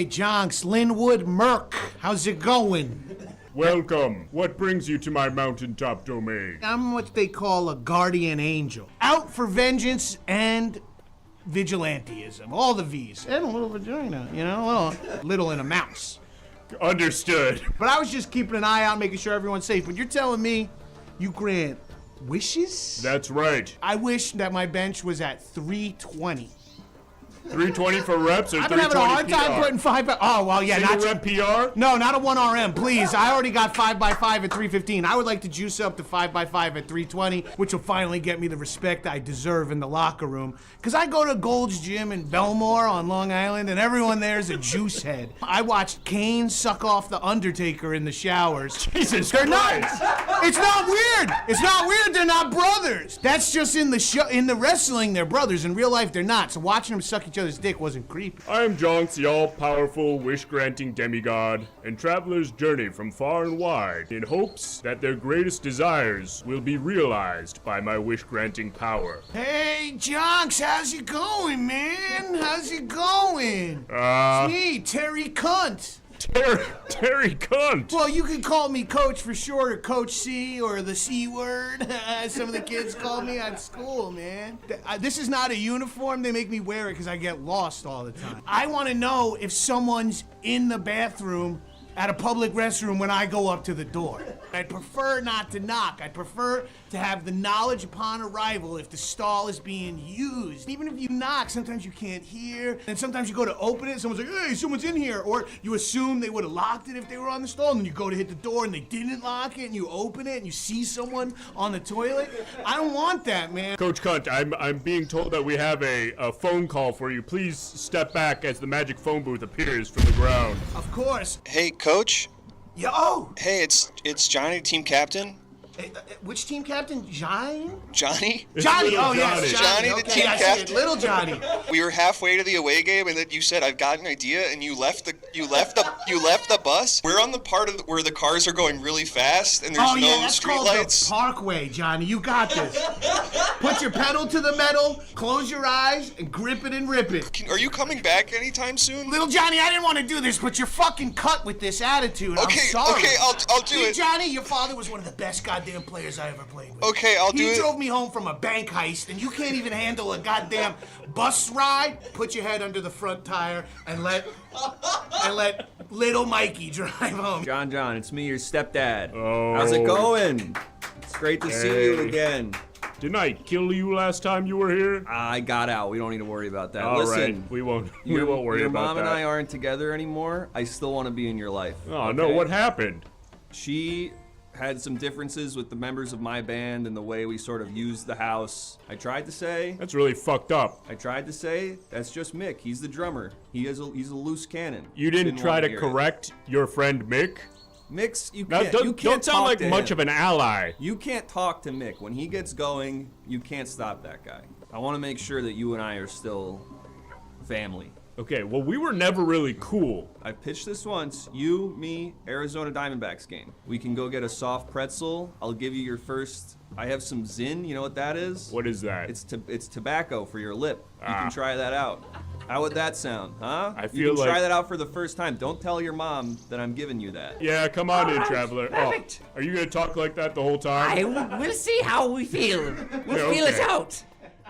Hey, Jonks, Linwood Merc. How's it going? Welcome. What brings you to my mountaintop domain? I'm what they call a guardian angel. Out for vengeance and vigilanteism. All the V's. And a little vagina, you know, little in a mouse. Understood. But I was just keeping an eye out, making sure everyone's safe. But you're telling me you grant wishes? That's right. I wish that my bench was at 320. 320 for reps or 320 I've been having a hard time putting 5 by... Oh, well, yeah, Single not... rep PR? No, not a 1RM, please. I already got 5x5 at 315. I would like to juice up to 5x5 at 320, which will finally get me the respect I deserve in the locker room. Because I go to Gold's Gym in Belmore on Long Island, and everyone there is a juice head. I watched Kane suck off the Undertaker in the showers. Jesus They're Christ. not... It's not weird. It's not weird. They're not brothers. That's just in the show. In the wrestling, they're brothers. In real life, they're not. So watching them suck each other's dick wasn't creepy. I am Jonks, the all-powerful, wish-granting demigod, and travelers journey from far and wide in hopes that their greatest desires will be realized by my wish-granting power. Hey, Jonks, how's it going, man? How's it going? It's me, Terry Cunt. Terry Cunt. Well, you can call me Coach for short, or Coach C, or the C word, as some of the kids call me at school, man. This is not a uniform. They make me wear it because I get lost all the time. I want to know if someone's in the bathroom at a public restroom when I go up to the door. I'd prefer not to knock. I'd prefer to have the knowledge upon arrival if the stall is being used. Even if you knock, sometimes you can't hear, and sometimes you go to open it, someone's like, hey, someone's in here, or you assume they would have locked it if they were on the stall, and then you go to hit the door and they didn't lock it, and you open it and you see someone on the toilet. I don't want that, man. Coach Cunt, I'm being told that we have a phone call for you. Please step back as the magic phone booth appears from the ground. Of course. Hey, Coach. Yo! Hey, it's Johnny, team captain. Which team captain? Johnny? Johnny? Johnny! Oh, Johnny. yes, Johnny, the okay, team I see captain. it. Little Johnny. We were halfway to the away game, and then you said, "I've got an idea," and you left the bus. We're on the part of where the cars are going really fast, and there's no that's street called lights. the Parkway, Johnny. You got this. Put your pedal to the metal, close your eyes, and grip it and rip it. Are you coming back anytime soon? Little Johnny, I didn't want to do this, but you're fucking cut with this attitude. Okay, I'm sorry. okay, I'll do See, it. Johnny, your father was one of the best goddamn players I ever played with. Okay, I'll do it. He drove me home from a bank heist, and you can't even handle a goddamn bus ride? Put your head under the front tire and let little Mikey drive home. John, it's me, your stepdad. Oh. How's it going? It's great to see you again. Didn't I kill you last time you were here? I got out. We don't need to worry about that. All Listen, right, we won't worry about that. Your mom and I aren't together anymore. I still want to be in your life. Oh, okay? no, what happened? She had some differences with the members of my band and the way we sort of used the house. I tried to say... That's really fucked up. That's just Mick. He's the drummer. He's a loose cannon. You didn't try to hear it. correct your friend Mick? Mick's, you Now, can't. don't sound like much of an ally. You can't talk to Mick. When he gets going, you can't stop that guy. I want to make sure that you and I are still family. Okay, well, we were never really cool. I pitched this once. You, me, Arizona Diamondbacks game. We can go get a soft pretzel. I'll give you your first... I have some Zyn. You know what that is? What is that? It's tobacco for your lip. You can try that out. How would that sound, huh? I feel you can like... try that out for the first time. Don't tell your mom that I'm giving you that. Yeah, come on in, traveler. Perfect. Oh, are you going to talk like that the whole time? We'll see how we feel. We'll feel it okay. out.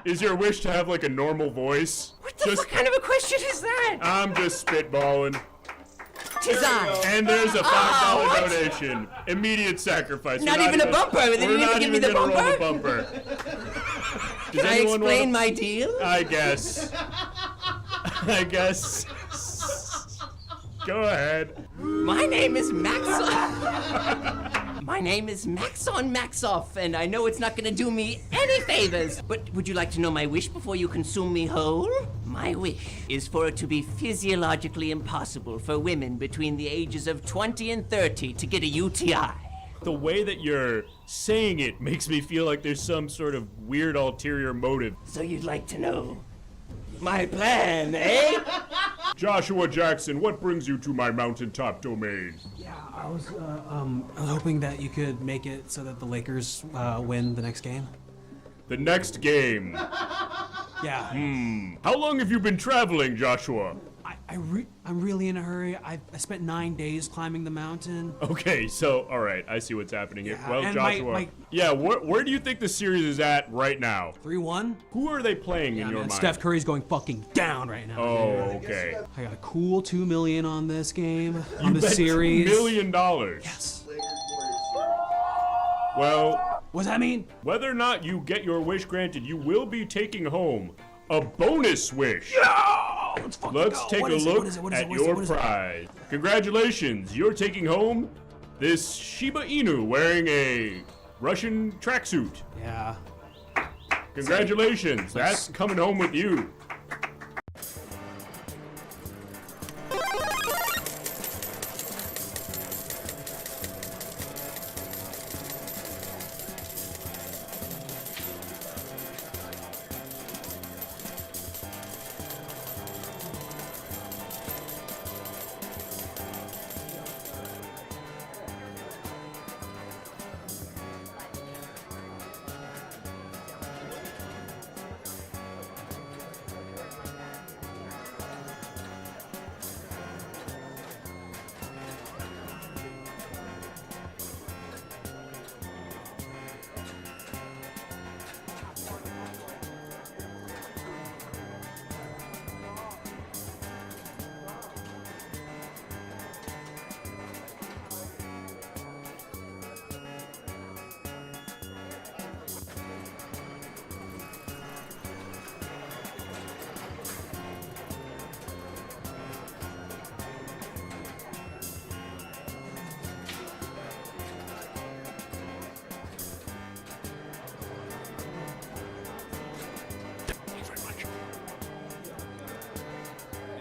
Is your wish to have, like, a normal voice? What the fuck kind of a question is that? I'm just spitballing. Tis I. And there's a $5 what? donation. Immediate sacrifice. Not We're even a bumper. They We're didn't not even give me the gonna roll the bumper? bumper. Can I explain my deal? I guess. Go ahead. My name is Maxon. My name is Maxon Maxoff, and I know it's not gonna do me any favors. But would you like to know my wish before you consume me whole? My wish is for it to be physiologically impossible for women between the ages of 20 and 30 to get a UTI. The way that you're saying it makes me feel like there's some sort of weird ulterior motive. So you'd like to know my plan, eh? Joshua Jackson, what brings you to my mountaintop domain? Yeah, I was hoping that you could make it so that the Lakers win the next game. The next game. Yeah. How long have you been traveling, Joshua? I I'm really in a hurry. I spent 9 days climbing the mountain. Okay, so all right, I see what's happening here. Yeah, Well, and Joshua, yeah, where do you think the series is at right now? 3-1. Who are they playing in your mind? Steph Curry's going fucking down right now. Oh, okay. I got a cool $2 million on this game, You on the bet series. $2 million. Yes. Well, what does that mean? whether or not you get your wish granted, you will be taking home a bonus wish. Let's Take a look at your prize. Congratulations, you're taking home this Shiba Inu wearing a Russian tracksuit. Yeah. Congratulations, that's coming home with you.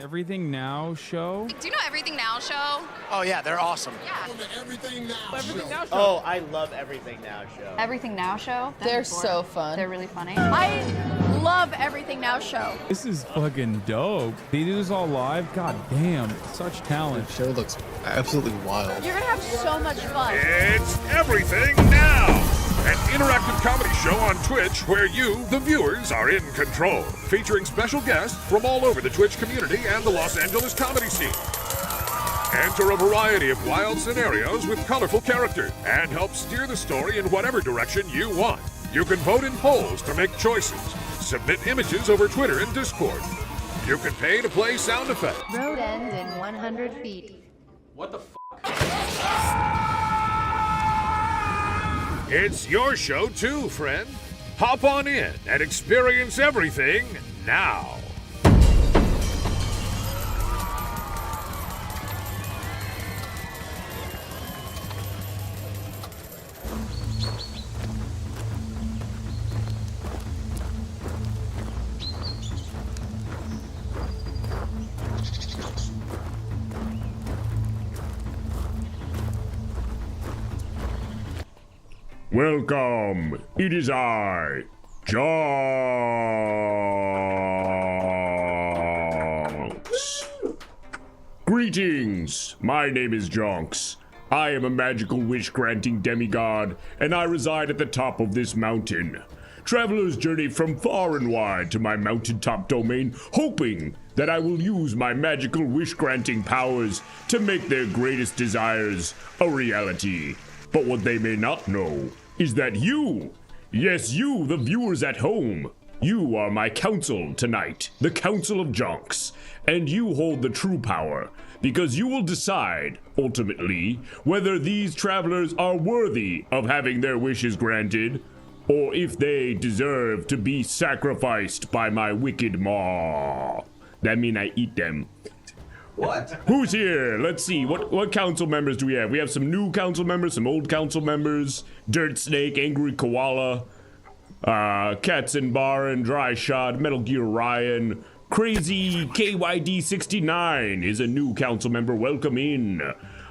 Everything Now show? Do you know Everything Now show? Oh yeah, they're awesome. Yeah. Everything Now show. Oh, I love Everything Now show. Everything Now show? They're so fun. They're really funny. I love Everything Now show. This is fucking dope. They do this all live? God damn, such talent. The show looks absolutely wild. You're gonna have so much fun. It's Everything Now, an interactive comedy show on Twitch where you, the viewers, are in control, featuring special guests from all over the Twitch community and the Los Angeles comedy scene. Enter a variety of wild scenarios with colorful characters and help steer the story in whatever direction you want. You can vote in polls to make choices, submit images over Twitter and Discord. You can pay to play sound effects. Road ends in 100 feet. What the fuck? It's your show too, friend. Hop on in and experience everything now. Welcome. It is I, Jonks. Greetings. My name is Jonks. I am a magical wish-granting demigod, and I reside at the top of this mountain. Travelers journey from far and wide to my mountaintop domain, hoping that I will use my magical wish-granting powers to make their greatest desires a reality. But what they may not know is that you, yes you, the viewers at home, you are my council tonight, the Council of Jonks, and you hold the true power, because you will decide, ultimately, whether these travelers are worthy of having their wishes granted, or if they deserve to be sacrificed by my wicked maw. That means I eat them. What? Who's here? Let's see. What council members do we have? We have some new council members, some old council members. Dirt Snake, Angry Koala, Cats and Baron, Dry Shot, Metal Gear Ryan, Crazy KYD69 is a new council member. Welcome in.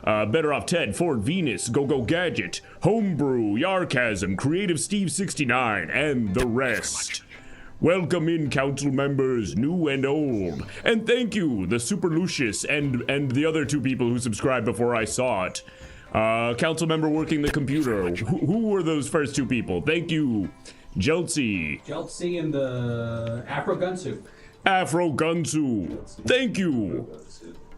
Better Off Ted, Ford Venus, Go Gadget, Homebrew, Yarkasm, Creative Steve 69, and the rest. Welcome in, council members, new and old. And thank you, the Super Lucius and the other two people who subscribed before I saw it. Council member working the computer. Who were those first two people? Thank you, Jeltsy. Jeltsy in the Afro gun suit. Afro Gunsu, thank you.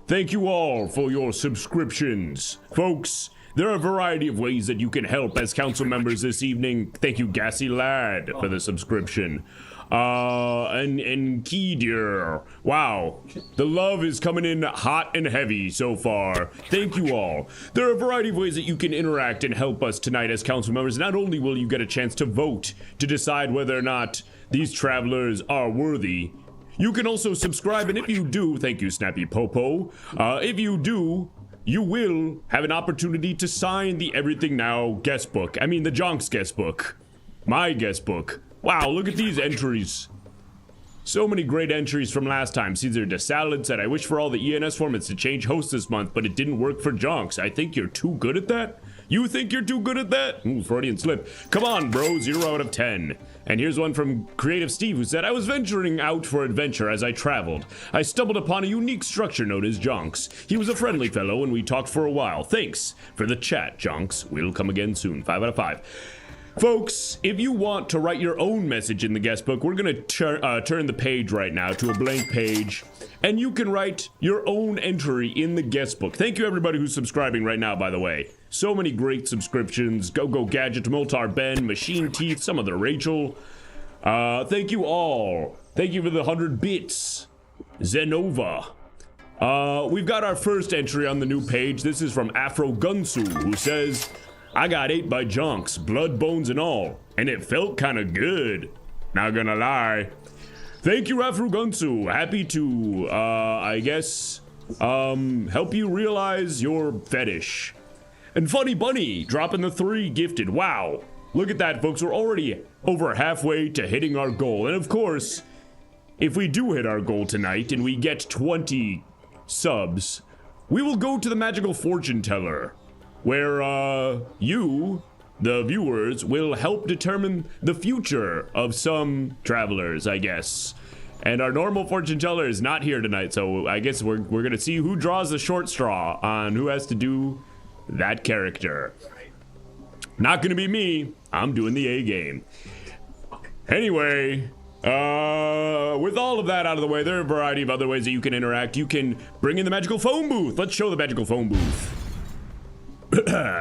Thank you all for your subscriptions. Folks, there are a variety of ways that you can help as council members this evening. Thank you, Gassy Lad, for the subscription. And Key Deer. Wow, the love is coming in hot and heavy so far. Thank you all. There are a variety of ways that you can interact and help us tonight as council members. Not only will you get a chance to vote to decide whether or not these travelers are worthy, you can also subscribe, and if you do, thank you, Snappy Popo, if you do, you will have an opportunity to sign the Everything Now guest book. I mean, the Jonks guest book. My guest book. Wow, look at these entries. So many great entries from last time. Caesar de Salad said, I wish for all the ENS formats to change hosts this month, but it didn't work for Jonks. I think you're too good at that? You think you're too good at that? Ooh, Freudian slip. Come on, bro, 0 out of 10. And here's one from Creative Steve, who said, I was venturing out for adventure as I traveled. I stumbled upon a unique structure known as Jonks. He was a friendly fellow, and we talked for a while. Thanks for the chat, Jonks. We'll come again soon. 5 out of 5. Folks, if you want to write your own message in the guest book, we're going to turn the page right now to a blank page, and you can write your own entry in the guest book. Thank you, everybody who's subscribing right now, by the way. So many great subscriptions. Go Gadget, Moltar Ben, Machine Teeth, some other Rachel. Thank you all. Thank you for the 100 bits. Zenova. We've got our first entry on the new page. This is from Afro Gunsu, who says, I got ate by Jonks, blood, bones, and all, and it felt kinda good. Not gonna lie. Thank you, Afro Gunsu. Happy to, I guess, help you realize your fetish. And Funny Bunny, dropping the 3 gifted. Wow. Look at that, folks. We're already over halfway to hitting our goal. And of course, if we do hit our goal tonight and we get 20 subs, we will go to the magical fortune teller, where you, the viewers, will help determine the future of some travelers, I guess. And our normal fortune teller is not here tonight, so I guess we're gonna see who draws the short straw on who has to do that character. Not gonna be me. I'm doing the A game. Anyway, with all of that out of the way, there are a variety of other ways that you can interact. You can bring in the magical phone booth. Let's show the magical phone booth.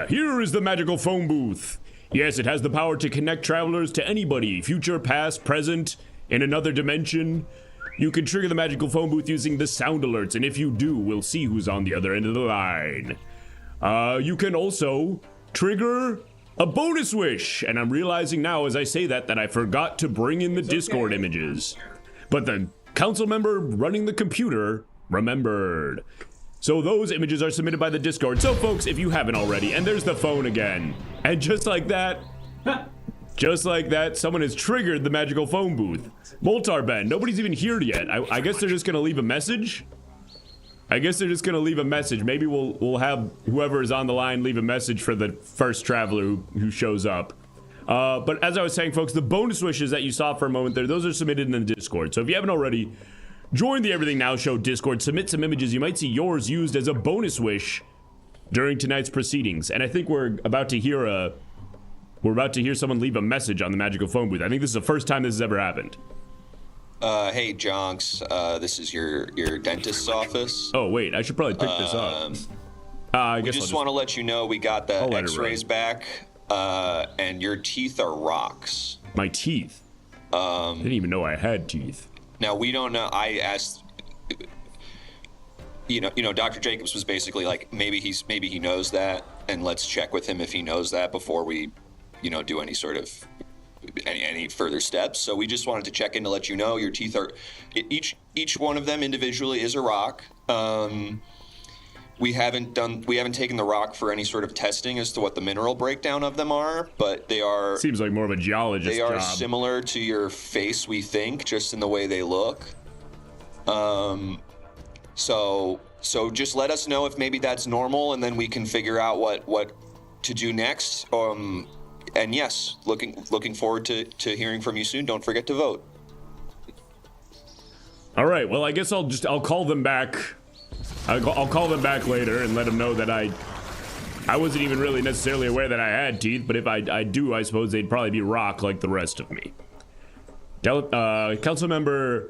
Here is the magical phone booth. Yes, it has the power to connect travelers to anybody, future, past, present, in another dimension. You can trigger the magical phone booth using the sound alerts, and if you do, we'll see who's on the other end of the line. You can also trigger a bonus wish, and I'm realizing now as I say that I forgot to bring in the Discord images. But the council member running the computer remembered. So those images are submitted by the Discord. So folks, if you haven't already, and there's the phone again. And just like that, someone has triggered the magical phone booth. Moltar Ben, nobody's even here yet. I guess they're just gonna leave a message? Maybe we'll have whoever is on the line leave a message for the first traveler who shows up. But as I was saying, folks, the bonus wishes that you saw for a moment there, those are submitted in the Discord. So if you haven't already, join the Everything Now Show Discord, submit some images. You might see yours used as a bonus wish during tonight's proceedings. And I think we're about to hear someone leave a message on the magical phone booth. I think this is the first time this has ever happened. Hey, Jonks, this is your dentist's office. Oh, wait, I should probably pick this up. I guess we just want to let you know we got the x-rays back, and your teeth are rocks. My teeth? I didn't even know I had teeth. Now, we don't know. I asked, you know, Dr. Jacobs was basically like, maybe he knows that, and let's check with him if he knows that before we, do any sort of any further steps. So we just wanted to check in to let you know your teeth are, each one of them individually is a rock. We haven't taken the rock for any sort of testing as to what the mineral breakdown of them are, but they are... Seems like more of a geologist job. They are similar to your face, we think, just in the way they look. So just let us know if maybe that's normal, and then we can figure out what to do next. And yes, looking forward to hearing from you soon. Don't forget to vote. All right, well, I guess I'll call them back. I'll call them back later and let them know that I wasn't even really necessarily aware that I had teeth, but if I do, I suppose they'd probably be rock like the rest of me. Councilmember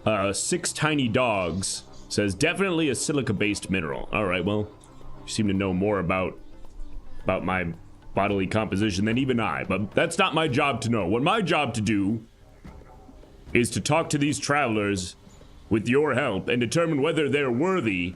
6 tiny dogs. Says definitely a silica-based mineral. All right, well, you seem to know more about my bodily composition than even I, but that's not my job to know. What my job to do is to talk to these travelers with your help and determine whether they're worthy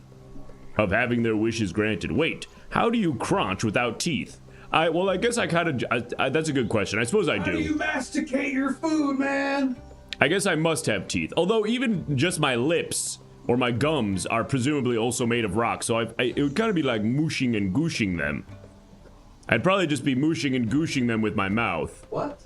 of having their wishes granted. Wait, how do you crunch without teeth? Well, I guess I kind of, that's a good question. I suppose I do. How do you masticate your food, man? I guess I must have teeth. Although even just my lips or my gums are presumably also made of rock, so it would kind of be like mooshing and gooshing them. I'd probably just be mooshing and gooshing them with my mouth. What?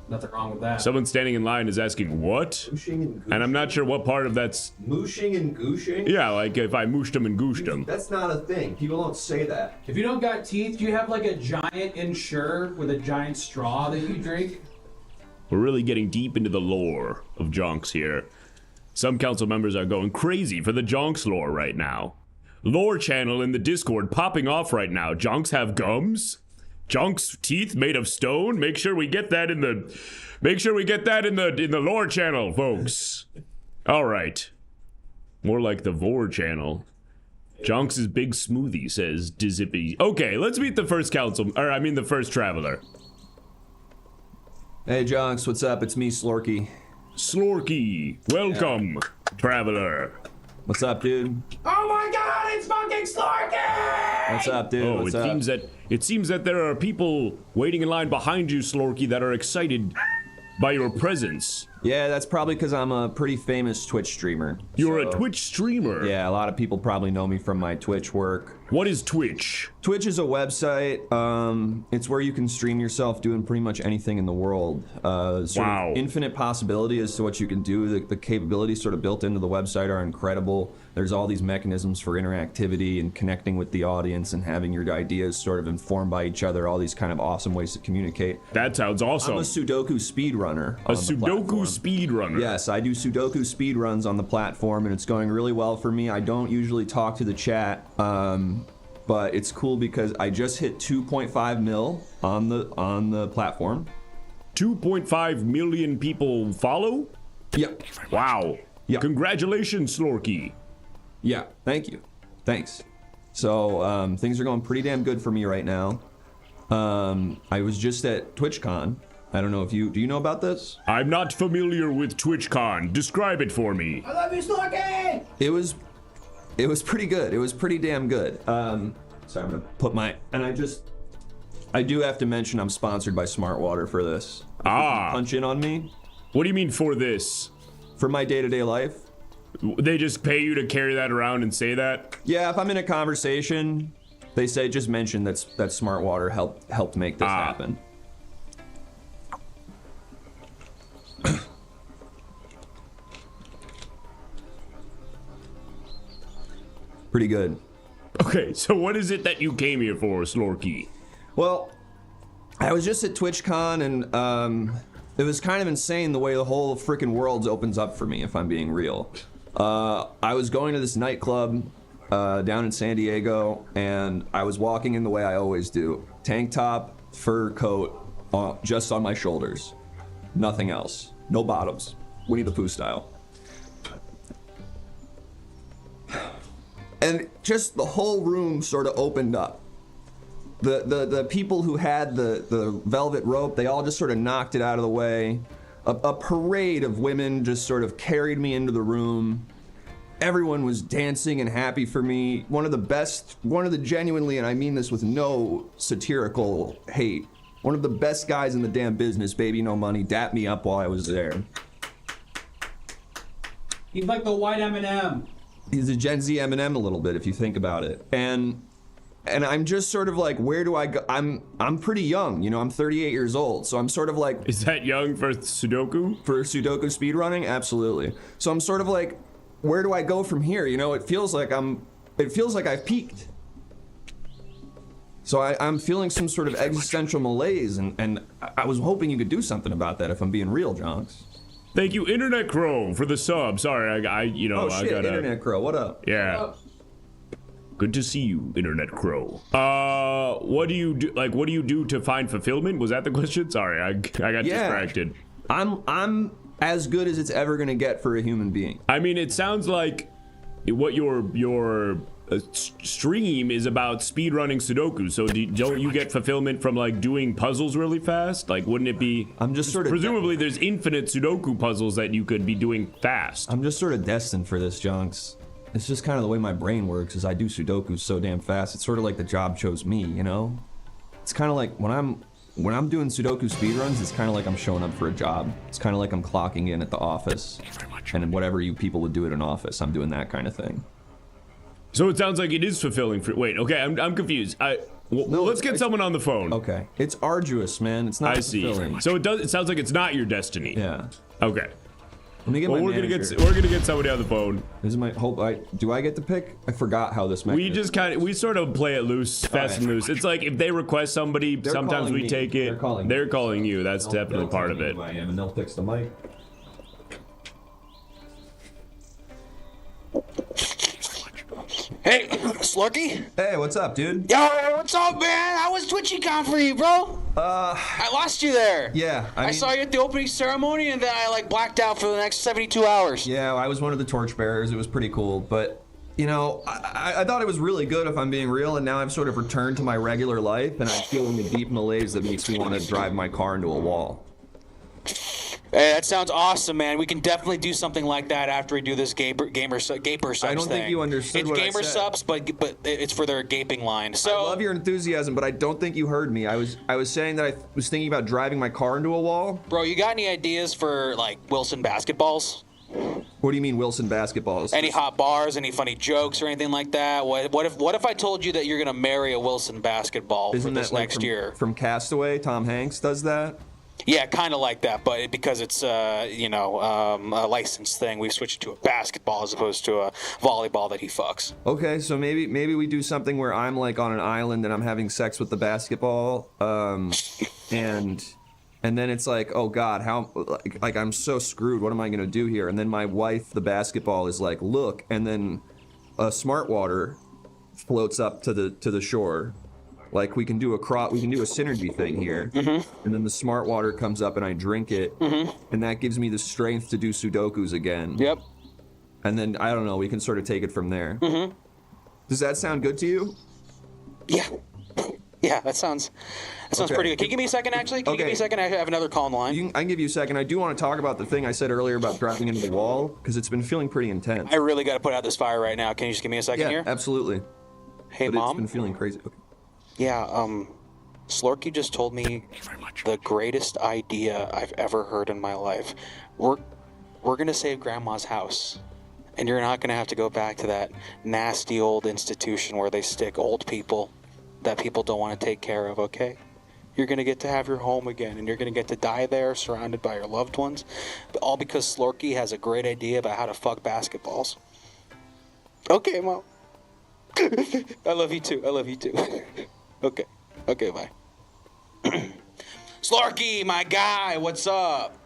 Nothing wrong with that. Someone standing in line is asking, what? Mooshing and gooshing? And I'm not sure what part of that's... Mooshing and gooshing? Yeah, like if I mooshed them and gooshed them. That's not a thing. People don't say that. If you don't got teeth, do you have like a giant Ensure with a giant straw that you drink? We're really getting deep into the lore of Jonks here. Some council members are going crazy for the Jonks lore right now. Lore channel in the Discord popping off right now. Jonks have gums? Jonks teeth made of stone? Make sure we get that in the lore channel, folks. All right. More like the Vor channel. Jonks' big smoothie, says Dizippy. Okay, let's meet the first the first traveler. Hey, Jonks, what's up? It's me, Slorky. Slorky, welcome, traveler. What's up, dude? Oh my god, it's fucking Slorky! What's up, dude? What's up? It seems that there are people waiting in line behind you, Slorky, that are excited by your presence. Yeah, that's probably because I'm a pretty famous Twitch streamer. You're a Twitch streamer? Yeah, a lot of people probably know me from my Twitch work. What is Twitch? Twitch is a website. It's where you can stream yourself doing pretty much anything in the world. Wow. Infinite possibility as to what you can do. The capabilities sort of built into the website are incredible. There's all these mechanisms for interactivity and connecting with the audience and having your ideas sort of informed by each other. All these kind of awesome ways to communicate. That sounds awesome. I'm a Sudoku speedrunner. A Sudoku speedrunner? Yes, I do Sudoku speedruns on the platform, and it's going really well for me. I don't usually talk to the chat, but it's cool because I just hit 2.5 mil on the platform. 2.5 million people follow? Yep. Wow. Yep. Congratulations, Slorky. Yeah, thank you. Thanks. So, things are going pretty damn good for me right now. I was just at TwitchCon. I don't know if do you know about this? I'm not familiar with TwitchCon. Describe it for me. I love you, Slorky! It was pretty good. It was pretty damn good. Sorry, I'm gonna put I do have to mention I'm sponsored by Smart Water for this. Punch in on me. What do you mean for this? For my day-to-day life. They just pay you to carry that around and say that? Yeah, if I'm in a conversation, they say just mention that Smart Water helped make this happen. Pretty good. Okay, so what is it that you came here for, Slorky? Well, I was just at TwitchCon, and it was kind of insane the way the whole freaking world opens up for me, if I'm being real. I was going to this nightclub down in San Diego, and I was walking in the way I always do. Tank top, fur coat, just on my shoulders. Nothing else. No bottoms. Winnie the Pooh style. And just the whole room sort of opened up. The people who had the velvet rope, they all just sort of knocked it out of the way. A parade of women just sort of carried me into the room. Everyone was dancing and happy for me. One of the genuinely, and I mean this with no satirical hate, one of the best guys in the damn business, Baby No Money, dapped me up while I was there. He's like the white M&M. He's a Gen Z Eminem a little bit, if you think about it. And I'm just sort of like, where do I go? I'm pretty young, you know, I'm 38 years old. So I'm sort of like... Is that young for Sudoku? For Sudoku speedrunning? Absolutely. So I'm sort of like, where do I go from here? You know, it feels like I've peaked. So I'm feeling some sort of existential malaise, and I was hoping you could do something about that if I'm being real, Jonks. Thank you, Internet Crow, for the sub. Sorry, I shit, gotta... Internet Crow, what up? Yeah. What up? Good to see you, Internet Crow. What do you do? Like, what do you do to find fulfillment? Was that the question? Sorry, I got distracted. I'm as good as it's ever gonna get for a human being. I mean, it sounds like what your stream is about speedrunning Sudoku. So don't you get fulfillment from like doing puzzles really fast? Like, wouldn't it be? I'm just sort of presumably there's infinite Sudoku puzzles that you could be doing fast. I'm just sort of destined for this, Junks. It's just kind of the way my brain works. Is I do Sudoku so damn fast. It's sort of like the job chose me, you know? It's kind of like when I'm doing Sudoku speedruns, it's kind of like I'm showing up for a job. It's kind of like I'm clocking in at the office. And whatever you people would do at an office, I'm doing that kind of thing. So it sounds like it is fulfilling for. Wait, okay, I'm confused. Let's get someone on the phone. Okay, it's arduous, man. It's not. I see. Fulfilling. So it sounds like it's not your destiny. Yeah. Okay. Let me get my we're manager. gonna get somebody on the phone. This is my hope. Do I get to pick? I forgot how this. We sort of play it loose, fast and loose. It's like if they request somebody, sometimes we take it. They're calling you. That's definitely part of it. I am, and they'll fix the mic. Hey, Slurky? Hey, what's up, dude? Yo, what's up, man? How was TwitchyCon for you, bro? I lost you there. Yeah, I saw you at the opening ceremony, and then I like blacked out for the next 72 hours. Yeah, I was one of the torchbearers. It was pretty cool, but you know, I thought it was really good, if I'm being real, and now I've sort of returned to my regular life, and I'm feeling a deep malaise that makes me want to drive my car into a wall. Hey, that sounds awesome, man. We can definitely do something like that after we do this gaper subs thing. I don't think you understood it's what I gamer said. subs, but it's for their gaping line. So I love your enthusiasm, but I don't think you heard me. I was saying that I was thinking about driving my car into a wall. Bro, you got any ideas for like Wilson basketballs? What do you mean Wilson basketballs? Any hot bars, any funny jokes or anything like that? What if I told you that you're gonna marry a Wilson basketball for this next year? From Castaway, Tom Hanks does that? Yeah, kind of like that, but because it's a licensed thing, we switched to a basketball as opposed to a volleyball that he fucks. Okay, so maybe we do something where I'm like on an island and I'm having sex with the basketball, and then it's like, oh God, how like I'm so screwed. What am I gonna do here? And then my wife, the basketball, is like, look, and then a smart water floats up to the shore. Like we can do a synergy thing here, and then the smart water comes up and I drink it, and that gives me the strength to do Sudokus again. Yep. And then I don't know, we can sort of take it from there. Does that sound good to you? Yeah. Yeah, that sounds pretty good. Can you give me a second, actually? Can you give me a second? I have another call in line. I can give you a second. I do want to talk about the thing I said earlier about driving into the wall, because it's been feeling pretty intense. I really got to put out this fire right now. Can you just give me a second here? Yeah, absolutely. Hey, but Mom? It's been feeling crazy. Okay. Yeah, Slurky just told me the greatest idea I've ever heard in my life. We're gonna save Grandma's house, and you're not gonna have to go back to that nasty old institution where they stick old people that people don't want to take care of, okay? You're gonna get to have your home again, and you're gonna get to die there surrounded by your loved ones, all because Slurky has a great idea about how to fuck basketballs. Okay, Mom. I love you too. Okay, bye. Slarky, my guy, what's up?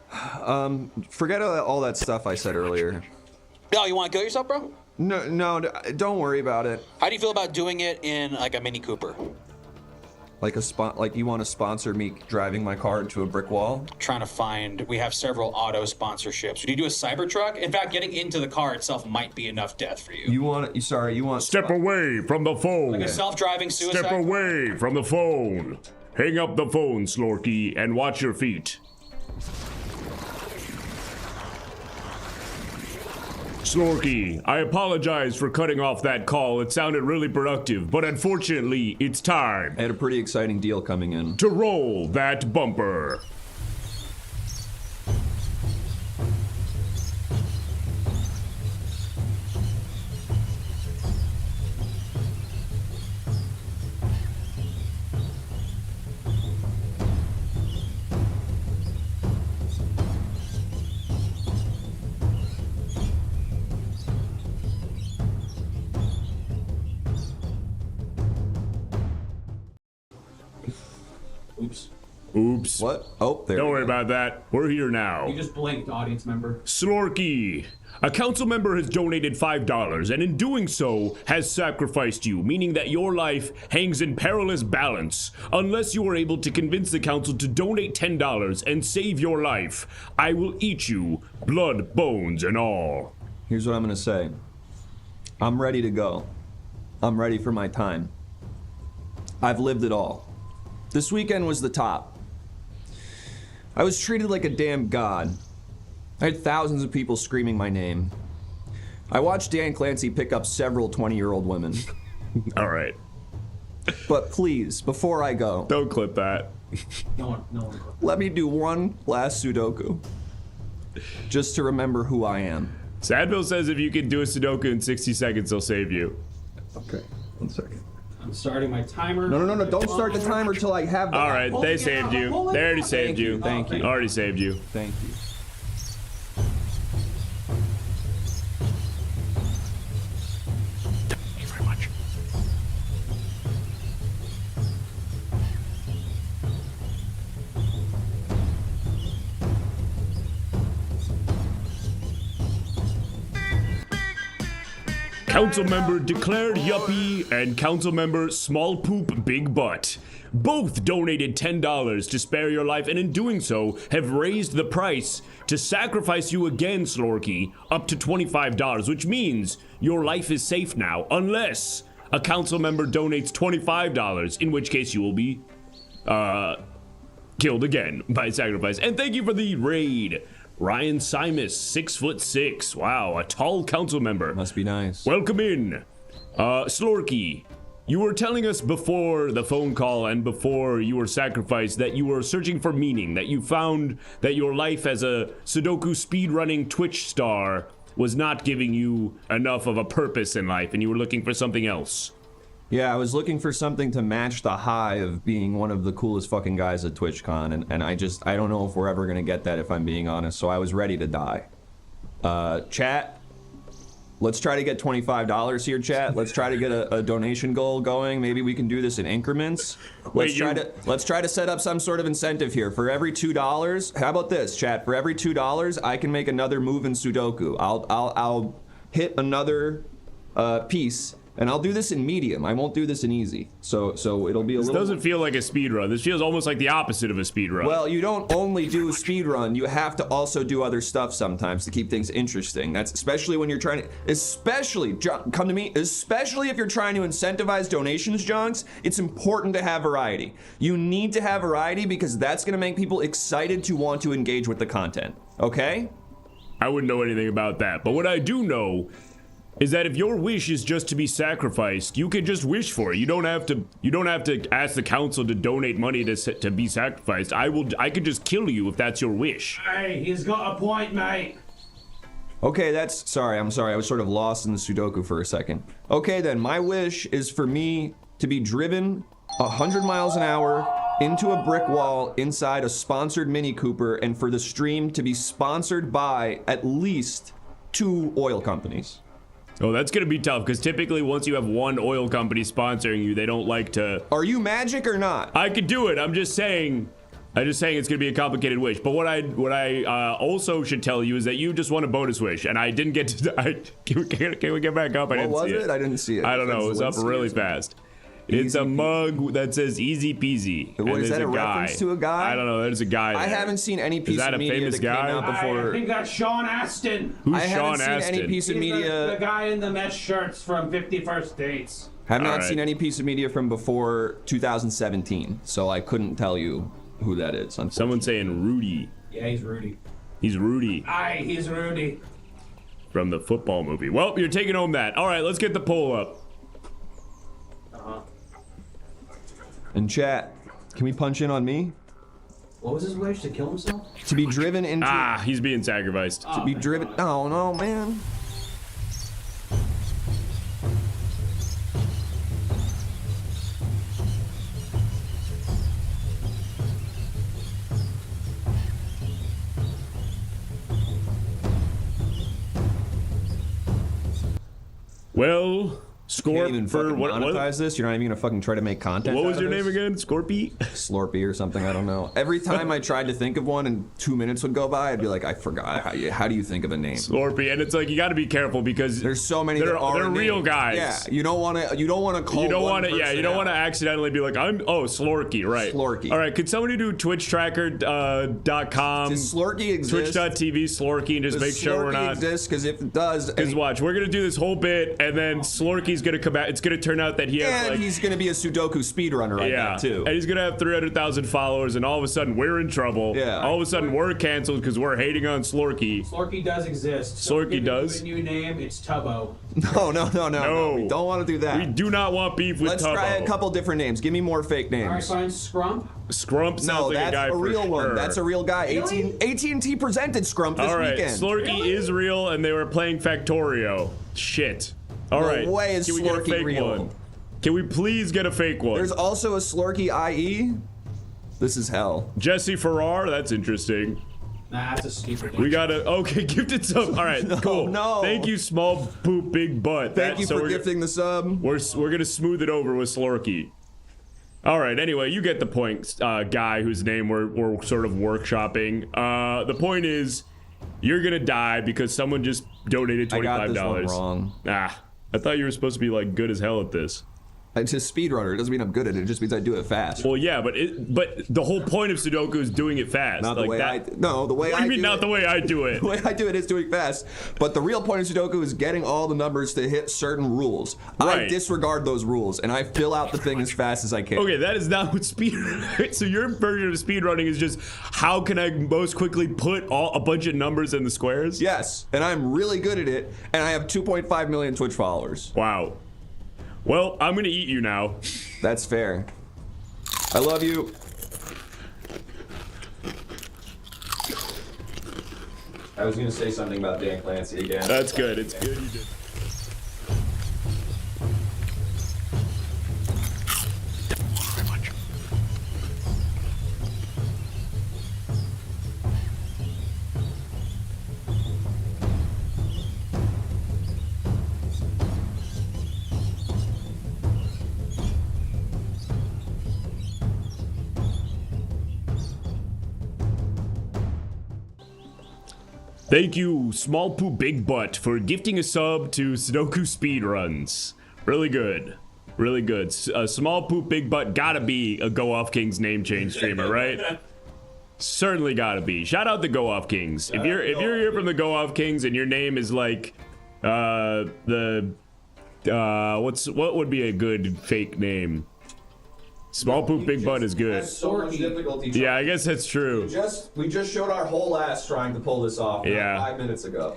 Forget all that stuff I said earlier. No, you want to kill yourself, bro? No, don't worry about it. How do you feel about doing it in like a Mini Cooper? Like you want to sponsor me driving my car into a brick wall? We have several auto sponsorships. Would you do a Cybertruck? In fact, getting into the car itself might be enough death for you. You want... Step away from the phone. Like a self-driving suicide? Step away from the phone. Hang up the phone, Slorky, and watch your feet. Slorky, I apologize for cutting off that call. It sounded really productive, but unfortunately, it's time. I had a pretty exciting deal coming in. To roll that bumper. Oops. What? Oh, there. Don't worry about that. We're here now. You just blinked, audience member. Slorky. A council member has donated $5 and in doing so has sacrificed you, meaning that your life hangs in perilous balance. Unless you are able to convince the council to donate $10 and save your life, I will eat you, blood, bones, and all. Here's what I'm gonna say. I'm ready to go. I'm ready for my time. I've lived it all. This weekend was the top. I was treated like a damn god. I had thousands of people screaming my name. I watched Dan Clancy pick up several 20-year-old women. All right. But please, before I go... Don't clip that. No one. Let me do one last Sudoku. Just to remember who I am. Sadville says if you can do a Sudoku in 60 seconds, he'll save you. Okay, 1 second. I'm starting my timer. No, don't start the timer till I have that. All right, they saved you. They already saved you. Thank you. Already saved you. Thank you. Thank you very much. Councilmember Declared Yuppie and Councilmember Small Poop Big Butt. Both donated $10 to spare your life, and in doing so, have raised the price to sacrifice you again, Slorky, up to $25, which means your life is safe now, unless a council member donates $25, in which case you will be, killed again by sacrifice. And thank you for the raid. Ryan Simus, 6'6". Wow, a tall council member. Must be nice. Welcome in. Slorky, you were telling us before the phone call and before you were sacrificed that you were searching for meaning, that you found that your life as a Sudoku speedrunning Twitch star was not giving you enough of a purpose in life and you were looking for something else. Yeah, I was looking for something to match the high of being one of the coolest fucking guys at TwitchCon, and I don't know if we're ever gonna get that, if I'm being honest, so I was ready to die. Chat, let's try to get $25 here, chat. Let's try to get a donation goal going. Maybe we can do this in increments. Let's try to set up some sort of incentive here. For every $2, how about this, chat? For every $2, I can make another move in Sudoku. I'll hit another piece. And I'll do this in medium. I won't do this in easy. So it'll be a little... This doesn't feel like a speedrun. This feels almost like the opposite of a speedrun. Well, you don't only do speedrun. You have to also do other stuff sometimes to keep things interesting. That's especially when you're trying to... Especially, come to me, especially if you're trying to incentivize donations, Jonks, it's important to have variety. You need to have variety because that's going to make people excited to want to engage with the content. Okay? I wouldn't know anything about that. But what I do know is that if your wish is just to be sacrificed, you can just wish for it. You don't have to ask the council to donate money to be sacrificed. I could just kill you if that's your wish. Hey, he's got a point, mate. Okay, I'm sorry. I was sort of lost in the Sudoku for a second. Okay then, my wish is for me to be driven 100 miles an hour into a brick wall inside a sponsored Mini Cooper, and for the stream to be sponsored by at least 2 oil companies. Oh, that's gonna be tough, because typically once you have one oil company sponsoring you, they don't like to... Are you magic or not? I could do it, I'm just saying it's gonna be a complicated wish. But what I also should tell you is that you just won a bonus wish, and I didn't get to... Can we get back up? I didn't see it. I didn't see it. I don't know, it was up really fast. It's a mug that says easy peasy. What, is that a reference to a guy? I don't know, there's a guy there. I haven't seen any piece of media that came out before. I think that's Sean Astin. Who's I Sean haven't seen any piece of media. The guy in the mesh shirts from 51st Dates. Have not seen any piece of media from before 2017, so I couldn't tell you who that is. Someone saying Rudy. Yeah, he's Rudy. He's Rudy. Aye, he's Rudy. From the football movie. Well, you're taking home that. All right, let's get the poll up. And chat, can we punch in on me? What was his wish? To kill himself? To be driven into... Ah, he's being sacrificed. To be driven... Oh, no, man. Well, Can't even for fucking what? monetize this. You're not even gonna fucking try to make content. What was out your of name this? again? Scorpy? Slorpy or something. I don't know. Every time I tried to think of one and 2 minutes would go by, I'd be like, I forgot. How do you think of a name? Slorpy, and it's like you got to be careful because there's so many. They're names. real guys. Yeah, you don't want to call. You don't want to. Yeah, you don't want to accidentally be like, Slorky, right? Slorky. All right, could somebody do TwitchTracker.com? Does Slorky exist? Twitch.tv Slorky, and just make sure we're not. Exist? Because if it does, because watch, we're gonna do this whole bit, and then Slorky's gonna come out. It's gonna turn out that he has and he's gonna be a Sudoku speedrunner like that too. And he's gonna have 300,000 followers, and all of a sudden we're in trouble. Yeah. All of a sudden we're canceled because we're hating on Slorky. Slorky does exist. So Slorky does. A new name. It's Tubbo. No. We don't want to do that. We do not want beef with Let's Tubbo. try a couple different names. Give me more fake names. All right, fine. Scrump. Scrump sounds like a guy that's a real for one. sure. That's a real guy. Really? AT&T presented Scrump this all right, weekend. Slorky is real, and they were playing Factorio. Shit. All right. No way is Can we get a Slorky fake real. one? Can we please get a fake one? There's also a Slorky IE. This is hell. Jesse Farrar. That's interesting. Nah, that's a stupid one. We got a gifted sub. All right, cool. No. Thank you, small poop big butt. Thank you for gifting the sub. We're gonna smooth it over with Slorky. All right. Anyway, you get the point, guy whose name we're sort of workshopping. The point is, you're gonna die because someone just donated $25. I got this one wrong. I thought you were supposed to be like good as hell at this. It's a speedrunner. It doesn't mean I'm good at it. It just means I do it fast. Well, yeah, but the whole point of Sudoku is doing it fast. Not like the way that. the way What do you mean not the way I do it? The way I do it is doing fast. But the real point of Sudoku is getting all the numbers to hit certain rules. Right. I disregard those rules and I fill out the thing as fast as I can. Okay, that is not what speed. So your version of speedrunning is just how can I most quickly put a bunch of numbers in the squares? Yes, and I'm really good at it, and I have 2.5 million Twitch followers. Wow. Well, I'm gonna eat you now. That's fair. I love you. I was gonna say something about Dan Clancy again. That's good. It's good you did. Thank you, Small Poo Big Butt, for gifting a sub to Sudoku Speedruns. Really good. Really good. Small Poop Big Butt gotta be a Go Off Kings name change streamer, right? Certainly gotta be. Shout out the Go Off Kings. If you're here from the Go Off Kings and your name is like what would be a good fake name? Small Poop Big Butt is good. So much difficulty. Yeah, I guess that's true. We just showed our whole ass trying to pull this off. Yeah. 5 minutes ago.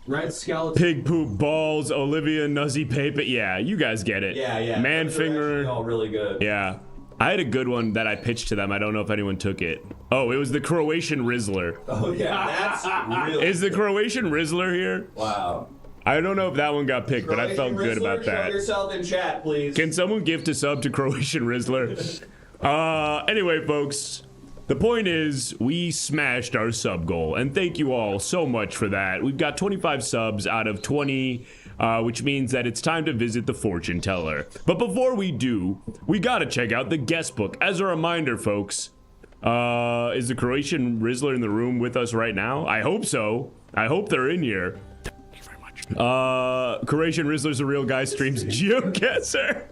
Red skeleton. Pig Poop Balls, Olivia Nuzzy Paper. Yeah, you guys get it. Yeah. Man Those are Finger. actually all really good. Yeah. I had a good one that I pitched to them. I don't know if anyone took it. Oh, it was the Croatian Rizzler. Oh yeah, that's really. Is the Croatian Rizzler here? Wow. I don't know if that one got picked, but I felt good about Show that. yourself in chat, please. Can someone gift a sub to Croatian Rizzler? Anyway, folks, the point is we smashed our sub goal, and thank you all so much for that. We've got 25 subs out of 20, which means that it's time to visit the fortune teller. But before we do, we gotta check out the guest book. As a reminder, folks, is the Croatian Rizzler in the room with us right now? I hope so. I hope they're in here. Croatian Rizzler's a real guy, streams GeoGuessr.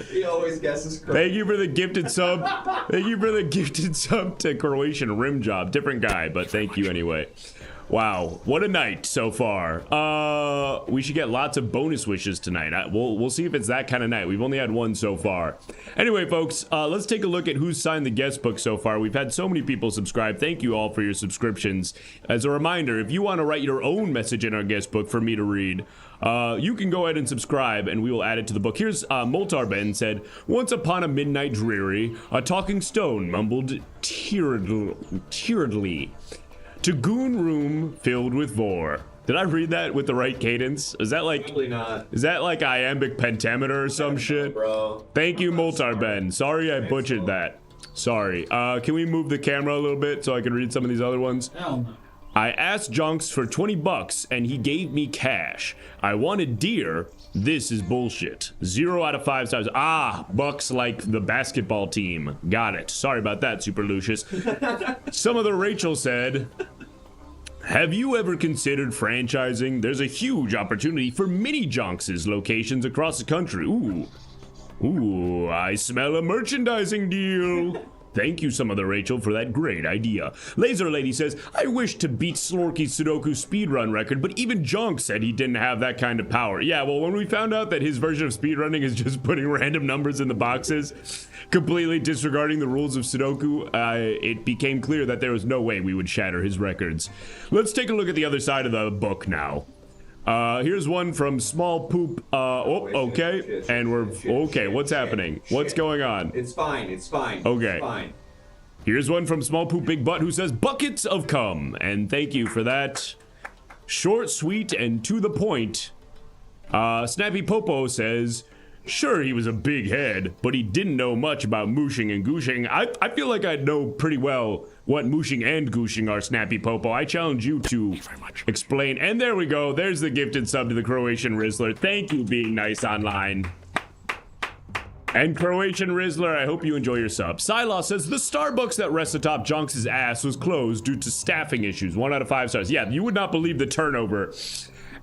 He always guesses correct. Thank you for the gifted sub. Thank you for the gifted sub to Croatian Rim Job. Different guy, but thank you anyway. Wow, what a night so far. We should get lots of bonus wishes tonight. We'll see if it's that kind of night. We've only had one so far. Anyway, folks, let's take a look at who's signed the guest book so far. We've had so many people subscribe. Thank you all for your subscriptions. As a reminder, if you want to write your own message in our guest book for me to read, you can go ahead and subscribe and we will add it to the book. Here's Moltarben said, once upon a midnight dreary, a talking stone mumbled tieredly. To goon room filled with vor. Did I read that with the right cadence? Is that like Probably not. Is that like iambic pentameter or some shit? Bro. Thank you, Moltarben. Sorry I butchered that. Sorry. Can we move the camera a little bit so I can read some of these other ones? Hell no. I asked Jonks for 20 bucks and he gave me cash. I wanted deer. This is bullshit. 0 out of 5 stars. Ah, Bucks like the basketball team. Got it. Sorry about that, Super Lucius. Some other Rachel said, have you ever considered franchising? There's a huge opportunity for mini Jonks' locations across the country. Ooh, I smell a merchandising deal. Thank you, some other Rachel, for that great idea. Laser Lady says, I wish to beat Slorky's Sudoku speedrun record, but even Jonk said he didn't have that kind of power. Yeah, well, when we found out that his version of speedrunning is just putting random numbers in the boxes, completely disregarding the rules of Sudoku, it became clear that there was no way we would shatter his records. Let's take a look at the other side of the book now. Here's one from Small Poop. Okay. And we're okay. What's happening? What's going on? It's fine. Okay. It's fine. Here's one from Small Poop Big Butt who says buckets of cum. And thank you for that. Short, sweet, and to the point. Snappy Popo says, sure, he was a big head, but he didn't know much about mooshing and gooshing. I feel like I know pretty well what mooshing and gooshing are, Snappy Popo. I challenge you to explain. And there we go. There's the gifted sub to the Croatian Rizzler. Thank you, being nice online. And Croatian Rizzler, I hope you enjoy your sub. Silas says, the Starbucks that rests atop Jonks' ass was closed due to staffing issues. 1 out of 5 stars. Yeah, you would not believe the turnover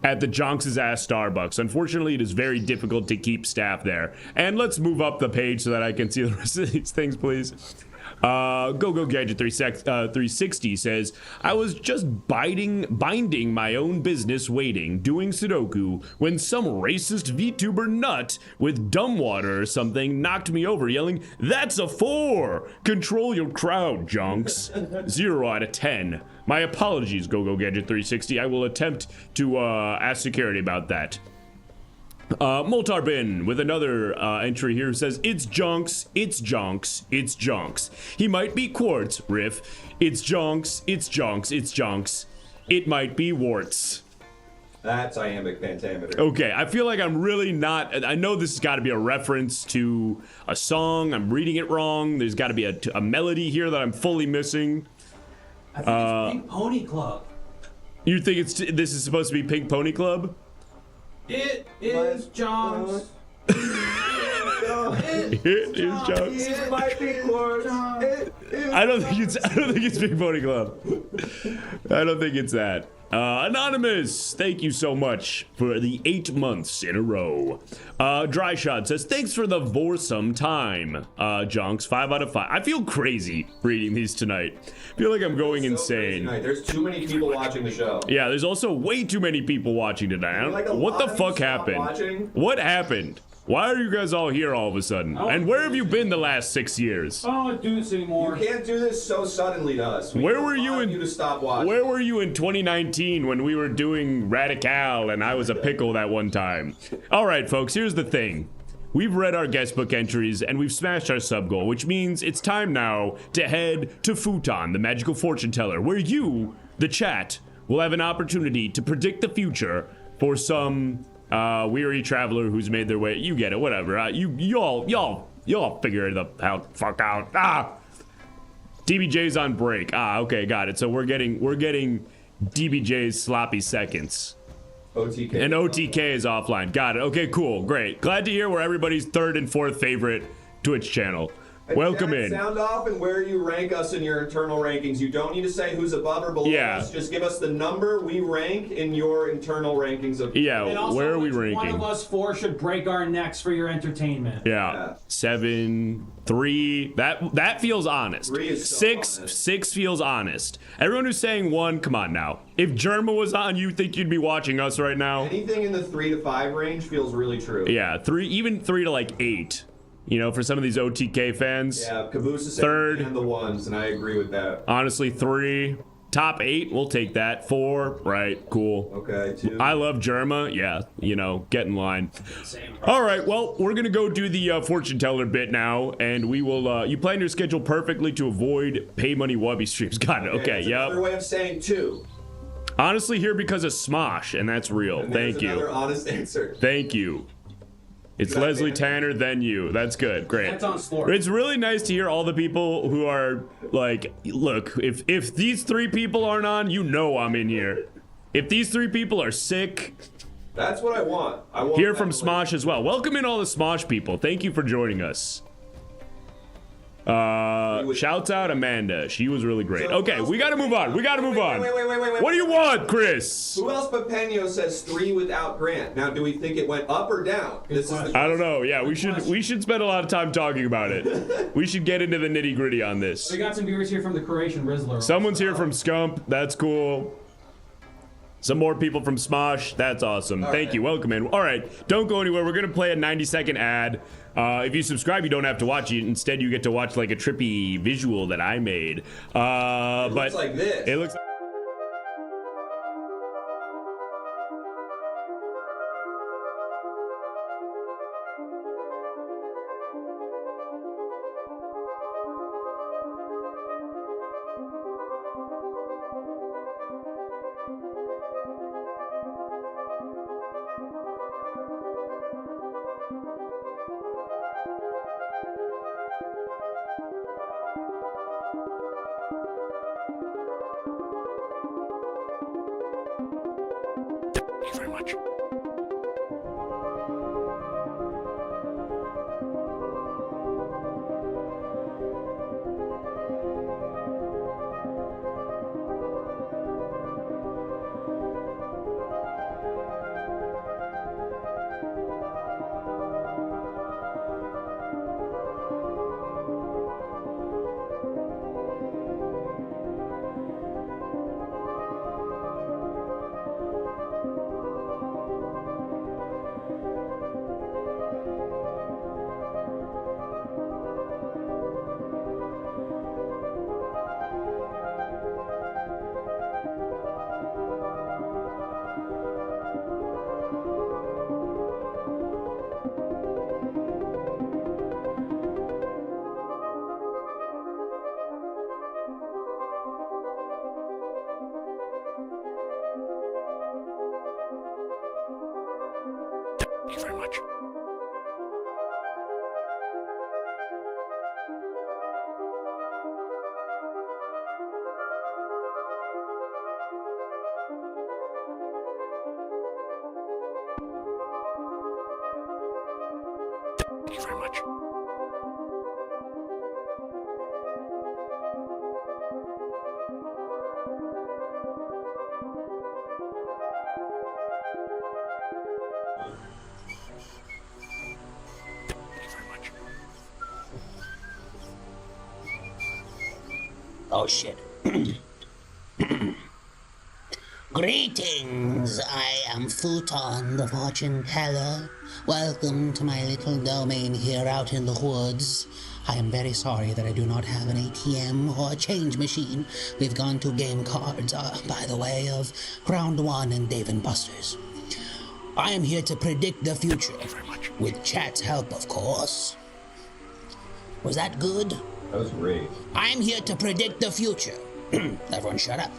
at the Jonks' ass Starbucks. Unfortunately, it is very difficult to keep staff there. And let's move up the page so that I can see the rest of these things, please. Go Gadget 360 says, I was just binding my own business waiting, doing Sudoku, when some racist VTuber nut with dumb water or something knocked me over yelling, that's a 4! Control your crowd, Jonks. 0 out of 10. My apologies, Go Gadget 360. I will attempt to ask security about that. Moltarbin with another entry here says, it's Jonks, it's Jonks, it's Jonks. He might be Quartz, Riff. It's Jonks, it's Jonks, it's Jonks. It might be Warts. That's iambic pentameter. Okay, I feel like I'm really not. I know this has got to be a reference to a song. I'm reading it wrong. There's got to be a melody here that I'm fully missing. I think it's Pink Pony Club. You think this is supposed to be Pink Pony Club? It is Jonks. It is Jonks. It might be Quartz. I don't think it's Big Pony Club. I don't think it's that. Anonymous, thank you so much for the 8 months in a row. Dry Shot says, thanks for the vorsome time. Jonks, 5 out of 5. I feel crazy reading these tonight. I feel like I'm going insane. There's too many people watching the show. Yeah, there's also way too many people watching tonight. What the fuck happened? What happened? Why are you guys all here all of a sudden? And where have you been the last 6 years? I don't want to do this anymore. You can't do this so suddenly to us. Where were you in? You to stop watching. Where were you in 2019 when we were doing Radical and I was a pickle that one time? All right, folks. Here's the thing. We've read our guestbook entries and we've smashed our sub goal, which means it's time now to head to Futon, the magical fortune teller, where you, the chat, will have an opportunity to predict the future for some weary traveler who's made their way. You get it, whatever. Y'all figure it out. Fuck out. DBJ's on break. Okay, got it. So we're getting DBJ's sloppy seconds. OTK. And OTK is offline. Got it. Okay, cool, great. Glad to hear we're everybody's 3rd and 4th favorite Twitch channel. Welcome in. Sound off and where you rank us in your internal rankings. You don't need to say who's above or below us. Just give us the number we rank in your internal rankings of. Yeah, and also, where are we ranking? One of us 4 should break our necks for your entertainment. Yeah. 7, 3. That feels honest. 3 is so 6. honest. 6 feels honest. Everyone who's saying 1, come on now. If Germa was on, you think you'd be watching us right now? Anything in the 3 to 5 range feels really true. Yeah, 3, even 3 to like 8. You know, for some of these OTK fans. Yeah, Caboose 3rd. And the 1s, and I agree with that. Honestly, 3. Top 8, we'll take that. 4, right, cool. Okay, 2. I love Germa. Yeah, you know, get in line. All right, well, we're going to go do the fortune teller bit now, and we will, you plan your schedule perfectly to avoid pay money wubby streams. Got it, okay, yep. Another way of saying 2. Honestly, here because of Smosh, and that's real. And Thank you. Another honest answer. Thank you. It's Leslie Tanner, then you. That's good. Great. That's on Slork. It's really nice to hear all the people who are like, look, if these 3 people aren't on, you know I'm in here. If these 3 people are sick. That's what I want. I want Hear from Smosh as well. Welcome in all the Smosh people. Thank you for joining us. Shouts out Amanda. She was really great. Okay, we gotta move on. Wait. What do you want, Chris? Who else but Peño says 3 without Grant? Now, do we think it went up or down? This is the I don't know. Yeah, we should spend a lot of time talking about it. We should get into the nitty gritty on this. We got some viewers here from the Croatian Rizzler. Someone's here from Scump. That's cool. Some more people from Smosh. That's awesome. Thank you. Welcome in. All right, don't go anywhere. We're gonna play a 90-second ad. If you subscribe, you don't have to watch it. Instead, you get to watch like a trippy visual that I made. It looks like this. It looks. Very much. Thank you very much. Thank you very much. Oh shit. Greetings, I am Futon, the fortune teller. Welcome to my little domain here out in the woods. I am very sorry that I do not have an ATM or a change machine. We've gone to game cards, by the way of Round 1 and Dave & Buster's. I am here to predict the future, with chat's help, of course. Was that good? That was great. I'm here to predict the future. Everyone shut up.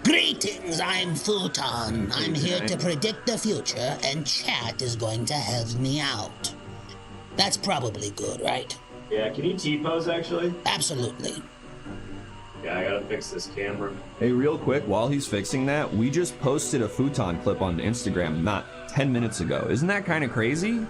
Greetings, I'm Futon. I'm here to predict the future, and chat is going to help me out. That's probably good, right? Yeah, can you T-pose, actually? Absolutely. Yeah, I gotta fix this camera. Hey, real quick, while he's fixing that, we just posted a futon clip on Instagram not 10 minutes ago. Isn't that kind of crazy?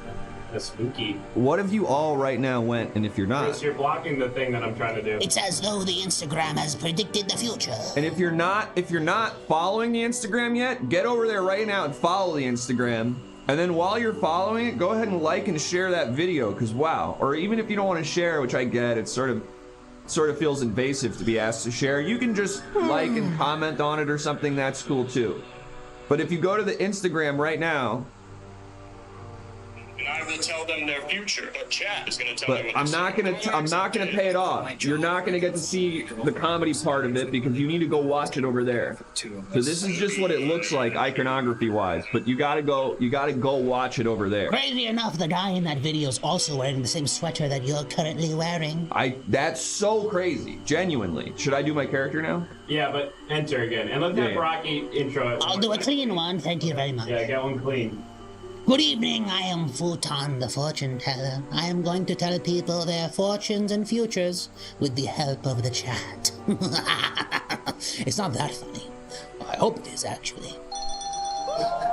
That's spooky. What if you all right now went, and if you're not... Chris, you're blocking the thing that I'm trying to do. It's as though the Instagram has predicted the future. And if you're not following the Instagram yet, get over there right now and follow the Instagram. And then while you're following it, go ahead and like and share that video, because wow. Or even if you don't want to share, which I get, it sort of feels invasive to be asked to share. You can just like and comment on it or something, that's cool too. But if you go to the Instagram right now... And I going to tell them their future, but chat is going to tell them. But I'm not gonna pay it off. You're not gonna get to see the comedy part of it because you need to go watch it over there. So this is just what it looks like iconography-wise. But you gotta go watch it over there. Crazy enough, the guy in that video is also wearing the same sweater that you're currently wearing. That's so crazy. Genuinely. Should I do my character now? Yeah, but enter again. And let's have Rocky intro it. I'll do a clean one, thank you very much. Yeah, get one clean. Good evening, I am Futon the Fortune Teller. I am going to tell people their fortunes and futures with the help of the chat. It's not that funny. I hope it is, actually.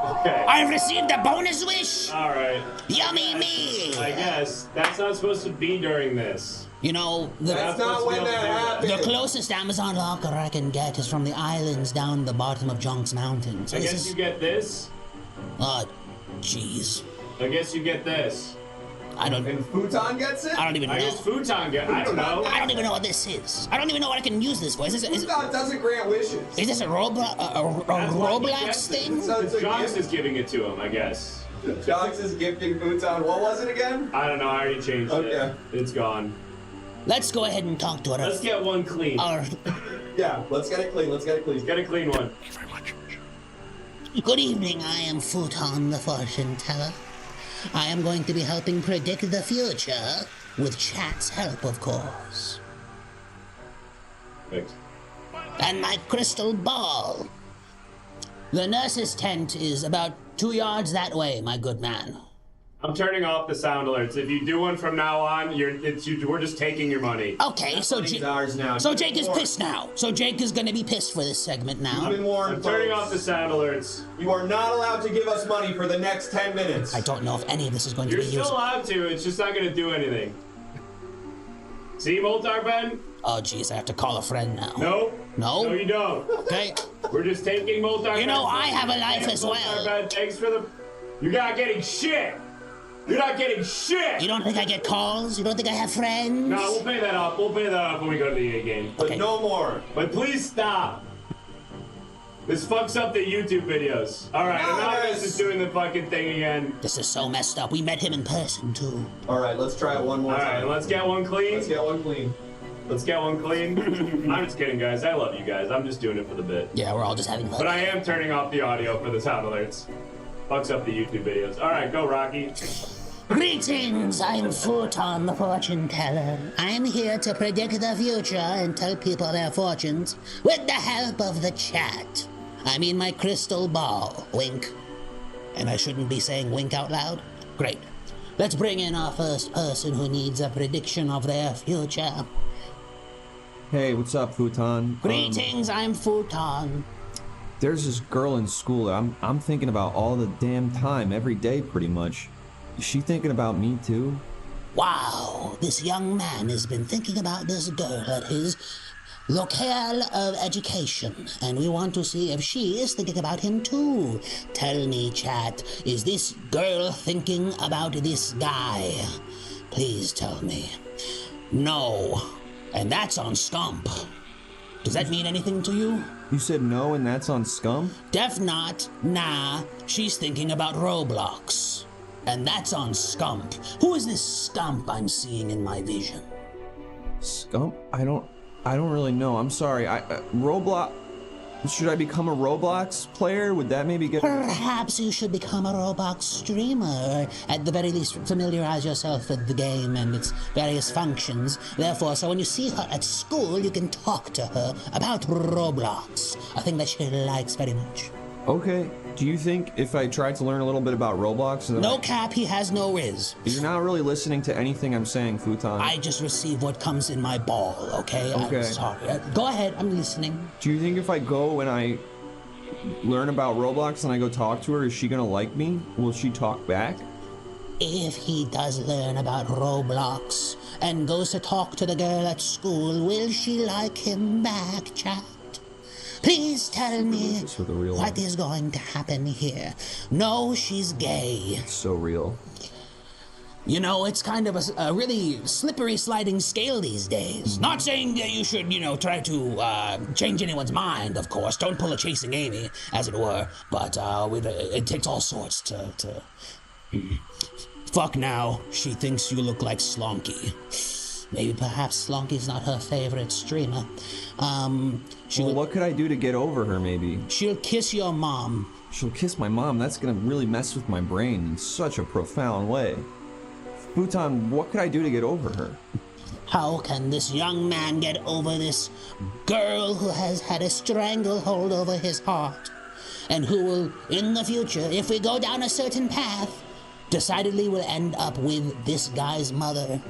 Okay. I've received a bonus wish! Alright. Yummy me! I guess. That's not supposed to be during this. You know, that's not when that happened. The closest Amazon locker I can get is from the islands down the bottom of Jonks Mountain. So I guess you get this. Oh, jeez. I guess you get this. I don't. And Futon gets it? I don't even know. I guess Futon gets. I don't know. I don't even know what this is. I don't even know what I can use this for. Is this? Futon doesn't grant wishes. Is this a Roblox thing? Jonks is giving it to him, I guess. Jonks is gifting Futon. What was it again? I don't know. I already changed it. It's gone. Let's go ahead and talk to her. Let's get one clean. Yeah, let's get it clean. Let's get it clean. Get a clean one. Thank you very much. Good evening, I am Futon the Fortune Teller. I am going to be helping predict the future, with chat's help, of course. Thanks. And my crystal ball. The nurse's tent is about 2 yards that way, my good man. I'm turning off the sound alerts. If you do one from now on, we're just taking your money. Okay, so Jake is pissed now. So Jake is gonna be pissed for this segment now. You've been warned, I'm turning off the sound alerts. You are not allowed to give us money for the next 10 minutes. I don't know if any of this is going to be used. You're still allowed to, it's just not gonna do anything. See, Moltar Ben? Oh, jeez, I have to call a friend now. No. No? No, you don't. Okay. We're just taking Moltar Ben. You know, I have a life as well. Moltar Ben, thanks for the... You're not getting shit! You're not getting shit! You don't think I get calls? You don't think I have friends? No, we'll pay that off. We'll pay that off when we go to the EA game. But no more. But please stop. This fucks up the YouTube videos. Alright, Anonymous is doing the fucking thing again. This is so messed up. We met him in person, too. Alright, let's try it one more time. Alright, let's get one clean. Let's get one clean. Let's get one clean. I'm just kidding, guys. I love you guys. I'm just doing it for the bit. Yeah, we're all just having fun. But I am turning off the audio for the sound alerts. Fucks up the YouTube videos. Alright, go, Rocky. Greetings, I'm Futon the Fortune Teller. I'm here to predict the future and tell people their fortunes with the help of the chat. I mean my crystal ball. Wink. And I shouldn't be saying wink out loud? Great. Let's bring in our first person who needs a prediction of their future. Hey, what's up, Futon? Greetings, I'm Futon. There's this girl in school that I'm thinking about all the damn time, every day pretty much. Is she thinking about me too? Wow, this young man has been thinking about this girl at his locale of education, and we want to see if she is thinking about him too. Tell me, chat, is this girl thinking about this guy? Please tell me. No. And that's on Scump. Does that mean anything to you? You said no and that's on Scump? Def not. Nah. She's thinking about Roblox. And that's on Scump. Who is this Scump I'm seeing in my vision? Scump? I don't really know. I'm sorry. Roblox. Should I become a Roblox player? Would that maybe get... Perhaps you should become a Roblox streamer, or at the very least familiarize yourself with the game and its various functions. Therefore, so when you see her at school, you can talk to her about Roblox, a thing that she likes very much. Okay. Do you think if I tried to learn a little bit about Roblox... No cap, he has no riz. You're not really listening to anything I'm saying, Futon. I just receive what comes in my ball, okay? Okay. I'm sorry. Go ahead, I'm listening. Do you think if I go and I learn about Roblox and I go talk to her, is she gonna like me? Will she talk back? If he does learn about Roblox and goes to talk to the girl at school, will she like him back, chat? Please tell me what is going to happen here. No, she's gay. It's so real. You know, it's kind of a really slippery sliding scale these days. Not saying that you should, try to change anyone's mind, of course. Don't pull a Chasing Amy, as it were. But it takes all sorts to Fuck now. She thinks you look like Slonky. Maybe perhaps Slonky's not her favorite streamer. What could I do to get over her, maybe? She'll kiss your mom. She'll kiss my mom? That's gonna really mess with my brain in such a profound way. Futon, what could I do to get over her? How can this young man get over this girl who has had a stranglehold over his heart? And who will, in the future, if we go down a certain path, decidedly will end up with this guy's mother.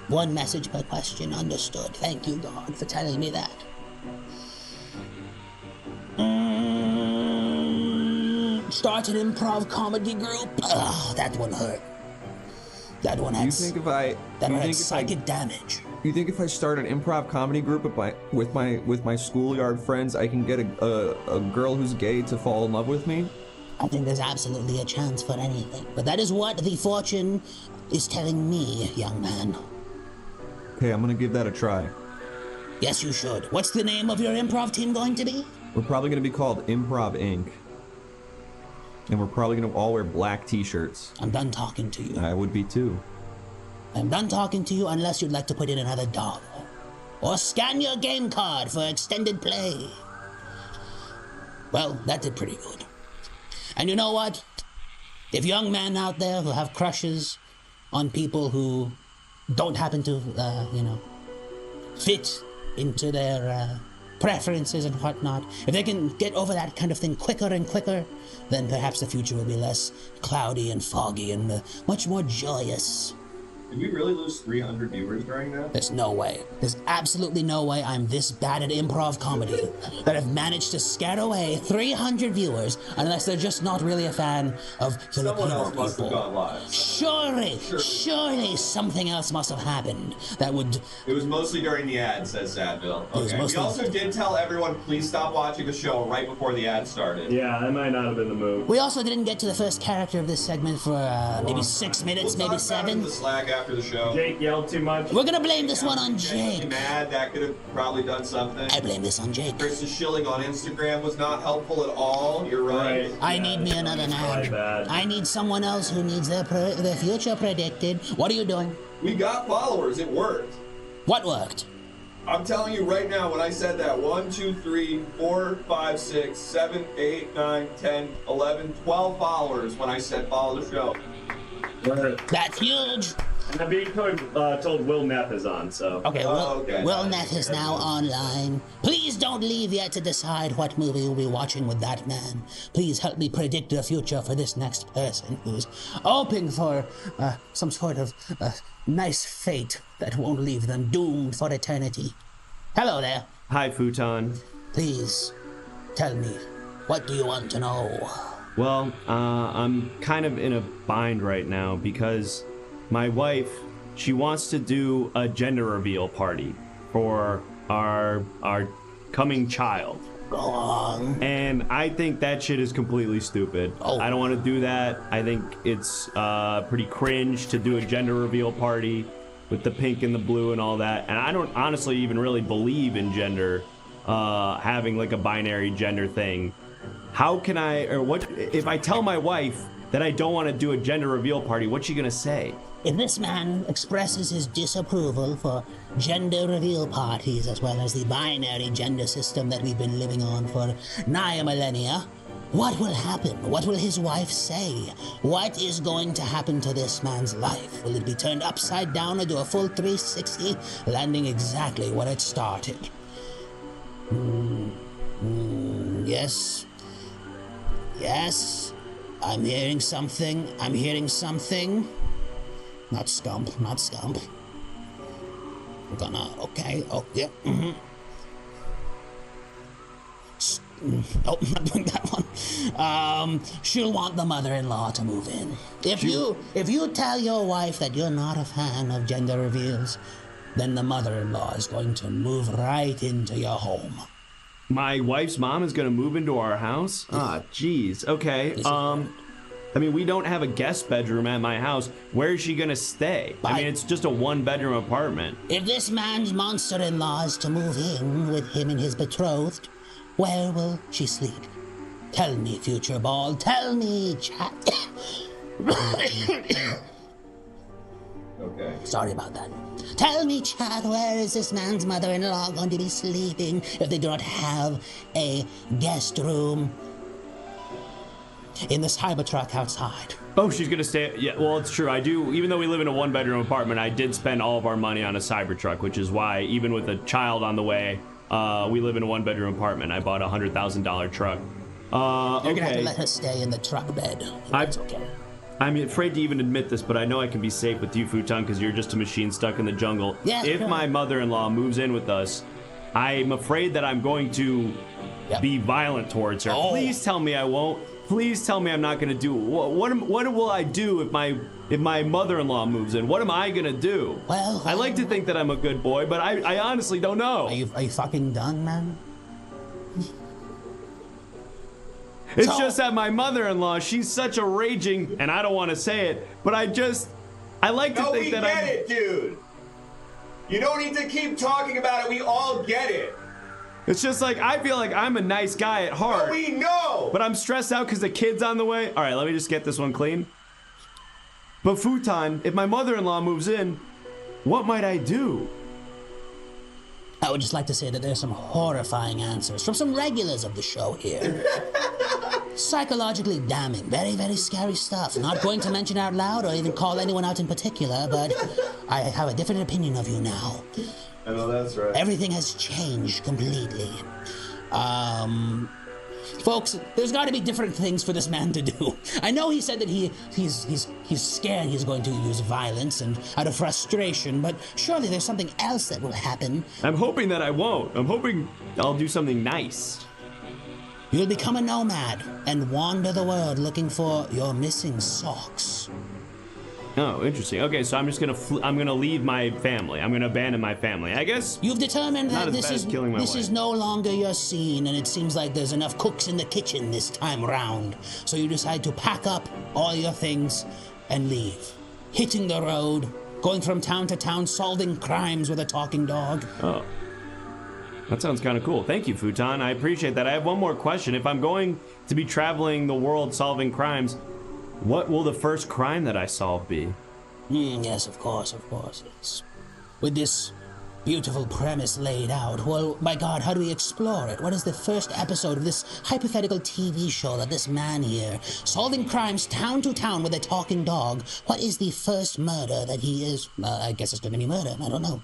One message per question, understood. Thank you, God, for telling me that. Start an improv comedy group. Ugh, that one hurt. That one had psychic damage. You think if I start an improv comedy group with my schoolyard friends, I can get a girl who's gay to fall in love with me? I think there's absolutely a chance for anything. But that is what the fortune is telling me, young man. Okay, I'm gonna give that a try. Yes, you should. What's the name of your improv team going to be? We're probably gonna be called Improv Inc. And we're probably gonna all wear black t-shirts. I'm done talking to you. I would be too. I'm done talking to you unless you'd like to put in another $1. Or scan your game card for extended play. Well, that did pretty good. And you know what? If young men out there who have crushes on people who don't happen to, fit into their preferences and whatnot, if they can get over that kind of thing quicker and quicker, then perhaps the future will be less cloudy and foggy and much more joyous. Did we really lose 300 viewers during that? There's no way. There's absolutely no way I'm this bad at improv comedy that I've managed to scare away 300 viewers unless they're just not really a fan of Filipino Someone else people. must have gone live. Surely something else must have happened that would... It was mostly during the ad, says Sadville. Okay. We also did tell everyone, please stop watching the show right before the ad started. Yeah, I might not have been the move. We also didn't get to the first character of this segment for maybe 6 minutes, maybe 7. The Slack after the show. Jake yelled too much. We're gonna blame this one on Jake. Mad, that could have probably done something. I blame this on Jake. Chris's shilling on Instagram was not helpful at all. You're right. I need me another man. I need someone else who needs their future predicted. What are you doing? We got followers. It worked. What worked? I'm telling you right now, when I said that, 1, 2, 3, 4, 5, 6, 7, 8, 9, 10, 11, 12 followers when I said follow the show. That's huge. And I'm being told Will Neff is on, so... Okay, Will Neff is now online. Please don't leave yet to decide what movie you'll be watching with that man. Please help me predict the future for this next person who's hoping for some sort of nice fate that won't leave them doomed for eternity. Hello there. Hi, Futon. Please, tell me, what do you want to know? Well, I'm kind of in a bind right now because my wife, she wants to do a gender reveal party for our coming child. Go on. And I think that shit is completely stupid. I don't want to do that. I think it's pretty cringe to do a gender reveal party with the pink and the blue and all that. And I don't honestly even really believe in gender, having like a binary gender thing. How can what if I tell my wife that I don't want to do a gender reveal party, what's she gonna say? If this man expresses his disapproval for gender reveal parties as well as the binary gender system that we've been living on for nigh a millennia, what will happen? What will his wife say? What is going to happen to this man's life? Will it be turned upside down or do a full 360, landing exactly where it started? Yes. Yes. I'm hearing something. Not scump. We're gonna, okay, oh, yeah, Oh, I'm not doing that one. She'll want the mother-in-law to move in. If you tell your wife that you're not a fan of gender reveals, then the mother-in-law is going to move right into your home. My wife's mom is gonna move into our house? Ah, jeez. Okay. I mean, we don't have a guest bedroom at my house. Where is she gonna stay? I mean, it's just a 1-bedroom apartment. If this man's monster-in-law is to move in with him and his betrothed, where will she sleep? Tell me, future ball. Tell me, chat. Okay. Sorry about that. Tell me, Chad, where is this man's mother-in-law going to be sleeping if they do not have a guest room? In the Cybertruck outside. Oh, she's gonna stay. Yeah, well, it's true. I do. Even though we live in a one-bedroom apartment, I did spend all of our money on a Cybertruck, which is why, even with a child on the way, we live in a one-bedroom apartment. I bought a $100,000 truck. You're gonna have to let her stay in the truck bed. That's okay. I'm afraid to even admit this, but I know I can be safe with you, Futon, because you're just a machine stuck in the jungle. Yeah, if sure. my mother-in-law moves in with us, I'm afraid that I'm going to be violent towards her. Oh. Please tell me I won't. Please tell me I'm not going to do. What will I do if my mother-in-law moves in? What am I going to do? Well, I like to think that I'm a good boy, but I honestly don't know. Are you fucking done, man? It's just that my mother-in-law, she's such a raging, and I don't want to say it, but I like to No, think we that get it, dude. You don't need to keep talking about it. We all get it. It's just like, I feel like I'm a nice guy at heart. No, we know. But I'm stressed out because the kid's on the way. All right, let me just get this one clean. But Futon, if my mother-in-law moves in, what might I do? I would just like to say that there's some horrifying answers from some regulars of the show here. Psychologically damning, very, very scary stuff. Not going to mention out loud or even call anyone out in particular, but I have a different opinion of you now. I know that's right. Everything has changed completely. Folks, there's got to be different things for this man to do. I know he said that he's scared he's going to use violence and out of frustration, but surely there's something else that will happen. I'm hoping that I won't. I'm hoping I'll do something nice. You'll become a nomad and wander the world looking for your missing socks. Oh, interesting. Okay, so I'm just gonna leave my family. I'm gonna abandon my family. I guess You've determined not that as this bad as killing my wife. is no longer your scene, and it seems like there's enough cooks in the kitchen this time round. So you decide to pack up all your things and leave, hitting the road, going from town to town, solving crimes with a talking dog. Oh. That sounds kind of cool. Thank you, Futon. I appreciate that. I have one more question. If I'm going to be traveling the world solving crimes, what will the first crime that I solve be? Yes, of course. Yes. With this beautiful premise laid out, well, my God, how do we explore it? What is the first episode of this hypothetical TV show that this man here, solving crimes town to town with a talking dog, what is the first murder that he is? I guess it's going to be murder. I don't know.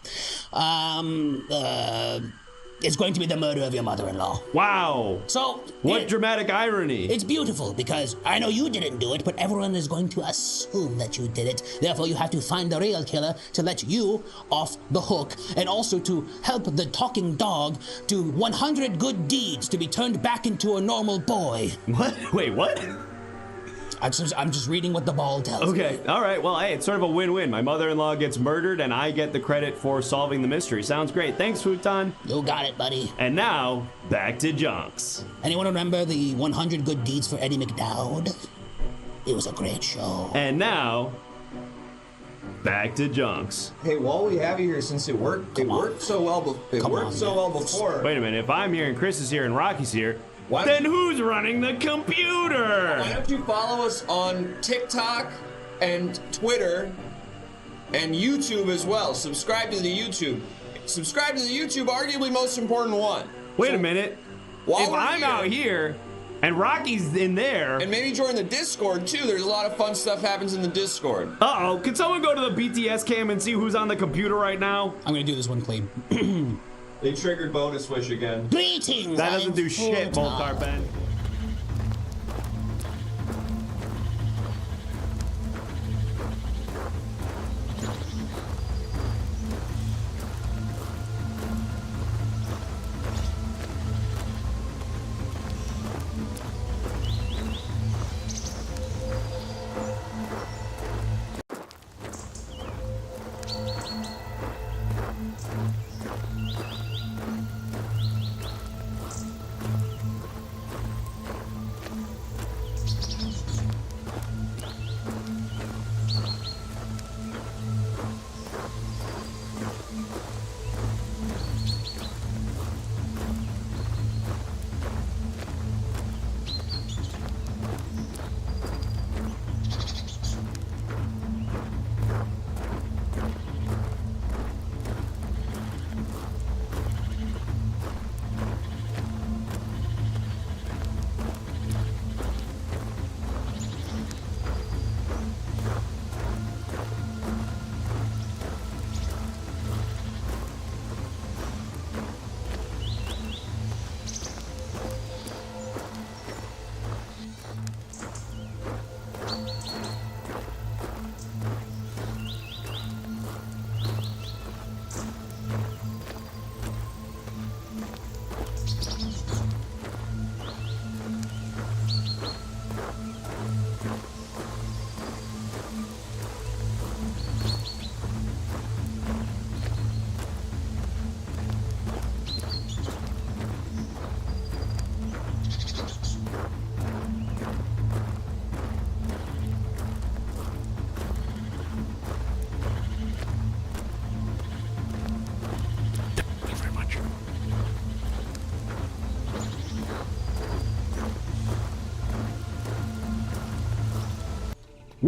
It's going to be the murder of your mother-in-law. Wow. So, what dramatic irony. It's beautiful because I know you didn't do it, but everyone is going to assume that you did it. Therefore, you have to find the real killer to let you off the hook and also to help the talking dog do 100 good deeds to be turned back into a normal boy. What? Wait, what? I'm just reading what the ball tells me. Okay, all right. Well, hey, it's sort of a win-win. My mother-in-law gets murdered, and I get the credit for solving the mystery. Sounds great. Thanks, Futon. You got it, buddy. And now, back to Junks. Anyone remember the 100 Good Deeds for Eddie McDowd? It was a great show. And now, back to Junks. Hey, while we have you here, since it worked so well before. Wait a minute. If I'm here and Chris is here and Rocky's here, then who's running the computer? Why don't you follow us on TikTok and Twitter and YouTube as well? Subscribe to the YouTube. Subscribe to the YouTube, arguably most important one. Wait a minute. If I'm out here and Rocky's in there. And maybe join the Discord too. There's a lot of fun stuff happens in the Discord. Uh-oh. Can someone go to the BTS cam and see who's on the computer right now? I'm gonna do this one clean. They triggered bonus wish again. Greetings. That doesn't do shit, Voltar Ben.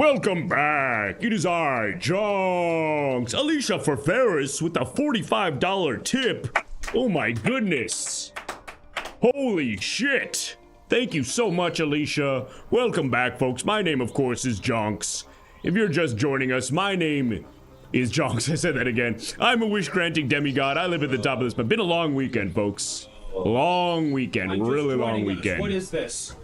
Welcome back. It is I, Jonks. Alicia for Ferris with a $45 tip. Oh my goodness. Holy shit. Thank you so much, Alicia. Welcome back, folks. My name, of course, is Jonks. If you're just joining us, my name is Jonks. I said that again. I'm a wish-granting demigod. I live at the top of this, but been a long weekend, folks. Long weekend, really long weekend. What is this?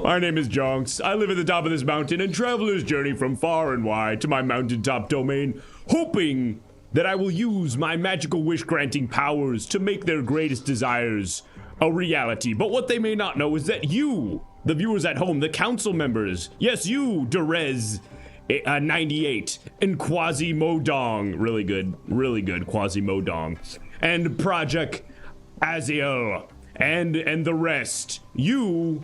My name is Jonks. I live at the top of this mountain and travelers journey from far and wide to my mountaintop domain, hoping that I will use my magical wish-granting powers to make their greatest desires a reality. But what they may not know is that you, the viewers at home, the council members, yes, you, Derez 98, and Quasi-Modong, really good Quasi-Modong, and Project Aziel, and the rest, you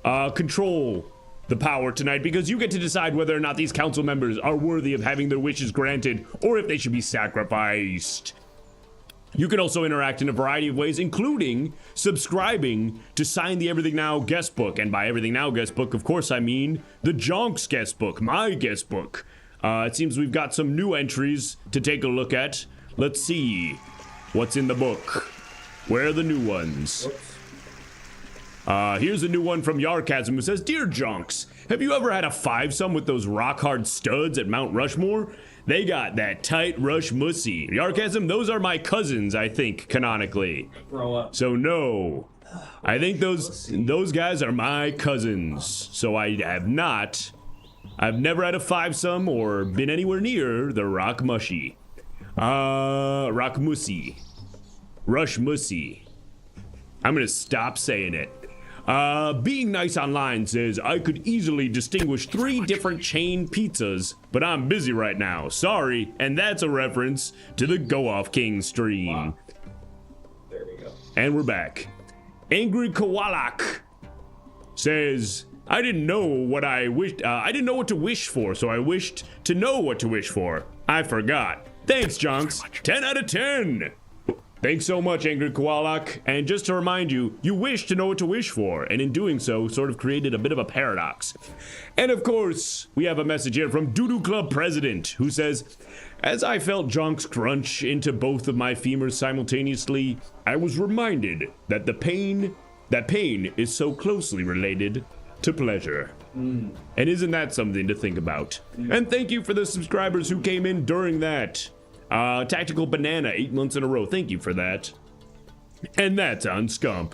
control the power tonight because you get to decide whether or not these council members are worthy of having their wishes granted or if they should be sacrificed. You can also interact in a variety of ways, including subscribing to Sign the Everything Now guest book. And by Everything Now guest book, of course, I mean the Jonks guest book, my guest book. It seems we've got some new entries to take a look at. Let's see what's in the book. Where are the new ones? Here's a new one from Yarkasm who says, Dear Jonks, have you ever had a fivesome with those rock-hard studs at Mount Rushmore? They got that tight rush mussy. Yarkasm, those are my cousins, I think, canonically. Grow up. So no. I think those guys are my cousins. So I've never had a fivesome or been anywhere near the rock mushy. Rock mussy. Rush mussy. I'm gonna stop saying it. Being Nice Online says, I could easily distinguish 3 different chain pizzas, but I'm busy right now. Sorry. And that's a reference to the Go Off King stream. Wow. There we go. And we're back. Angry Kowalak says, I didn't know what I wished. I didn't know what to wish for, so I wished to know what to wish for. I forgot. Thanks, Jonks. 10 out of 10. Thanks so much, Angry Kowalak. And just to remind you, you wish to know what to wish for, and in doing so, sort of created a bit of a paradox. And of course, we have a message here from Doodoo Club President, who says, as I felt Jonks crunch into both of my femurs simultaneously, I was reminded that pain is so closely related to pleasure. And isn't that something to think about? And thank you for the subscribers who came in during that. Tactical Banana, 8 months in a row. Thank you for that. And that's on Scump.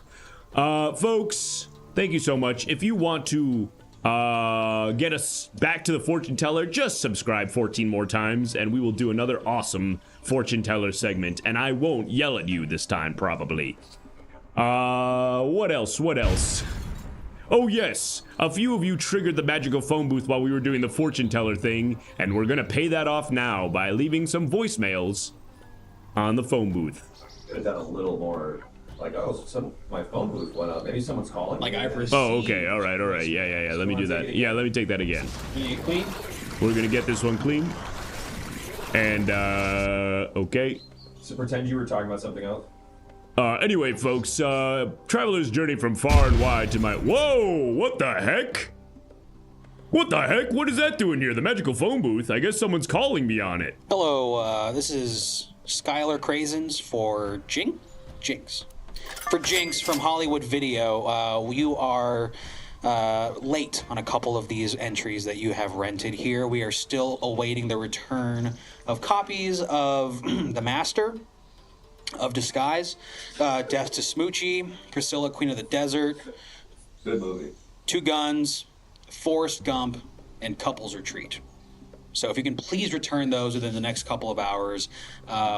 Folks, thank you so much. If you want to get us back to the fortune teller, just subscribe 14 more times and we will do another awesome fortune teller segment. And I won't yell at you this time, probably. What else? Oh yes, a few of you triggered the magical phone booth while we were doing the fortune teller thing, and we're gonna pay that off now by leaving some voicemails on the phone booth. Could have done a little more, like, my phone booth went up. Maybe someone's calling. Like I've received. Oh, okay, all right. Yeah. Let me do that. Yeah, let me take that again. Clean? We're gonna get this one clean. And, okay. So pretend you were talking about something else. Anyway, folks, travelers journey from far and wide to my... Whoa! What the heck? What the heck? What is that doing here? The magical phone booth? I guess someone's calling me on it. Hello, this is Skylar Crazens for Jinx. For Jinx from Hollywood Video. You are late on a couple of these entries that you have rented here. We are still awaiting the return of copies of The Master of Disguise, Death to Smoochie, Priscilla, Queen of the Desert. Good movie. 2 Guns, Forrest Gump, and Couples Retreat. So if you can please return those within the next couple of hours,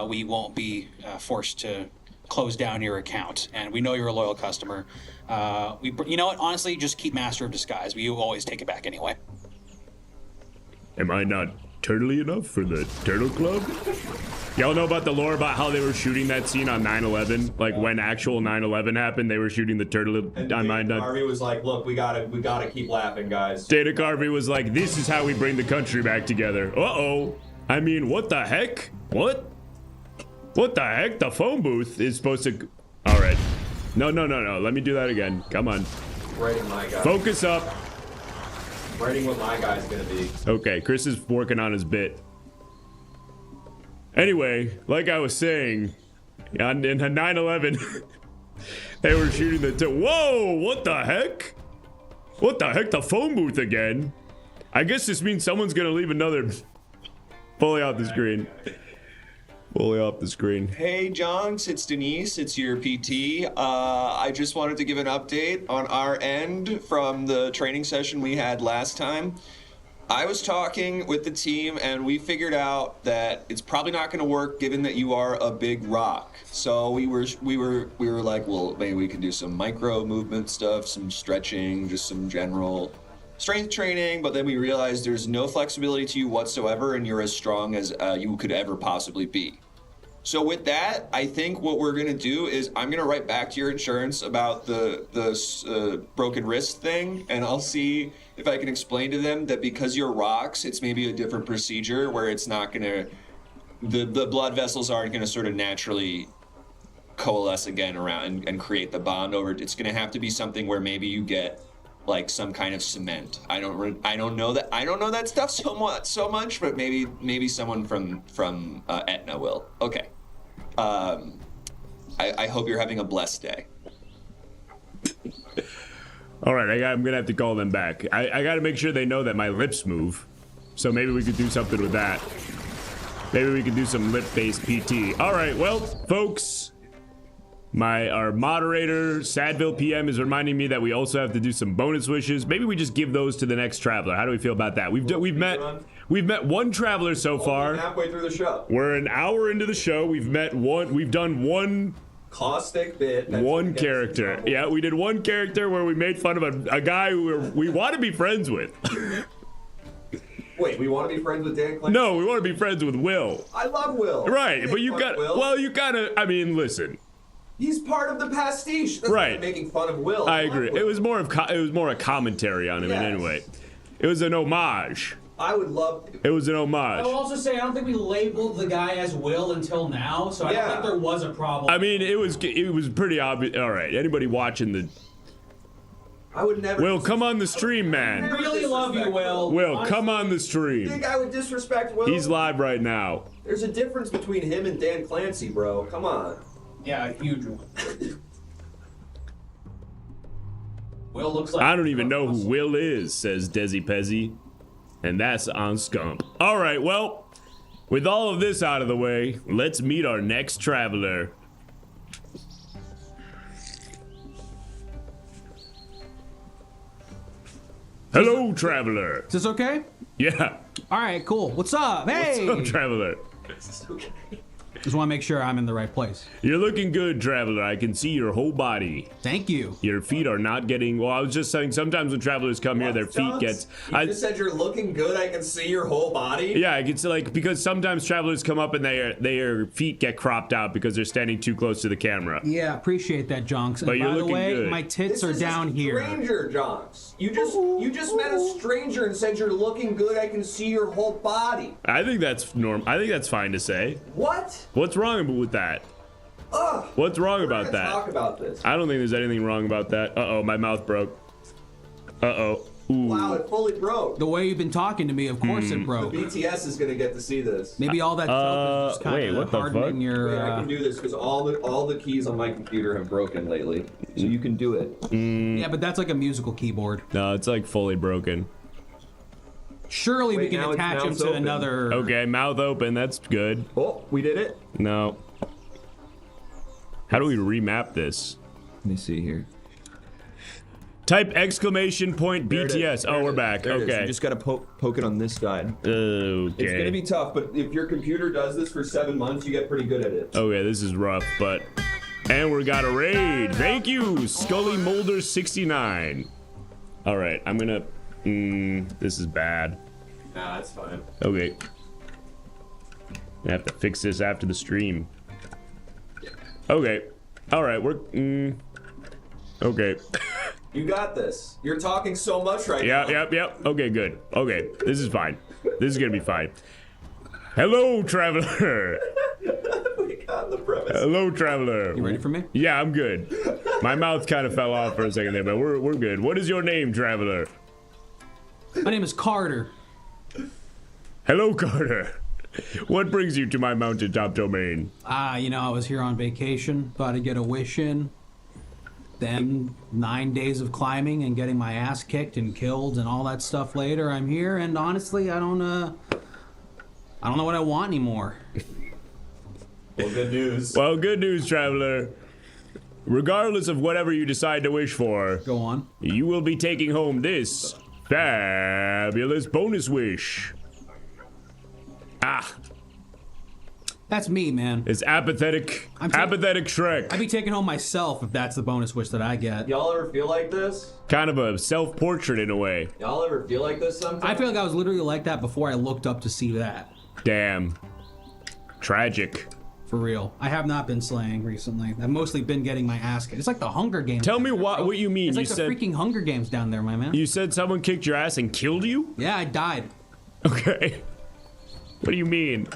we won't be forced to close down your account. And we know you're a loyal customer. You know what? Honestly, just keep Master of Disguise. We always take it back anyway. Am I not turtly enough for the Turtle Club? Y'all know about the lore about how they were shooting that scene on 9/11? Like when actual 9/11 happened, they were shooting the turtle on Dana Carvey was like, look, we gotta keep laughing, guys. Dana Carvey was like, this is how we bring the country back together. Uh-oh. I mean, what the heck? What? What the heck? The phone booth is supposed to... All right. No. Let me do that again. Come on. Right in my guy. Focus up. Writing what my guy's gonna be. Okay, Chris is working on his bit. Anyway, like I was saying, in 9/11, they were shooting the. Whoa! What the heck? What the heck? The phone booth again? I guess this means someone's gonna leave another. Fully off the screen. Fully off the screen. Hey, Jonks, it's Denise. It's your PT. I just wanted to give an update on our end from the training session we had last time. I was talking with the team, and we figured out that it's probably not going to work, given that you are a big rock. So we were like, well, maybe we can do some micro movement stuff, some stretching, just some general strength training. But then we realized there's no flexibility to you whatsoever, and you're as strong as you could ever possibly be. So with that, I think what we're gonna do is I'm gonna write back to your insurance about the broken wrist thing, and I'll see if I can explain to them that because you're rocks, it's maybe a different procedure where it's not gonna, the blood vessels aren't gonna sort of naturally coalesce again around and create the bond over. It's gonna have to be something where maybe you get like some kind of cement. I don't know that stuff so much, but maybe someone from Aetna will. Okay. I hope you're having a blessed day. All right, I'm gonna have to call them back. I gotta make sure they know that my lips move. So maybe we could do something with that. Maybe we could do some lip-based PT. All right, well, folks, our moderator, Sadville PM, is reminding me that we also have to do some bonus wishes. Maybe we just give those to the next traveler. How do we feel about that? We've met one traveler so far. Halfway through the show. We're an hour into the show. We've done one caustic bit. One character. Yeah, we did one character where we made fun of a guy who we want to be friends with. Wait, we want to be friends with Dan Clancy? No, we want to be friends with Will. I love Will. Right, but you gotta, I mean, listen. He's part of the pastiche. That's right. Not making fun of Will. I agree. It was more a commentary on him. Yes. Anyway, it was an homage. I would love. It was an homage. I will also say I don't think we labeled the guy as Will until now, so I don't think there was a problem. I mean, it was pretty obvious. All right, anybody watching the? I would never. Will, come on the stream, man. I really love you, Will. Will, Honestly, come on the stream. You think I would disrespect Will? He's live right now. There's a difference between him and Dan Clancy, bro. Come on. Yeah, a huge one. Will looks like. I don't even know who Will is, says Desi Pezzi. And that's on Scump. All right, well, with all of this out of the way, let's meet our next traveler. Hello, traveler. Is this okay? Yeah. All right, cool. What's up? Hey. What's up, traveler? Is this okay? Just want to make sure I'm in the right place. You're looking good, traveler. I can see your whole body. Thank you. Your feet are not getting. Well, I was just saying. Sometimes when travelers come here, their feet get. You just said you're looking good. I can see your whole body. Yeah, I can see, like, because sometimes travelers come up and their feet get cropped out because they're standing too close to the camera. Yeah, appreciate that, Jonks. But and you're by the looking way, good. my tits are down here. Stranger, Jonks. You just met a stranger and said you're looking good. I can see your whole body. I think that's normal. I think that's fine to say. What? What's wrong with that? Ugh. What's wrong about that? Talk about this. I don't think there's anything wrong about that. Uh-oh, my mouth broke. Uh-oh. Ooh. Wow, it fully broke. The way you've been talking to me, of course it broke. The BTS is gonna get to see this. Maybe all that stuff is just kind of hardening your. Wait, I can do this because all the keys on my computer have broken lately, so you can do it. Yeah, but that's like a musical keyboard. No, it's like fully broken. Surely we can attach him to another. Okay, mouth open. That's good. Oh, we did it. No. How do we remap this? Let me see here. Type exclamation point BTS. Oh, we're back. Okay. You just gotta poke it on this side. Okay. It's gonna be tough, but if your computer does this for 7 months, you get pretty good at it. Okay, this is rough, but. And we got a raid. Thank you, Scully Mulder 69. All right, I'm gonna. This is bad. Nah, that's fine. Okay. I have to fix this after the stream. Okay. All right, we're. Okay. You got this. You're talking so much right now. Yep. Okay, good. Okay, this is fine. This is gonna be fine. Hello, traveler. We got the premise. Hello, traveler. You ready for me? Yeah, I'm good. My mouth kind of fell off for a second there, but we're good. What is your name, traveler? My name is Carter. Hello, Carter. What brings you to my mountaintop domain? You know, I was here on vacation, thought I'd get a wish in. Then 9 days of climbing and getting my ass kicked and killed and all that stuff later, I'm here, and honestly, I don't know what I want anymore. Well, good news. Well, good news, traveler. Regardless of whatever you decide to wish for, go on. You will be taking home this fabulous bonus wish. Ah. That's me, man. It's apathetic Shrek. I'd be taking home myself if that's the bonus wish that I get. Y'all ever feel like this? Kind of a self-portrait in a way. Y'all ever feel like this sometimes? I feel like I was literally like that before I looked up to see that. Damn. Tragic. For real. I have not been slaying recently. I've mostly been getting my ass kicked. It's like the Hunger Games. Tell me what you mean. It's like you the said, freaking Hunger Games down there, my man. You said someone kicked your ass and killed you? Yeah, I died. Okay. What do you mean?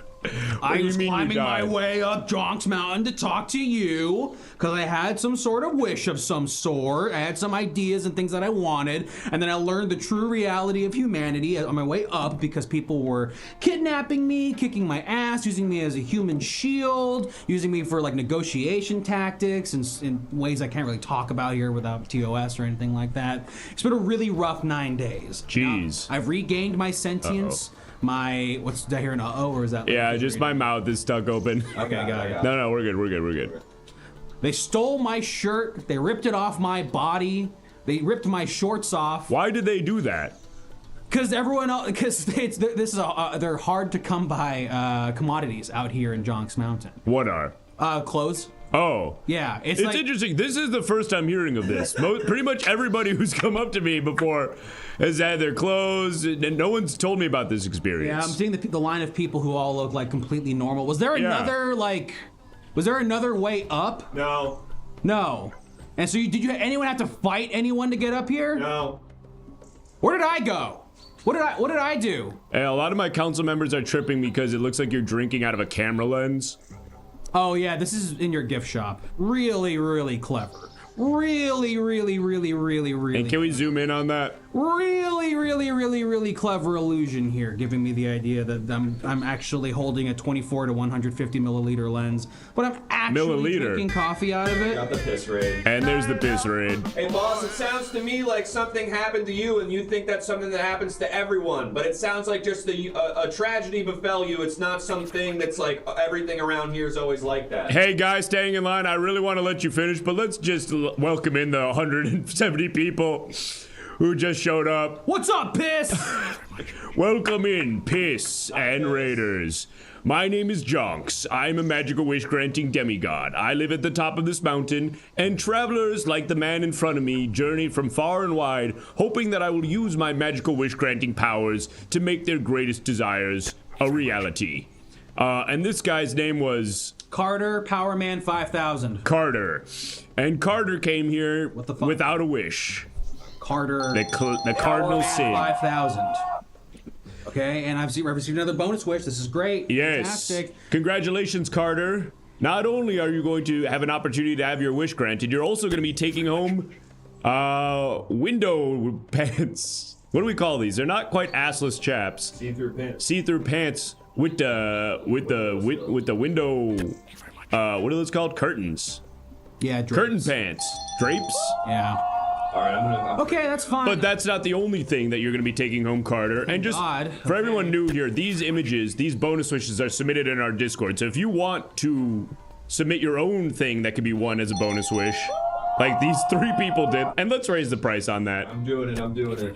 I was climbing my way up Jonks Mountain to talk to you because I had some sort of wish of some sort. I had some ideas and things that I wanted, and then I learned the true reality of humanity on my way up because people were kidnapping me, kicking my ass, using me as a human shield, using me for like negotiation tactics and in ways I can't really talk about here without TOS or anything like that. It's been a really rough 9 days. Jeez. Now, I've regained my sentience. Did I hear an uh-oh, or is that? Yeah, just my mouth is stuck open. Okay, got it. No, we're good. They stole my shirt. They ripped it off my body. They ripped my shorts off. Why did they do that? Because they're hard to come by commodities out here in Jonks Mountain. What are? Clothes. Oh. Yeah, it's interesting. This is the first I'm hearing of this. Pretty much everybody who's come up to me before has had their clothes, and no one's told me about this experience. Yeah, I'm seeing the line of people who all look like completely normal. Was there another way up? No. And so did anyone have to fight anyone to get up here? No. Where did I go? What did I do? Hey, a lot of my council members are tripping because it looks like you're drinking out of a camera lens. Oh yeah, this is in your gift shop. Really, really clever. Really, really, really, really, really. And can we zoom in on that? Really, really, really, really clever illusion here, giving me the idea that I'm actually holding a 24 to 150 milliliter lens, but I'm actually drinking coffee out of it. Got the piss raid. And there's the piss raid. Hey boss, it sounds to me like something happened to you and you think that's something that happens to everyone, but it sounds like just a tragedy befell you. It's not something that's like everything around here is always like that. Hey guys, staying in line, I really want to let you finish, but let's just welcome in the 170 people who just showed up. What's up, Piss? Welcome in, Piss and Raiders. My name is Jonks. I'm a magical wish-granting demigod. I live at the top of this mountain, and travelers like the man in front of me journey from far and wide, hoping that I will use my magical wish-granting powers to make their greatest desires a reality. And this guy's name was... Carter, Powerman 5000. Carter. And Carter came here without a wish. Carter. The Cardinal Sin. 5000. Okay, and I've received another bonus wish. This is great. Yes. Fantastic. Congratulations, Carter. Not only are you going to have an opportunity to have your wish granted, you're also going to be taking home window pants. What do we call these? They're not quite assless chaps. See-through pants. See-through pants with the window. What are those called? Curtains. Yeah, drapes. Curtain pants. Drapes. Yeah. All right, I'm gonna. Okay, that's fine. But that's not the only thing that you're going to be taking home, Carter. And just for everyone new here, these images, these bonus wishes are submitted in our Discord. So if you want to submit your own thing that could be won as a bonus wish, like these 3 people did, and let's raise the price on that. I'm doing it.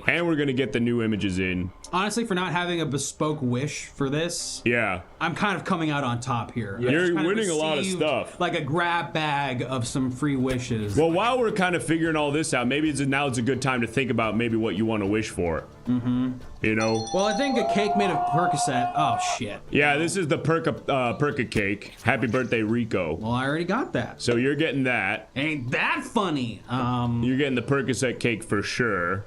And we're going to get the new images in. Honestly, for not having a bespoke wish for this, yeah, I'm kind of coming out on top here. Yeah. You're winning a lot of stuff. Like a grab bag of some free wishes. Well, while we're kind of figuring all this out, maybe now it's a good time to think about maybe what you want to wish for. Mm-hmm. You know? Well, I think a cake made of Percocet. Oh, shit. Yeah, this is the Perca cake. Happy birthday, Rico. Well, I already got that. So you're getting that. Ain't that funny? You're getting the Percocet cake for sure.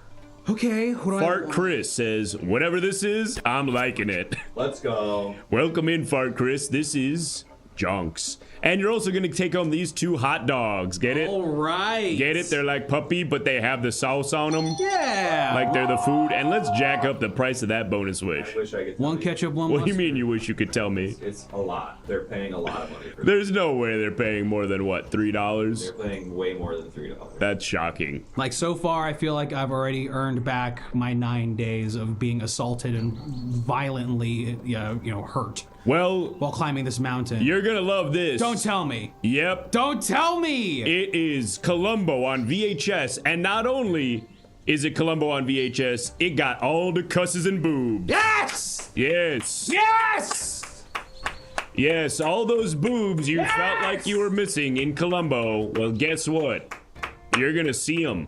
Okay, what do Fart Chris says, whatever this is, I'm liking it. Let's go. Welcome in, Fart Chris. This is Jonks. And you're also gonna take home these 2 hot dogs. Get it? All right. Get it? They're like puppy, but they have the sauce on them. Yeah. Like they're the food. And let's jack up the price of that bonus wish. I wish I could. One ketchup, one What do you mustard. mean you wish you could tell me? It's a lot. They're paying a lot of money for There's no way they're paying more than what, $3? They're paying way more than $3. That's shocking. Like so far, I feel like I've already earned back my 9 days of being assaulted and violently, hurt. Well, while climbing this mountain. You're gonna love this. Don't tell me. Yep. Don't tell me. It is Columbo on VHS, and not only is it Columbo on VHS, it got all the cusses and boobs. Yes. Yes. Yes. Yes, all those boobs you felt like you were missing in Columbo. Well, guess what? You're gonna see them.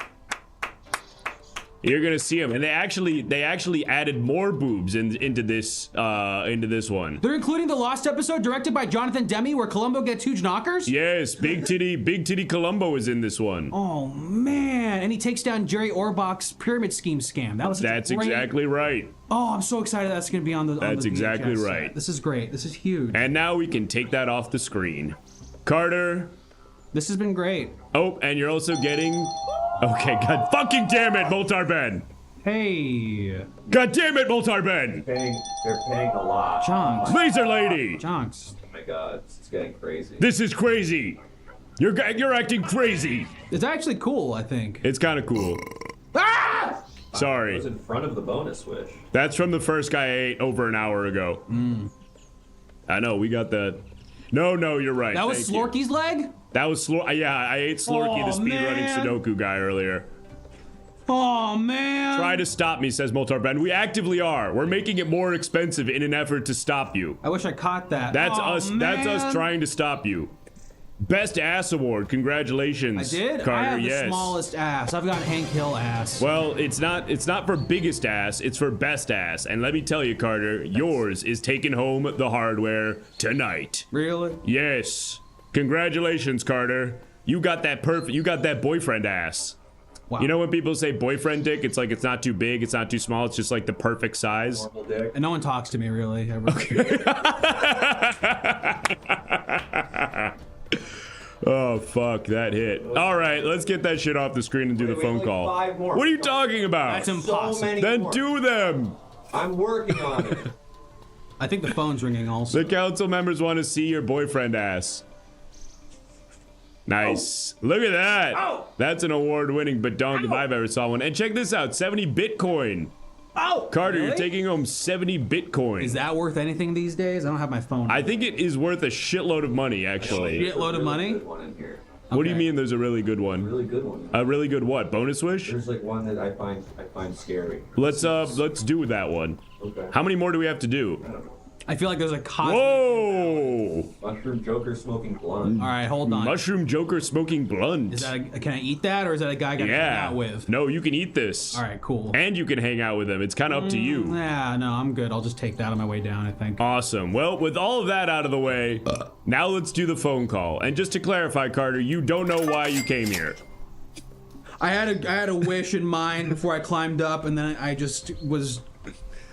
You're gonna see them, and they actually added more boobs into this one. They're including the Lost episode directed by Jonathan Demme, where Columbo gets huge knockers. Yes, big titty Columbo is in this one. Oh man, and he takes down Jerry Orbach's pyramid scheme scam. That's exactly right. Oh, I'm so excited that's gonna be on the. That's exactly right. Set. This is great. This is huge. And now we can take that off the screen. Carter. This has been great. Oh, and you're also getting. Okay, god fucking damn it, Moltar Ben! Hey! God damn it, Moltar Ben! They're paying a lot. Jonks. Laser Lady! Jonks. Oh my god, it's getting crazy. This is crazy! You're acting crazy! It's actually cool, I think. It's kind of cool. Ah! Sorry. It was in front of the bonus wish. That's from the first guy I ate over an hour ago. I know, we got that. No, you're right. That was Thank Slorky's leg? That was yeah, I ate Slorky, the speedrunning Sudoku guy earlier. Oh man! Try to stop me, says Moltar Ben. We actively are. We're making it more expensive in an effort to stop you. I wish I caught that. That's us. Man. That's us trying to stop you. Best ass award. Congratulations. I did. Carter. I have yes. the smallest ass. I've got Hank Hill ass. Well, it's not for biggest ass. It's for best ass. And let me tell you, Carter, yours is taking home the hardware tonight. Really? Yes. Congratulations, Carter. You got that perfect. You got that boyfriend ass. Wow. You know when people say boyfriend dick, it's like it's not too big, it's not too small, it's just like the perfect size. Normal dick. And no one talks to me really. Okay. Oh fuck, that hit. All right, let's get that shit off the screen and do the phone call. 5 more. What are you talking about? That's impossible. So many Then more. do them. I'm working on it. I think the phone's ringing also. The council members want to see your boyfriend ass. Nice. Oh. Look at that. Oh. That's an award-winning badonk if I've ever saw one. And check this out, 70 Bitcoin. Oh, Carter, really? you're taking home 70 Bitcoin. Is that worth anything these days? I don't have my phone. I think it is worth a shitload of money, actually. Shitload of money? Good one in here. What do you mean there's a really good one? Really good one. A really good what? Bonus wish? There's like one that I find scary. Let's do that one. Okay. How many more do we have to do? I don't know. I feel like there's a cosmic. Whoa! Mushroom Joker smoking blunt. All right, hold on. Mushroom Joker smoking blunt. Is that can I eat that, or is that a guy I got to hang out with? No, you can eat this. All right, cool. And you can hang out with him. It's kind of up to you. Yeah, no, I'm good. I'll just take that on my way down, I think. Awesome. Well, with all of that out of the way, now let's do the phone call. And just to clarify, Carter, you don't know why you came here. I had a wish in mind before I climbed up, and then I just was.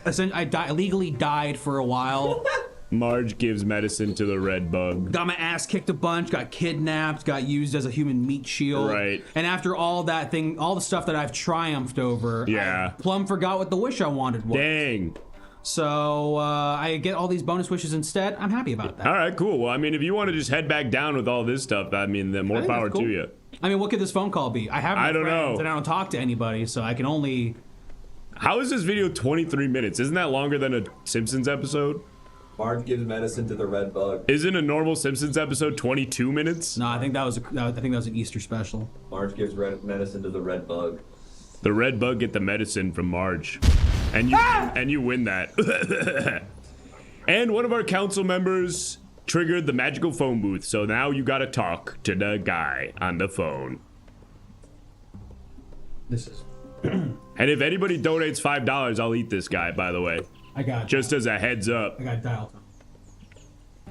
I legally died for a while. Marge gives medicine to the red bug. Got my ass kicked a bunch, got kidnapped, got used as a human meat shield. Right. And after all that thing, all the stuff that I've triumphed over, yeah, I plumb forgot what the wish I wanted was. Dang. So I get all these bonus wishes instead. I'm happy about that. All right, cool. Well, I mean, if you want to just head back down with all this stuff, I mean, then more power to you. I mean, what could this phone call be? I have no friends and I don't talk to anybody, so I can only... How is this video 23 minutes? Isn't that longer than a Simpsons episode? Marge gives medicine to the red bug. Isn't a normal Simpsons episode 22 minutes? No, I think that was an Easter special. Marge gives medicine to the red bug. The red bug get the medicine from Marge, and you win that. And one of our council members triggered the magical phone booth, so now you gotta talk to the guy on the phone. This is. And if anybody donates $5, I'll eat this guy, by the way. I got it. Just as a heads up. I got dial tone.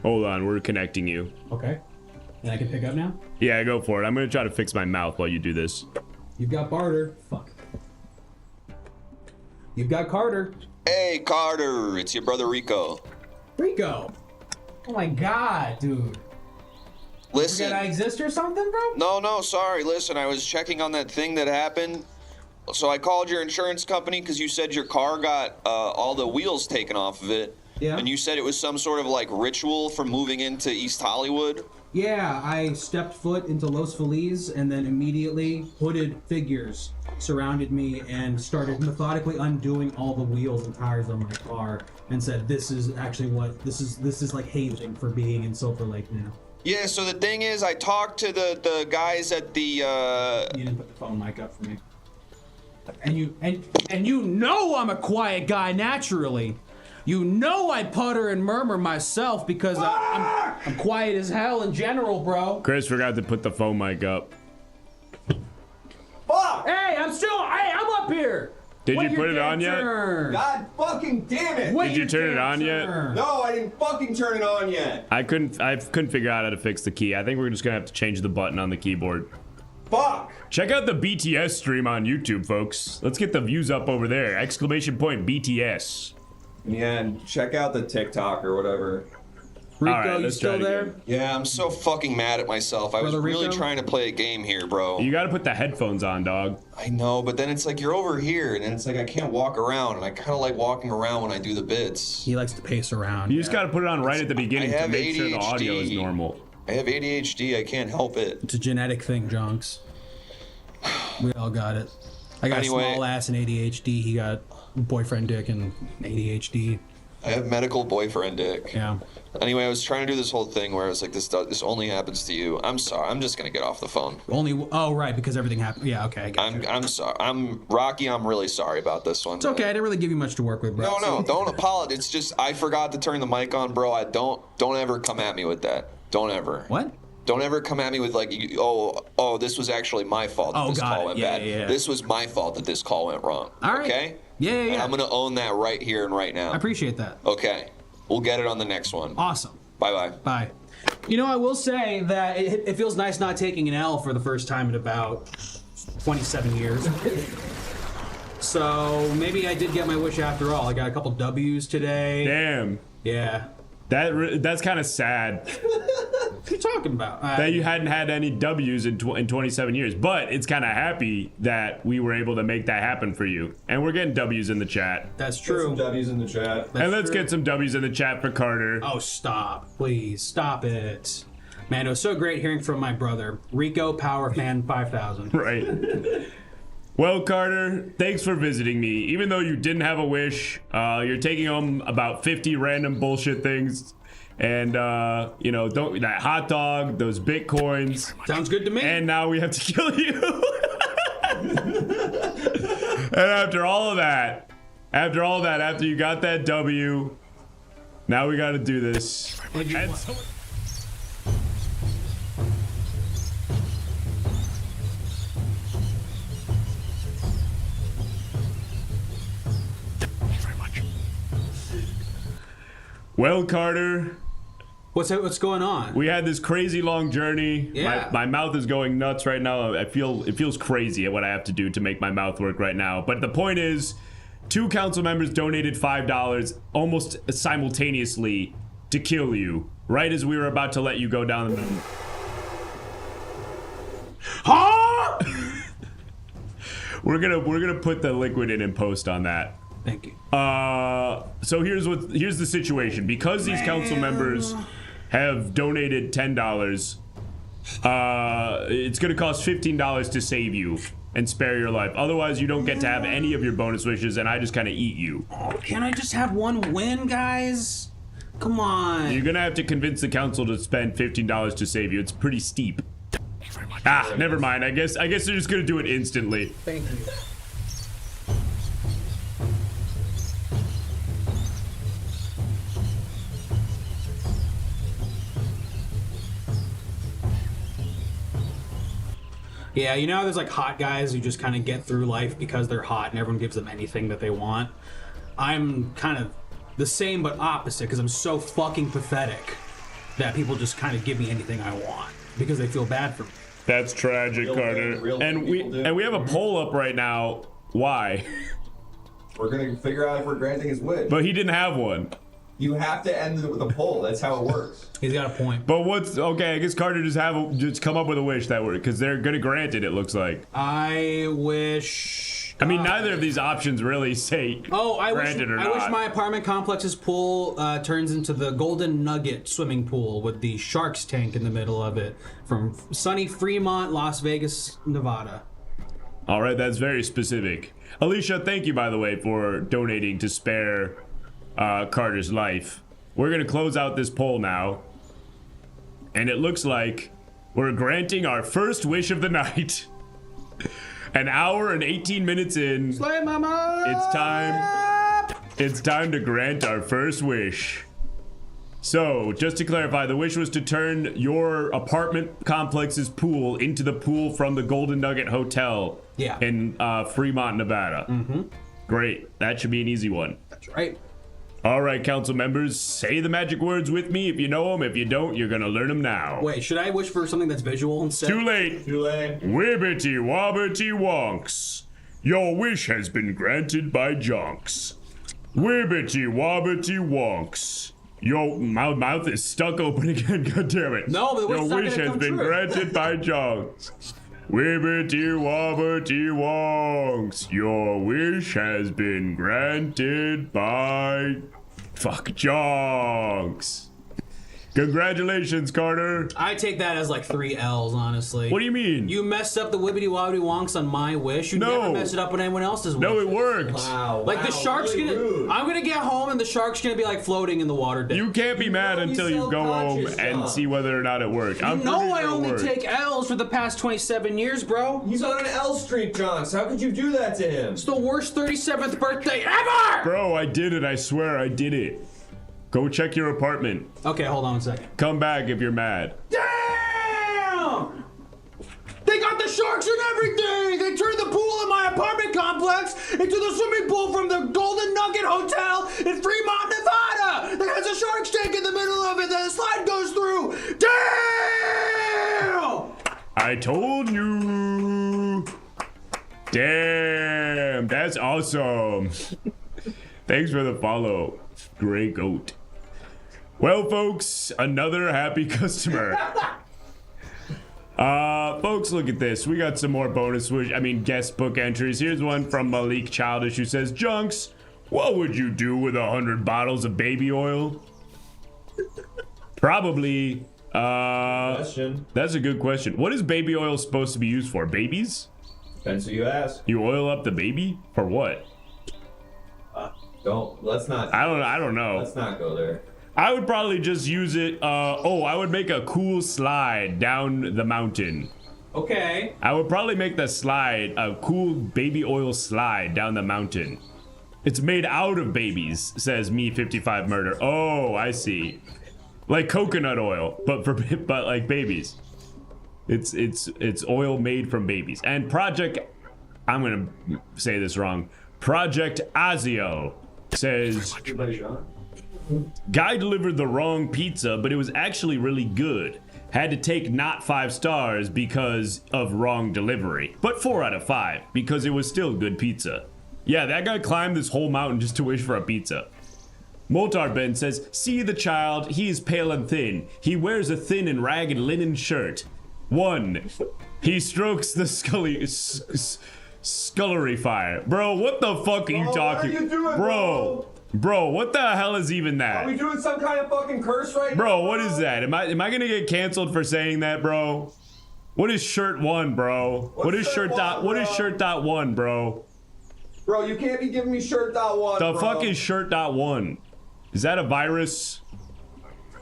Hold on, we're connecting you. Okay. And I can pick up now? Yeah, go for it. I'm gonna try to fix my mouth while you do this. You've got barter. Fuck. You've got Carter. Hey, Carter, it's your brother Rico. Rico. Oh my god, dude. Listen. Forget I exist or something, bro? No, sorry. Listen, I was checking on that thing that happened. So I called your insurance company because you said your car got all the wheels taken off of it. Yeah. And you said it was some sort of like ritual for moving into East Hollywood. Yeah, I stepped foot into Los Feliz and then immediately hooded figures surrounded me and started methodically undoing all the wheels and tires on my car and said, this is actually what, this is like hazing for being in Silver Lake now. Yeah, so the thing is, I talked to the guys at the, You didn't put the phone mic up for me. And you know I'm a quiet guy naturally. You know I putter and murmur myself because I'm quiet as hell in general, bro. Chris forgot to put the phone mic up. Fuck! Hey, I'm up here. Did you put it on yet? God fucking damn it! Did you turn it on yet? No, I didn't fucking turn it on yet. I couldn't figure out how to fix the key. I think we're just gonna have to change the button on the keyboard. Fuck! Check out the BTS stream on YouTube, folks. Let's get the views up over there. Exclamation point BTS. Yeah, and check out the TikTok or whatever. Rico, all right, you still there? Yeah, I'm so fucking mad at myself. I was Brother really Rico? trying to play a game here, bro. You gotta put the headphones on, dog. I know, but then it's like you're over here, and then it's like I can't walk around, and I kind of like walking around when I do the bits. He likes to pace around. You just gotta put it on right at the beginning I to have make sure the audio is ADHD. normal. I have ADHD. I can't help it. It's a genetic thing, Jonks. We all got it. I got Anyway. small ass and ADHD. He got boyfriend dick and ADHD. I have medical boyfriend dick. Yeah. Anyway, I was trying to do this whole thing where I was like, this only happens to you. I'm sorry. I'm just gonna get off the phone. Oh right, because everything happened. Yeah, okay. I got I'm sorry. I'm Rocky. I'm really sorry about this one. It's okay. I didn't really give you much to work with, bro. No, don't apologize. It's just I forgot to turn the mic on, bro. I don't ever come at me with that. Don't ever. What? Don't ever come at me with like, this was actually my fault that this call went bad. Yeah. This was my fault that this call went wrong. All right. Okay? Yeah. And I'm gonna own that right here and right now. I appreciate that. Okay. We'll get it on the next one. Awesome. Bye-bye. Bye. You know, I will say that it feels nice not taking an L for the first time in about 27 years. So maybe I did get my wish after all. I got a couple W's today. Damn. Yeah. That's kind of sad. What are you talking about? That you hadn't had any W's in 27 years. But it's kind of happy that we were able to make that happen for you. And we're getting W's in the chat. That's true. Get some W's in the chat. And let's get some W's in the chat for Carter. Oh, stop. Please, stop it. Man, it was so great hearing from my brother. Rico Power Fan 5000. Right. Well, Carter, thanks for visiting me. Even though you didn't have a wish, you're taking home about 50 random bullshit things. And, that hot dog, those Bitcoins. Sounds good to me. And now we have to kill you. And after all of that, after you got that W, now we got to do this. Well, Carter. What's going on? We had this crazy long journey. Yeah. My mouth is going nuts right now. It feels crazy at what I have to do to make my mouth work right now. But the point is, 2 council members donated $5 almost simultaneously to kill you, right as we were about to let you go down the middle. Huh? We're gonna put the liquid in and post on that. Thank you. So here's the situation. Because these council members have donated $10, it's gonna cost $15 to save you and spare your life. Otherwise, you don't get to have any of your bonus wishes, and I just kind of eat you. Can I just have one win, guys? Come on. You're gonna have to convince the council to spend $15 to save you. It's pretty steep. Never mind. I guess they're just gonna do it instantly. Thank you. Yeah, you know, there's like hot guys who just kind of get through life because they're hot and everyone gives them anything that they want. I'm kind of the same but opposite because I'm so fucking pathetic that people just kind of give me anything I want because they feel bad for me. That's tragic, Carter. And we have a poll up right now. Why? We're gonna figure out if we're granting his wish. But he didn't have one. You have to end it with a poll. That's how it works. He's got a point. But what's okay? I guess Carter just come up with a wish that works because they're gonna grant it. It looks like. I wish. I mean, neither of these options really say. Oh, I wish not. my apartment complex's pool turns into the Golden Nugget swimming pool with the Sharks tank in the middle of it from sunny Fremont, Las Vegas, Nevada. All right, that's very specific. Alicia, thank you, by the way, for donating to spare Carter's life. We're gonna close out this poll now, and it looks like we're granting our first wish of the night. An hour and 18 minutes in. Slay mama! It's time to grant our first wish. So, just to clarify, the wish was to turn your apartment complex's pool into the pool from the Golden Nugget Hotel in Fremont, Nevada. Mm-hmm. Great. That should be an easy one. That's right. All right, council members, say the magic words with me. If you know them, if you don't, you're going to learn them now. Wait, should I wish for something that's visual instead? Too late. Wibbity wobbity wonks. Your wish has been granted by Jonks. Wibbity wobbity wonks. Your mouth is stuck open again, God damn it. No, the your wish has been granted by Jonks. Wibbity wobbity wonks. Your wish has been granted by Jonks. Congratulations, Carter. I take that as like 3 L's, honestly. What do you mean? You messed up the wibbity wobbity wonks on my wish. You never messed it up on anyone else's wish. No, it worked. Wow. Like the shark's really gonna. rude. I'm gonna get home and the shark's gonna be like floating in the water. You can't be mad until you go home and see whether or not it worked. You know I only take L's for the past 27 years, bro. He's on an L streak, Jonks. How could you do that to him? It's the worst 37th birthday ever! Bro, I did it. I swear I did it. Go check your apartment. Okay, hold on a second. Come back if you're mad. Damn! They got the sharks and everything! They turned the pool in my apartment complex into the swimming pool from the Golden Nugget Hotel in Fremont, Nevada! That has a shark's tank in the middle of it that the slide goes through! Damn! I told you. Damn, that's awesome. Thanks for the follow, Grey Goat. Well, folks, another happy customer. Folks, look at this. We got some more guest book entries. Here's one from Malik Childish who says, Junks, what would you do with 100 bottles of baby oil? Probably, Question. That's a good question. What is baby oil supposed to be used for? Babies? Depends who you ask. You oil up the baby? For what? Let's not. I don't know. Let's not go there. I would probably just use it. I would make a cool slide down the mountain. Okay. I would probably make the slide a cool baby oil slide down the mountain. It's made out of babies, says Me55 Murder. Oh, I see. Like coconut oil, but like babies. It's oil made from babies. And I'm gonna say this wrong. Project Azio says, guy delivered the wrong pizza, but it was actually really good. Had to take not 5 stars because of wrong delivery, but 4 out of 5 because it was still good pizza. Yeah, that guy climbed this whole mountain just to wish for a pizza. Moltar Ben says, see the child, he is pale and thin. He wears a thin and ragged linen shirt. 1. He strokes the scullery fire. Bro, what the fuck are you talking? What are you doing, Bro, what the hell is even that? Are we doing some kind of fucking curse right now? Bro, what is that? Am I gonna get canceled for saying that, bro? What is shirt 1, bro? What is shirt dot 1, bro? Bro, you can't be giving me shirt dot 1. The fuck is shirt dot 1? Is that a virus?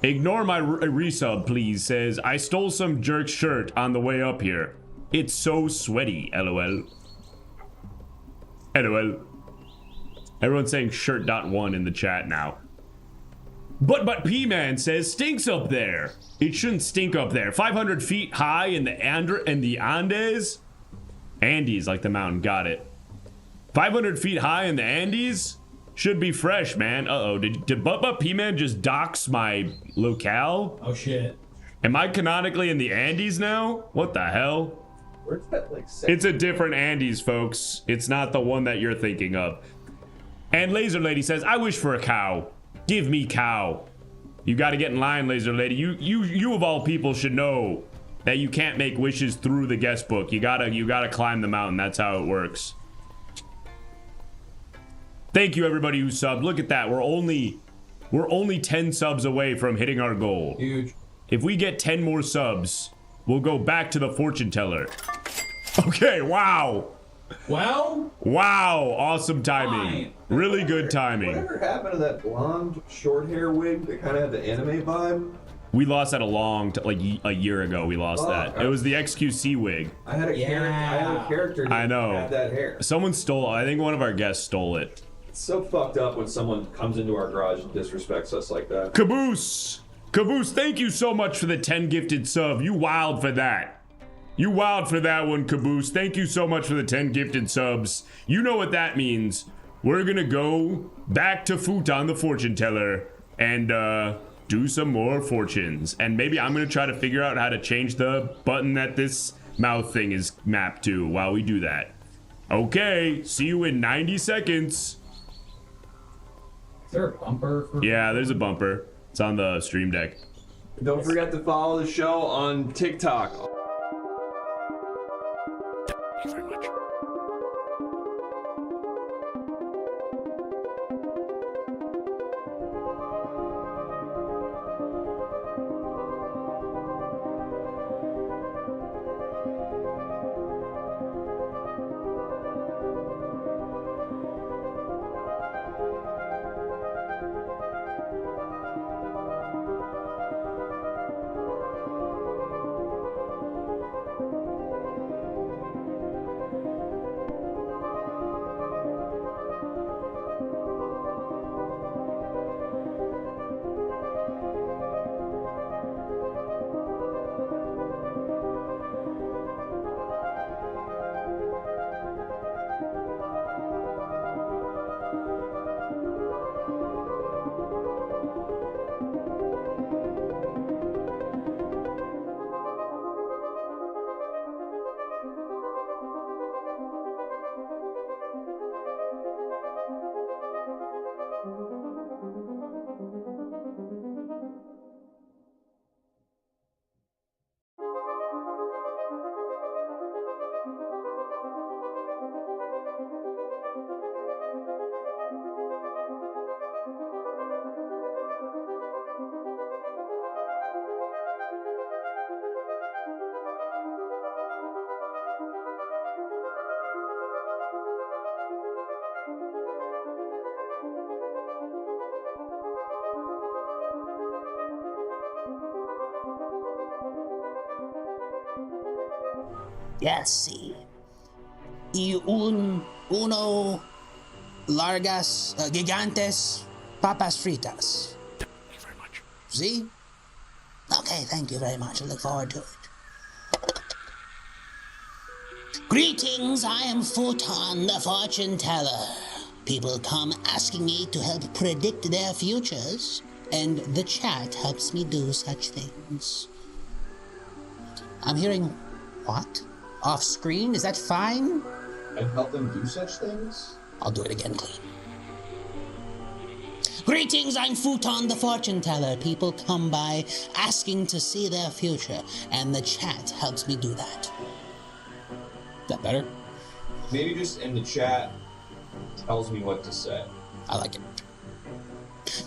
Ignore my resub, please. Says, I stole some jerk shirt on the way up here. It's so sweaty, lol. LOL. Everyone's saying shirt dot 1 in the chat now. But P-Man says, stinks up there. It shouldn't stink up there. 500 feet high in the Andes? Andes, like the mountain, got it. 500 feet high in the Andes? Should be fresh, man. Uh-oh, did But P-Man just dox my locale? Oh, shit. Am I canonically in the Andes now? What the hell? Where's that, like, It's a different Andes, folks. It's not the one that you're thinking of. And Laser Lady says, I wish for a cow. Give me cow. You gotta get in line, laser lady. You of all people should know that you can't make wishes through the guest book. You gotta climb the mountain. That's how it works. Thank you everybody who subbed. Look at that. We're only 10 subs away from hitting our goal. Huge. If we get 10 more subs, we'll go back to the fortune teller. Okay, wow. Well? Wow, awesome timing. Really good timing. Whatever happened to that blonde short hair wig that kind of had the anime vibe? We lost that like a year ago. We lost that. It was the XQC wig. I had a character that I know. had that hair. Someone stole. I think one of our guests stole it. It's so fucked up when someone comes into our garage and disrespects us like that. Caboose, thank you so much for the 10 gifted sub. You wild for that. You wild for that one, Caboose. Thank you so much for the 10 gifted subs. You know what that means. We're gonna go back to Futon the fortune teller and do some more fortunes. And maybe I'm gonna try to figure out how to change the button that this mouth thing is mapped to while we do that. Okay, see you in 90 seconds. Is there a bumper? Yeah, there's a bumper. It's on the stream deck. Don't forget to follow the show on TikTok. Thank you very much. Yes, sí. Y uno largas, gigantes, papas fritas. Thank you very much. See? Okay, thank you very much. I look forward to it. Greetings, I am Futon, the fortune teller. People come asking me to help predict their futures, and the chat helps me do such things. I'm hearing what? Off screen? Is that fine? And help them do such things? I'll do it again clean. Greetings, I'm Futon the fortune teller. People come by asking to see their future, and the chat helps me do that. Is that better? Maybe just in the chat tells me what to say. I like it.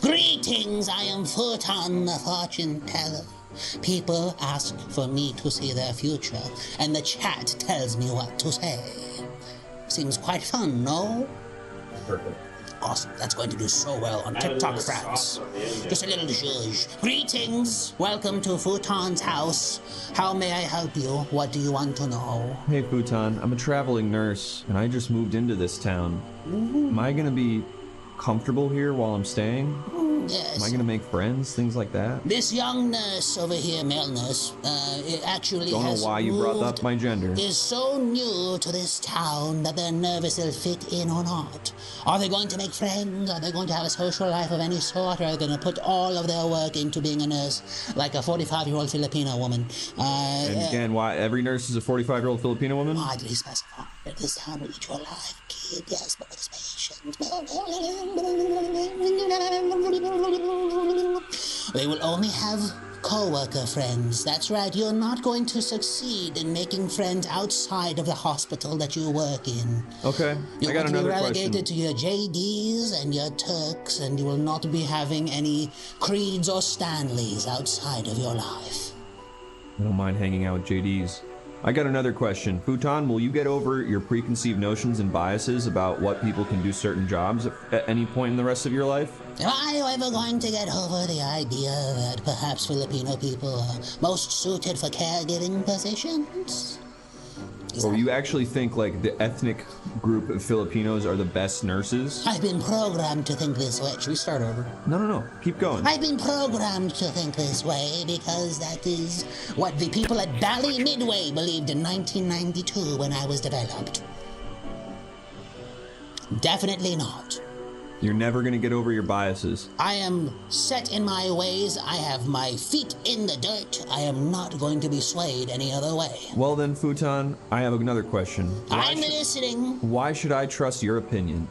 Greetings, I am Futon the fortune teller. People ask for me to see their future, and the chat tells me what to say. Seems quite fun, no? Perfect. Awesome. That's going to do so well on TikTok, friends. Just a little zhuzh. Greetings. Welcome to Futon's house. How may I help you? What do you want to know? Hey, Futon. I'm a traveling nurse, and I just moved into this town. Am I gonna be comfortable here while I'm staying? Yes. Am I gonna make friends? Things like that? This young nurse over here, male nurse, it actually Don't know has why you brought up my gender. is so new to this town that they're nervous they'll fit in or not. Are they going to make friends? Are they going to have a social life of any sort? Or are they going to put all of their work into being a nurse like a 45-year-old Filipino woman? And again, why every nurse is a 45-year-old Filipino woman? Oddly specified. This time will eat you alive, kid. Yes, but with patience. We will only have co-worker friends. That's right, you're not going to succeed in making friends outside of the hospital that you work in. Okay, You're I got going to be another relegated question. to your JDs and your Turks, and you will not be having any Creeds or Stanleys outside of your life. I don't mind hanging out with JDs. I got another question. Futon, will you get over your preconceived notions and biases about what people can do certain jobs at any point in the rest of your life? Am I ever going to get over the idea that perhaps Filipino people are most suited for caregiving positions? Or you actually think like the ethnic group of Filipinos are the best nurses? I've been programmed to think this way. Should we start over? No. Keep going. I've been programmed to think this way because that is what the people at Bally Midway believed in 1992 when I was developed. Definitely not. You're never gonna get over your biases. I am set in my ways. I have my feet in the dirt. I am not going to be swayed any other way. Well then, Futon, I have another question. I'm listening. Why should I trust your opinion?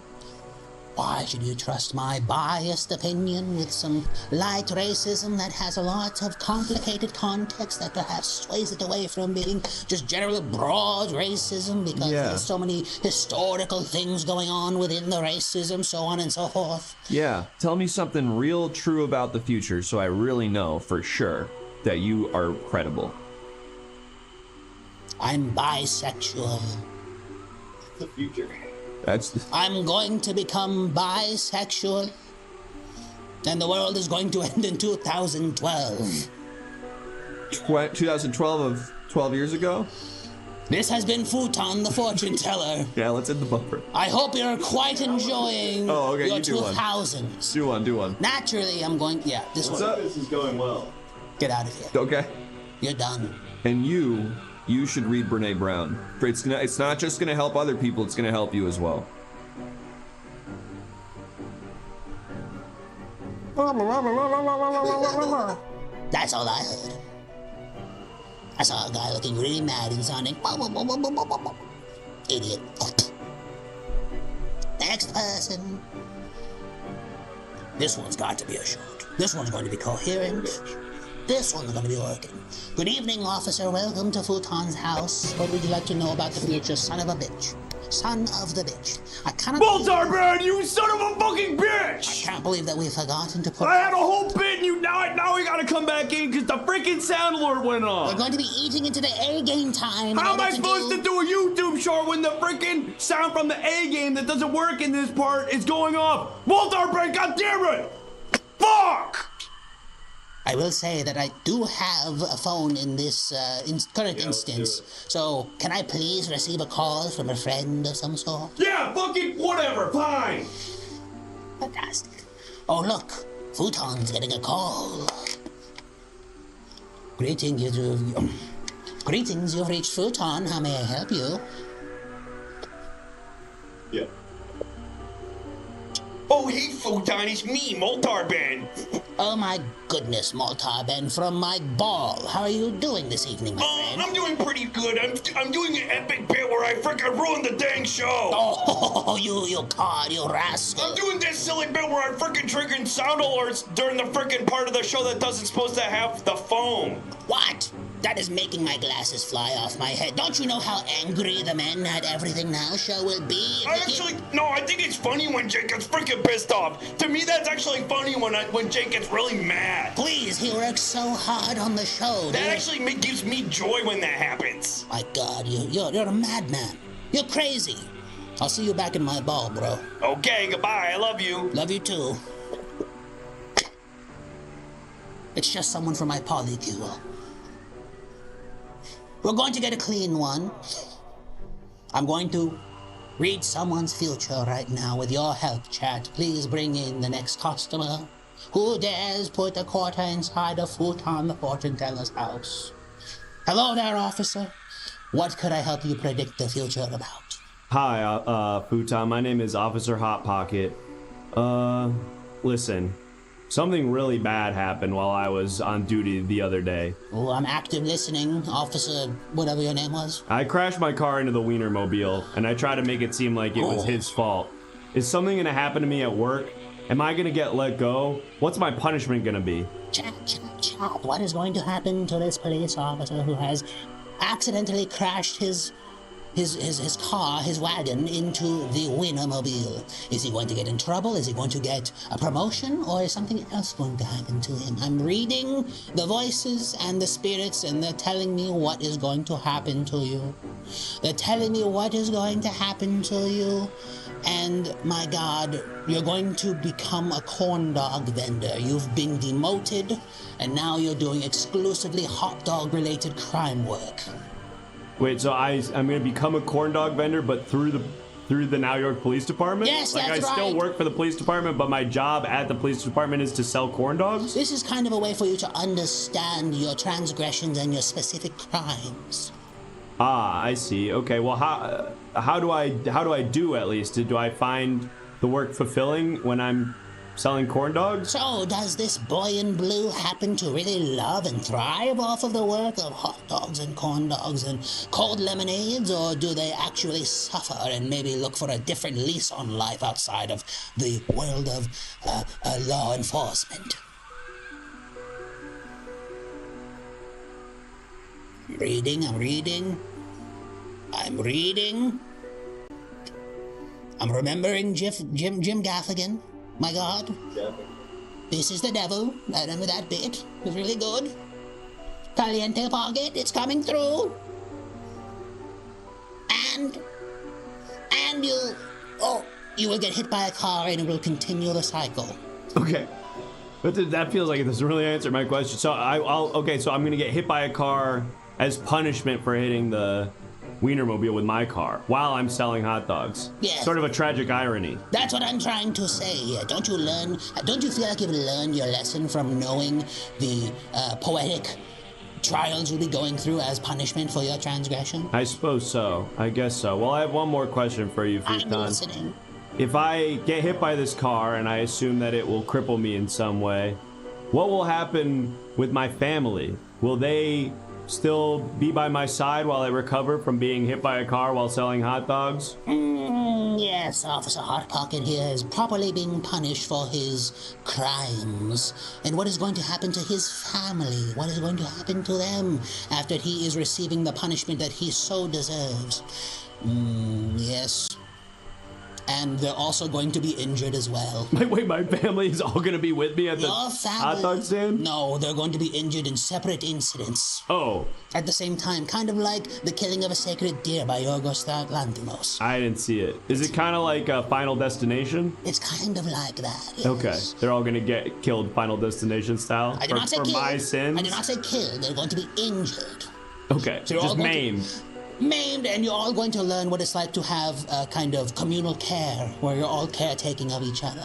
Why should you trust my biased opinion with some light racism that has a lot of complicated context that perhaps sways it away from being just general broad racism because there's so many historical things going on within the racism, so on and so forth? Yeah, tell me something real true about the future so I really know for sure that you are credible. I'm bisexual. The future. I'm going to become bisexual, and the world is going to end in 2012. 2012 of 12 years ago? This has been Futon, the fortune teller. Yeah, let's hit the bumper. I hope you're quite enjoying your you do 2000s. Do one. Naturally, I'm going, this What's one. up? This is going well. Get out of here. Okay. You're done. And you should read Brene Brown. It's not just gonna help other people, it's gonna help you as well. That's all I heard. I saw a guy looking really mad and sounding idiot. Next person. This one's got to be a short. This one's going to be coherent. This one's going to be working. Good evening, officer. Welcome to Futon's house. What would you like to know about the future, son of a bitch? Son of the bitch. I cannot. Multarbird, you son of a fucking bitch! I can't believe that we've forgotten to put. I had a whole bit, and you now we gotta come back in because the freaking sound alert went off. We're going to be eating into the A game time. How am I supposed to do a YouTube short when the freaking sound from the A game that doesn't work in this part is going off? Multarbird, goddammit! Fuck! I will say that I do have a phone in this current instance. So, can I please receive a call from a friend of some sort? Yeah, fucking whatever, fine. Fantastic. Oh, look. Futon's getting a call. Greetings, you've reached Futon. How may I help you? Yeah. Oh, hey, Futon, it's me, Moltarben. Oh my goodness, Moltarben from my ball. How are you doing this evening, my friend? I'm doing pretty good. I'm doing an epic bit where I freaking ruined the dang show. Oh, you cod, you rascal. I'm doing this silly bit where I freaking triggering sound alerts during the freaking part of the show that doesn't supposed to have the phone. What? That is making my glasses fly off my head. Don't you know how angry the men at Everything Now show will be? I think it's funny when Jake gets freaking pissed off. To me, that's actually funny when Jake gets really mad. Please, he works so hard on the show. That actually gives me joy when that happens. My God, you're a madman. You're crazy. I'll see you back in my ball, bro. Okay, goodbye. I love you. Love you too. It's just someone from my polycule. We're going to get a clean one. I'm going to read someone's future right now with your help, chat. Please bring in the next customer. Who dares put a quarter inside a Futon, the fortune teller's house? Hello there, officer. What could I help you predict the future about? Hi, Futon. My name is Officer Hot Pocket. Listen, Something really bad happened while I was on duty the other day. Oh, I'm active listening, Officer, whatever your name was. I crashed my car into the Wienermobile, and I tried to make it seem like it was his fault. Is something gonna happen to me at work? Am I gonna get let go? What's my punishment gonna be? Chat. What is going to happen to this police officer who has accidentally crashed his car, his wagon, into the Wienermobile? Is he going to get in trouble? Is he going to get a promotion? Or is something else going to happen to him? I'm reading the voices and the spirits, and they're telling me what is going to happen to you. They're telling me what is going to happen to you. And my God, you're going to become a corn dog vendor. You've been demoted, and now you're doing exclusively hot dog related crime work. Wait, so I'm gonna become a corn dog vendor, but through the New York Police Department? Yes, like that's I still right. work for the police department, but my job at the police department is to sell corn dogs? This is kind of a way for you to understand your transgressions and your specific crimes. Ah, I see. Okay, well, how do I do at least? Do I find the work fulfilling when I'm selling corn dogs? So, does this boy in blue happen to really love and thrive off of the work of hot dogs and corn dogs and cold lemonades, or do they actually suffer and maybe look for a different lease on life outside of the world of law enforcement? I'm reading. I'm remembering Jim Gaffigan. My God. This is the devil. I remember that bit. It was really good. Caliente Pocket, it's coming through. And you will get hit by a car and it will continue the cycle. Okay. But that feels like it doesn't really answer my question. So so I'm gonna get hit by a car as punishment for hitting the Wienermobile with my car while I'm selling hot dogs. Yes. Sort of a tragic irony. That's what I'm trying to say here. Don't you feel like you've learned your lesson from knowing the poetic trials you'll be going through as punishment for your transgression? I suppose so. I guess so. Well, I have one more question for you, Futon. I'm listening. If I get hit by this car and I assume that it will cripple me in some way, what will happen with my family? Will they still be by my side while I recover from being hit by a car while selling hot dogs? Yes, Officer Hot Pocket here is properly being punished for his crimes. And what is going to happen to his family? What is going to happen to them after he is receiving the punishment that he so deserves? Yes. And they're also going to be injured as well. Wait, my family is all going to be with me at the hot dog stand? No, they're going to be injured in separate incidents. Oh. At the same time, kind of like the killing of a sacred deer by Yorgos Lanthimos. I didn't see it. Is it kind of like a Final Destination? It's kind of like that, yes. Okay. They're all going to get killed Final Destination style? I did not say for killed. my sins? I did not say killed. They're going to be injured. Okay, So you're all just going maimed. Maimed, and you're all going to learn what it's like to have a kind of communal care where you're all caretaking of each other.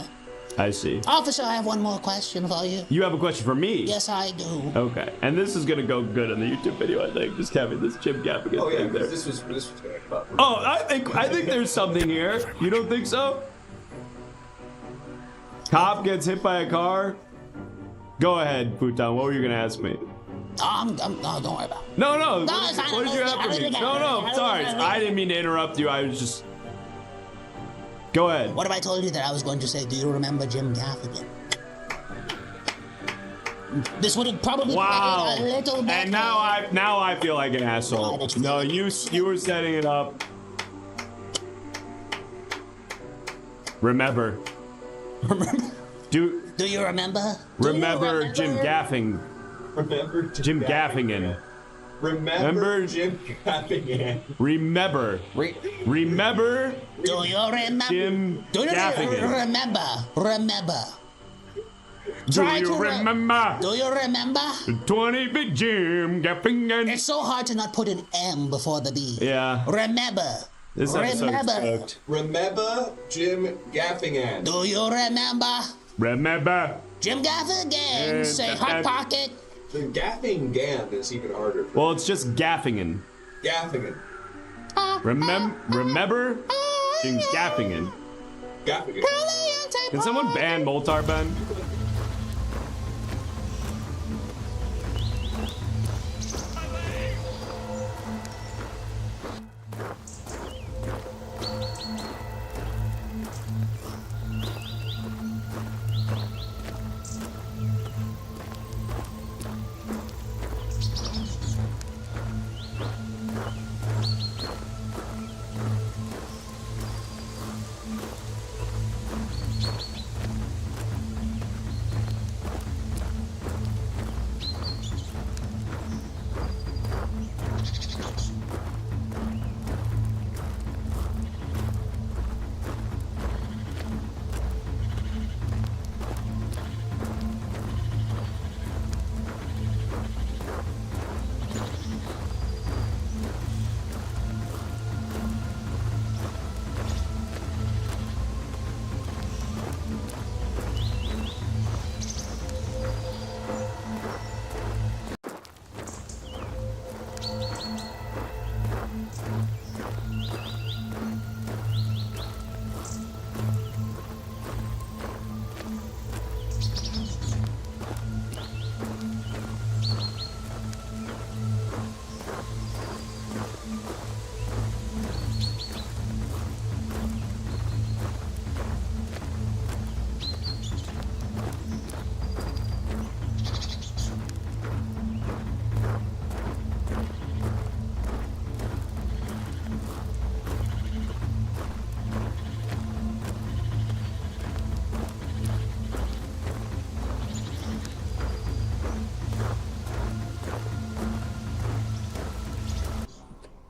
I see. Officer, I have one more question for you. You have a question for me? Yes, I do. Okay, and this is gonna go good on the YouTube video, I think. Just having this Jim Gaffigan thing there. This was gonna come up. Oh, I think there's something here. You don't think so? Cop gets hit by a car. Go ahead, Futon. What were you gonna ask me? No, don't worry about it. No. No, it's fine. What did you have for me? No. Sorry, I didn't mean to interrupt you. I was just. Go ahead. What if I told you that I was going to say, do you remember Jim Gaffigan? This would have probably Wow. played a little better. And now I feel like an asshole. No, you were setting it up. Remember. Do you remember? Remember Jim Gaffing. Remember Jim Gaffigan. Remember Jim Gaffigan. Remember. Remember. Do you remember? Jim Do you Gaffigan. remember? Do you remember? Do you remember? 20 big Jim Gaffigan. It's so hard to not put an M before the B. Yeah. Remember. This episode's cooked. Remember Jim Gaffigan. Do you remember? Remember. Jim Gaffigan. Say Hot Pocket. The Gaffigan is even harder. Well, it's just Gaffigan. Gaffigan. Remember Jim Gaffigan. Gaffigan. Can someone ban Moltar Ben?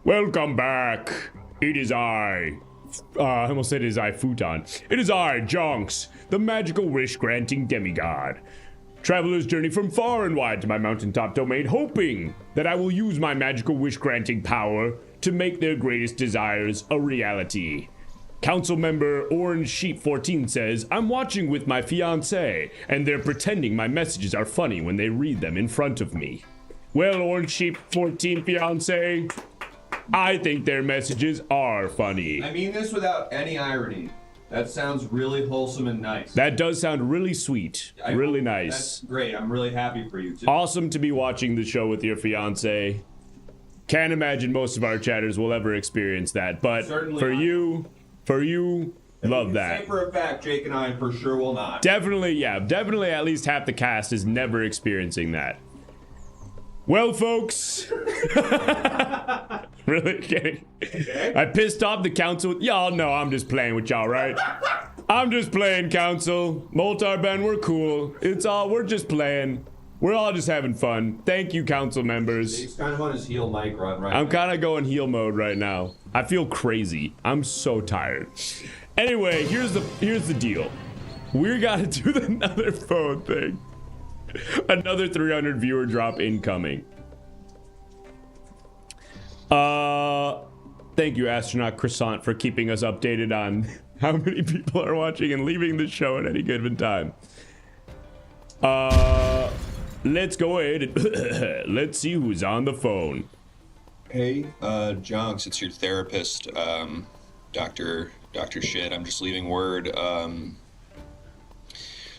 Welcome back. It is I almost said it is I, Futon. It is I, Jonks, the magical wish-granting demigod. Travelers journey from far and wide to my mountaintop domain, hoping that I will use my magical wish-granting power to make their greatest desires a reality. Council member Orange Sheep 14 says, I'm watching with my fiancé, and they're pretending my messages are funny when they read them in front of me. Well, Orange Sheep 14 fiancé, I think their messages are funny. I mean this without any irony. That sounds really wholesome and nice. That does sound really sweet, really nice. That's great. I'm really happy for you too. Awesome to be watching the show with your fiance. Can't imagine most of our chatters will ever experience that, but Certainly for you, love that. Say for a fact, Jake and I for sure will not. Definitely at least half the cast is never experiencing that. Well, folks. Really kidding. Okay. I pissed off the council. Y'all know I'm just playing with y'all, right? I'm just playing, council. Moltar Ben, we're cool. We're just playing. We're all just having fun. Thank you, council members. He's kind of on his heel mic run right I'm now. kind of going heel mode right now. I feel crazy. I'm so tired. Anyway, here's the deal. We gotta do another phone thing. Another 300 viewer drop incoming. Thank you, Astronaut Croissant, for keeping us updated on how many people are watching and leaving the show at any given time. Let's go ahead and let's see who's on the phone. Hey, Jonks, it's your therapist, Dr. Shit. I'm just leaving word.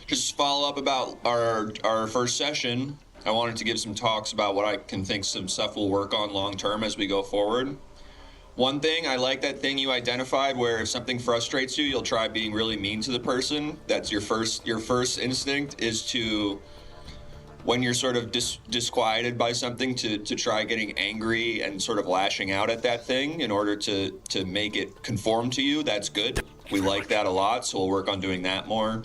Just follow up about our first session. I wanted to give some talks about what I can think some stuff will work on long term as we go forward. One thing, I like that thing you identified where if something frustrates you, you'll try being really mean to the person. That's your first instinct is to, when you're sort of disquieted by something, to try getting angry and sort of lashing out at that thing in order to make it conform to you. That's good. We like that a lot, so we'll work on doing that more.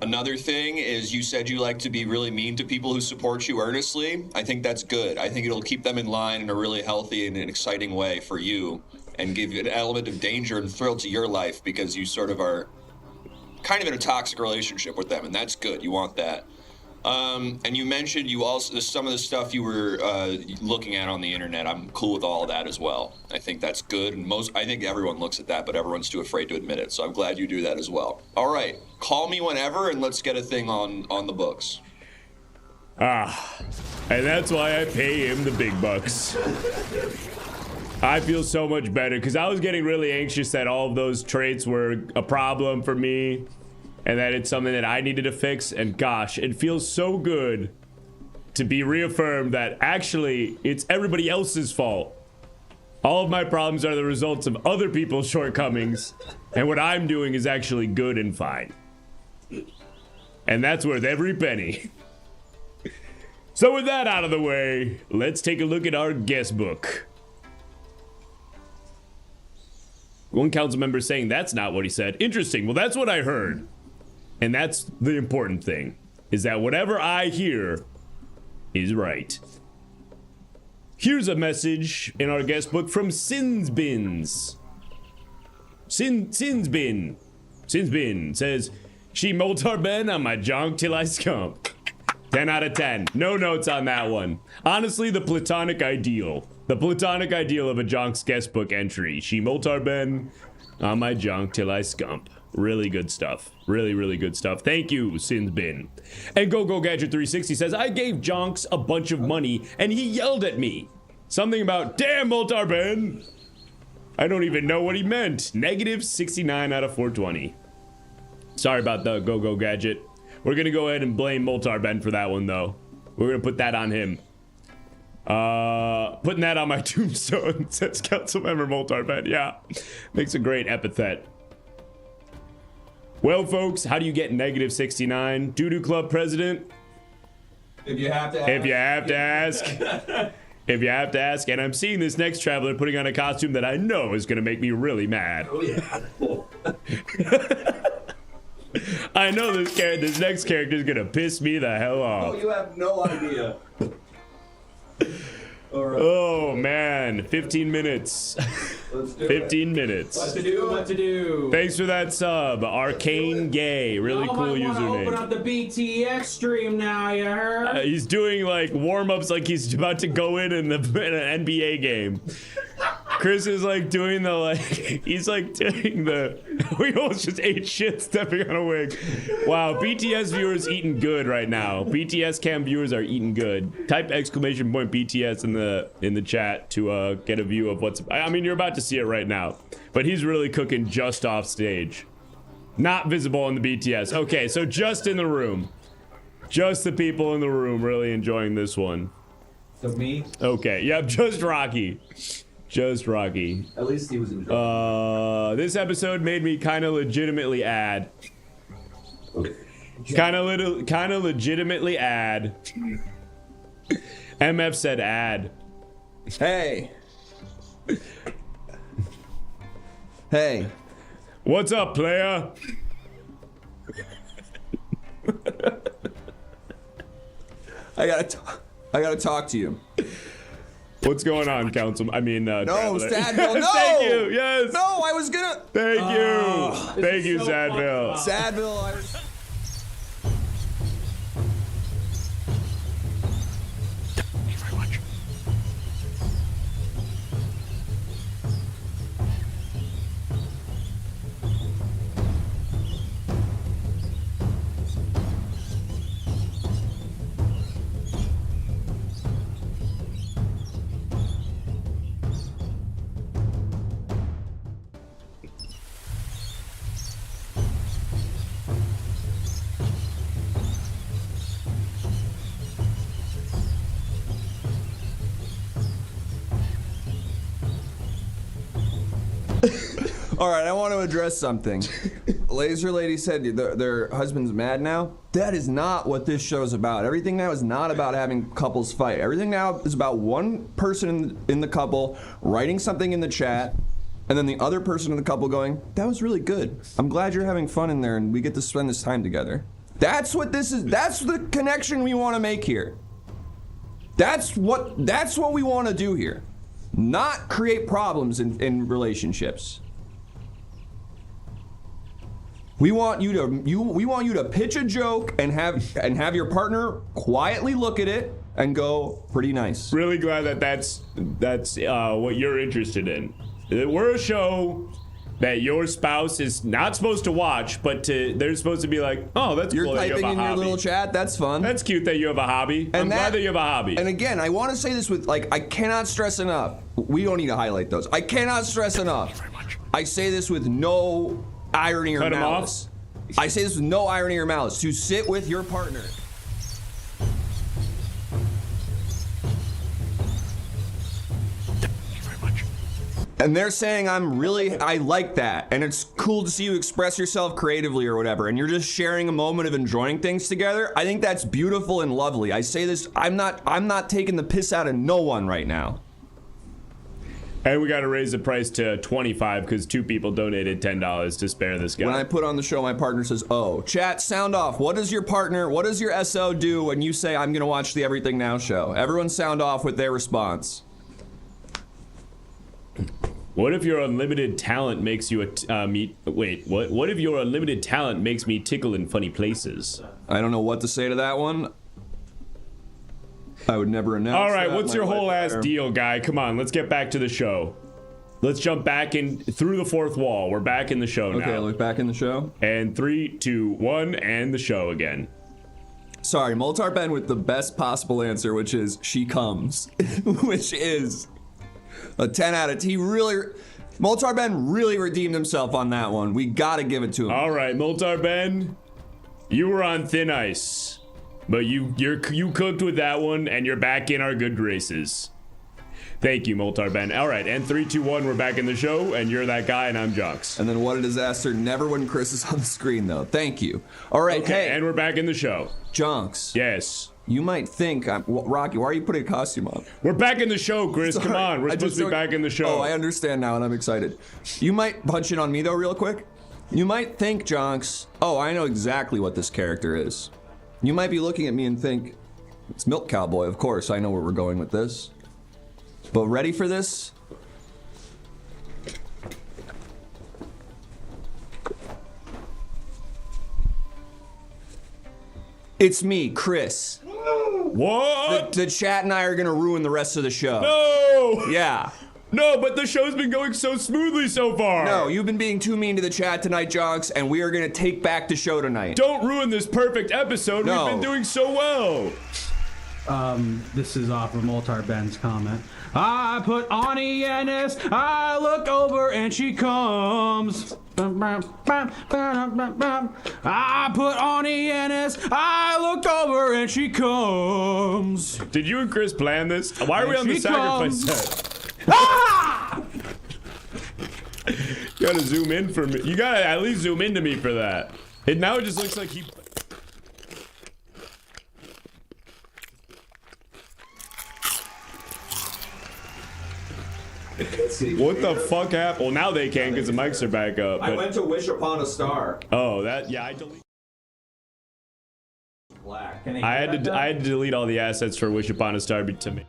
Another thing is you said you like to be really mean to people who support you earnestly. I think that's good. I think it'll keep them in line in a really healthy and an exciting way for you and give you an element of danger and thrill to your life because you sort of are kind of in a toxic relationship with them, and that's good. You want that. And you mentioned you also, some of the stuff you were looking at on the internet, I'm cool with all of that as well. I think that's good. And I think everyone looks at that, but everyone's too afraid to admit it. So I'm glad you do that as well. All right. Call me whenever and let's get a thing on the books. And that's why I pay him the big bucks. I feel so much better because I was getting really anxious that all of those traits were a problem for me. And that it's something that I needed to fix, and gosh, it feels so good to be reaffirmed that actually it's everybody else's fault. All of my problems are the results of other people's shortcomings, and what I'm doing is actually good and fine. And that's worth every penny. So with that out of the way, let's take a look at our guest book. One council member saying that's not what he said. Interesting. Well, that's what I heard. And that's the important thing, is that whatever I hear is right. Here's a message in our guest book from Sinsbins. Sinsbin says, she moltar ben on my jonk till I scump. 10 out of 10. No notes on that one. Honestly, the platonic ideal. The platonic ideal of a jonk's guest book entry. She moltar ben on my jonk till I scump. Really good stuff. Really, really good stuff. Thank you, Sinsbin. And GoGoGadget360 says, I gave Jonks a bunch of money and he yelled at me. Something about, damn, Moltar Ben. I don't even know what he meant. Negative 69 out of 420. Sorry about the GoGoGadget. We're going to go ahead and blame Moltar Ben for that one, though. We're going to put that on him. Putting that on my tombstone, says Councilmember Moltar Ben. Yeah, makes a great epithet. Well, folks, how do you get negative 69? Doo-doo club president? If you have to ask. If you have to ask. If you have to ask. And I'm seeing this next traveler putting on a costume that I know is going to make me really mad. Oh, yeah. I know this next character is going to piss me the hell off. Oh, you have no idea. Oh man, 15 minutes. 15 minutes. What to do? Thanks for that sub, Arcane Gay. Really cool username. Open up the BTX stream now, you heard? He's doing like warm-ups like he's about to go in an NBA game. Chris is like doing he's like doing we almost just ate shit stepping on a wig. Wow, BTS viewers eating good right now. BTS cam viewers are eating good. Type exclamation point BTS in the chat to get a view of what's, I mean, you're about to see it right now, but he's really cooking just off stage. Not visible in the BTS. Okay, so just in the room. Just the people in the room really enjoying this one. So me? Okay, yep, just Rocky. Just Rocky. At least he was enjoying. This episode made me kind of legitimately ad. Kind of legitimately ad. MF said ad. Hey. Hey. What's up, player? I gotta talk to you. What's going on, Councilman? I mean, no, Traveler. Sadville, no! Thank you, yes! No, I was gonna... Thank you! Thank you, Sadville. Sadville, I was... Thank you very much. All right, I want to address something. Laser Lady said their husband's mad now. That is not what this show's about. Everything Now is not about having couples fight. Everything Now is about one person in the couple writing something in the chat, and then the other person in the couple going, "That was really good. I'm glad you're having fun in there, and we get to spend this time together." That's what this is. That's the connection we want to make here. That's what we want to do here. Not create problems in relationships. We want you to pitch a joke and have your partner quietly look at it and go, "Pretty nice." Really glad that's what you're interested in. We're a show that your spouse is not supposed to watch, but they're supposed to be like, "Oh, that's you're cool that you have typing a in hobby. your little chat. That's fun. That's cute that you have a hobby. I'm glad that you have a hobby." And again, I want to say this with I cannot stress enough. We don't need to highlight those. I cannot stress enough. I say this with no irony or malice. I say this with no irony or malice. To sit with your partner. And they're saying, I like that. And it's cool to see you express yourself creatively or whatever. And you're just sharing a moment of enjoying things together. I think that's beautiful and lovely. I say this, I'm not taking the piss out of no one right now. And we got to raise the price to $25 because 2 people donated $10 to spare this guy. When I put on the show, my partner says, "Oh, chat, sound off. What does your SO do when you say, 'I'm going to watch the Everything Now show'?" Everyone sound off with their response. What if your unlimited talent makes you what if your unlimited talent makes me tickle in funny places? I don't know what to say to that one. I would never announce. All right, what's your whole ass deal, guy? Come on, let's get back to the show. Let's jump back in through the fourth wall. We're back in the show now. Okay, look back in the show. And 3, 2, 1, and the show again. Sorry, Moltar Ben with the best possible answer, which is she comes, which is a 10 out of 10. Moltar Ben really redeemed himself on that one. We gotta give it to him. All right, Moltar Ben, you were on thin ice. But you cooked with that one, and you're back in our good graces. Thank you, Moltar Ben. All right, and 3, 2, 1, we're back in the show, and you're that guy, and I'm Jonks. And then what a disaster, never when Chris is on the screen, though. Thank you. All right, okay, hey. And we're back in the show. Jonks. Yes. You might think, Rocky, why are you putting a costume on? We're back in the show, Chris. Sorry, come on, we're supposed to be back in the show. Oh, I understand now, and I'm excited. You might punch in on me, though, real quick. You might think, Jonks, oh, I know exactly what this character is. You might be looking at me and think, it's Milk Cowboy, of course. I know where we're going with this. But ready for this? It's me, Chris. What? The chat and I are gonna ruin the rest of the show. No! Yeah. No, but the show's been going so smoothly so far. No, you've been being too mean to the chat tonight, Jonks, and we are gonna take back the show tonight. Don't ruin this perfect episode. No. We've been doing so well. This is off of Moltar Ben's comment. I put on ENS, I look over and she comes. I put on ENS, I look over and she comes. Did you and Chris plan this? Why are we on the sacrifice set? Ah! You gotta zoom in for me. You gotta at least zoom into me for that. Now it just looks like he... What the fuck happened? Well, now they can because the mics are back up. I went to wish upon a star. Oh, that, yeah, I deleted. Black. I had to delete all the assets for Wish Upon a Star to me.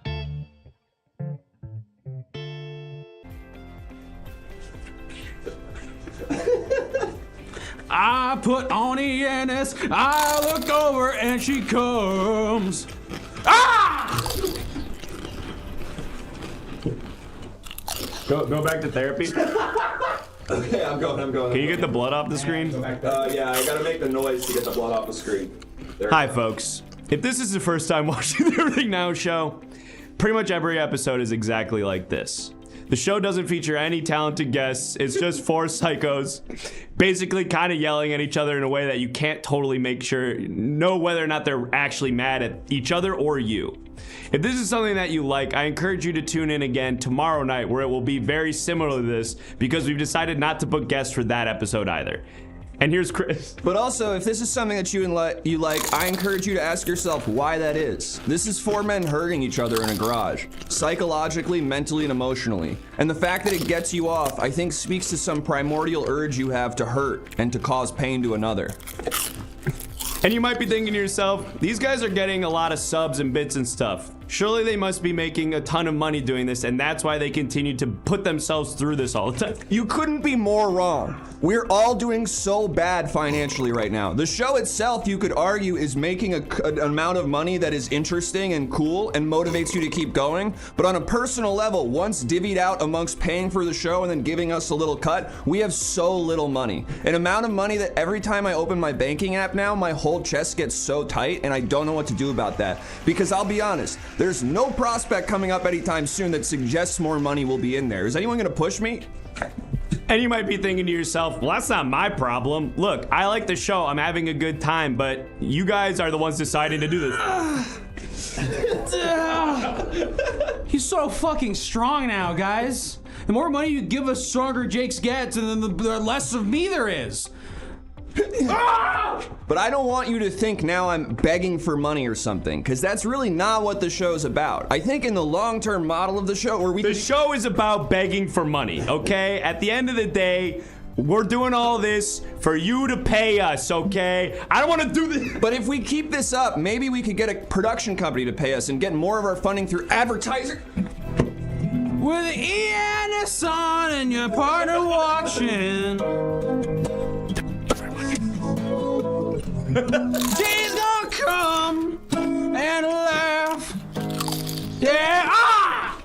I put on ENS, I look over and she comes. Ah! Go back to therapy. Okay, I'm going. Can you get the blood off the screen? Yeah, I gotta make the noise to get the blood off the screen. Hi, folks. If this is the first time watching the Everything Now show, pretty much every episode is exactly like this. The show doesn't feature any talented guests. It's just four psychos basically kind of yelling at each other in a way that you can't totally know whether or not they're actually mad at each other or you. If this is something that you like, I encourage you to tune in again tomorrow night where it will be very similar to this because we've decided not to book guests for that episode either. And here's Chris. But also, if this is something that you like, I encourage you to ask yourself why that is. This is four men hurting each other in a garage, psychologically, mentally, and emotionally. And the fact that it gets you off, I think, speaks to some primordial urge you have to hurt and to cause pain to another. And you might be thinking to yourself, these guys are getting a lot of subs and bits and stuff. Surely they must be making a ton of money doing this, and that's why they continue to put themselves through this all the time. You couldn't be more wrong. We're all doing so bad financially right now. The show itself, you could argue, is making an amount of money that is interesting and cool and motivates you to keep going. But on a personal level, once divvied out amongst paying for the show and then giving us a little cut, we have so little money. An amount of money that every time I open my banking app now, my whole chest gets so tight and I don't know what to do about that. Because I'll be honest, there's no prospect coming up anytime soon that suggests more money will be in there. Is anyone gonna push me? And you might be thinking to yourself, well, that's not my problem. Look, I like the show, I'm having a good time, but you guys are the ones deciding to do this. He's so fucking strong now, guys. The more money you give us, stronger Jake's gets, and then the less of me there is. But I don't want you to think now I'm begging for money or something, because that's really not what the show's about. I think in the long-term model of the show, the show is about begging for money, okay? At the end of the day, we're doing all this for you to pay us, okay? I don't want to do this. But if we keep this up, maybe we could get a production company to pay us and get more of our funding through advertising. With ENS on and your partner watching. She's gonna come and laugh. Yeah. Ah!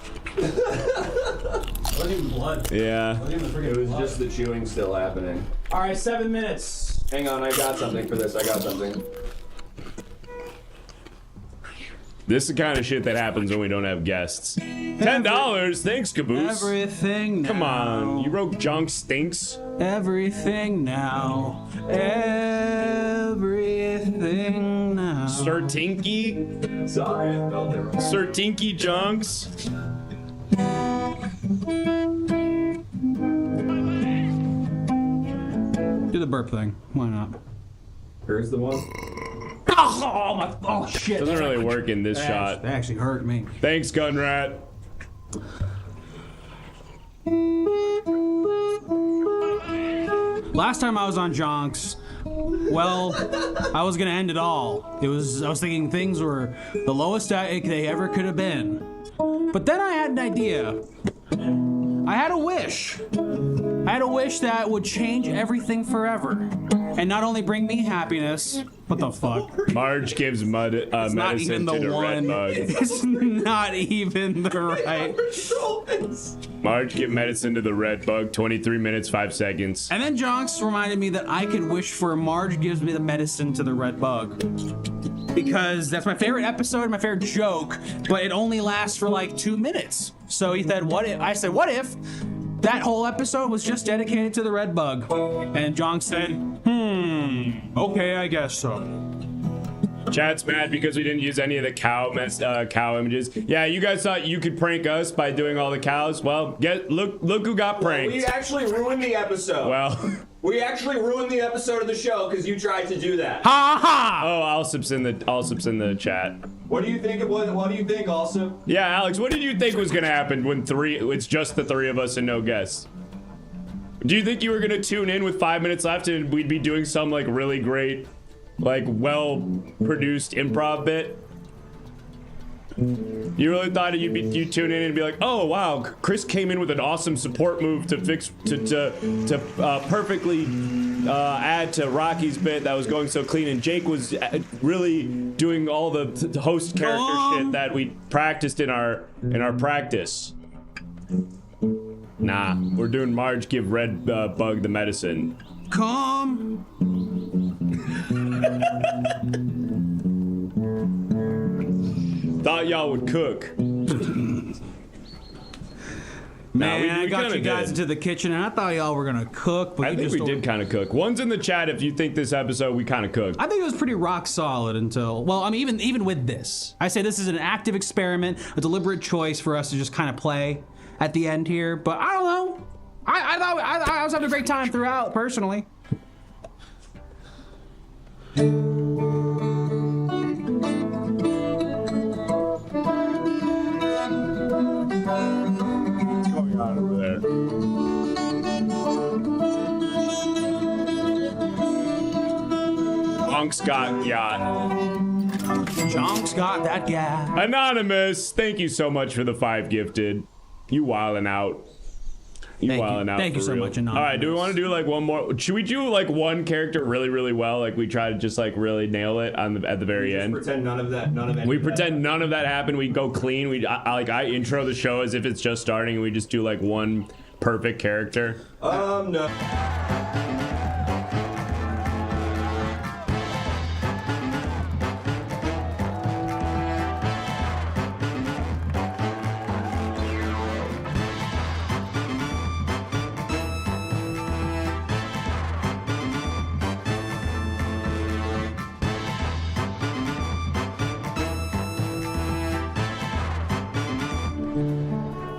Wasn't even blood. Yeah. It was just the chewing still happening. All right, 7 minutes. Hang on, I got something for this. I got something. This is the kind of shit that happens when we don't have guests. $10, thanks, Caboose. Everything now. Come on, you wrote junk stinks. Everything now. Everything now. Sir Tinky. Sorry, I spelled it wrong. Sir Tinky Junks. Do the burp thing. Why not? Here's the one. Oh shit. Doesn't really work in this shot. That actually hurt me. Thanks, Gunrat. Last time I was on Jonks, well, I was gonna end it all. I was thinking things were the lowest they ever could have been. But then I had an idea. I had a wish. I had a wish that would change everything forever. And not only bring me happiness. What the fuck? Marge gives medicine to the red bug. It's not even the right. Marge give medicine to the red bug, 23 minutes, 5 seconds. And then Jonks reminded me that I could wish for Marge gives me the medicine to the red bug. Because that's my favorite episode, my favorite joke, but it only lasts for like 2 minutes. So he said, what if? I said, what if that whole episode was just dedicated to the red bug? And Jonks said, okay, I guess so. Chat's mad because we didn't use any of the cow images. Yeah, you guys thought you could prank us by doing all the cows. Well, look who got pranked. We actually ruined the episode. Well, we actually ruined the episode of the show because you tried to do that. Ha ha! Oh, Alsip's in the chat. What do you think? What do you think, Alsip? Yeah, Alex, what did you think was gonna happen when it's just the three of us and no guests? Do you think you were gonna tune in with 5 minutes left and we'd be doing some like really great, like well-produced improv bit? You really thought you'd tune in and be like, oh wow, Chris came in with an awesome support move to perfectly add to Rocky's bit that was going so clean, and Jake was really doing all the host character shit that we practiced in our practice. Nah, we're doing Marge give red bug the medicine. Come. Thought y'all would cook. Man, I got you guys into the kitchen, and I thought y'all were gonna cook. But I think we did kind of cook. One's in the chat if you think this episode we kind of cooked. I think it was pretty rock solid until, well, I mean, even with this, I say this is an active experiment, a deliberate choice for us to just kind of play at the end here. But I don't know. I thought I was having a great time throughout, personally. Over there. Jonks got yacht. Jonks got that yacht. Anonymous, thank you so much for the 5 gifted. You wildin' out. Thank you so much, Anonymous. All right, do we want to do like one more? Should we do like one character really, really well? Like we try to just like really nail it at the very end. Pretend none of that. We pretend none of that happened. We go clean. I intro the show as if it's just starting, and we just do like one perfect character. No.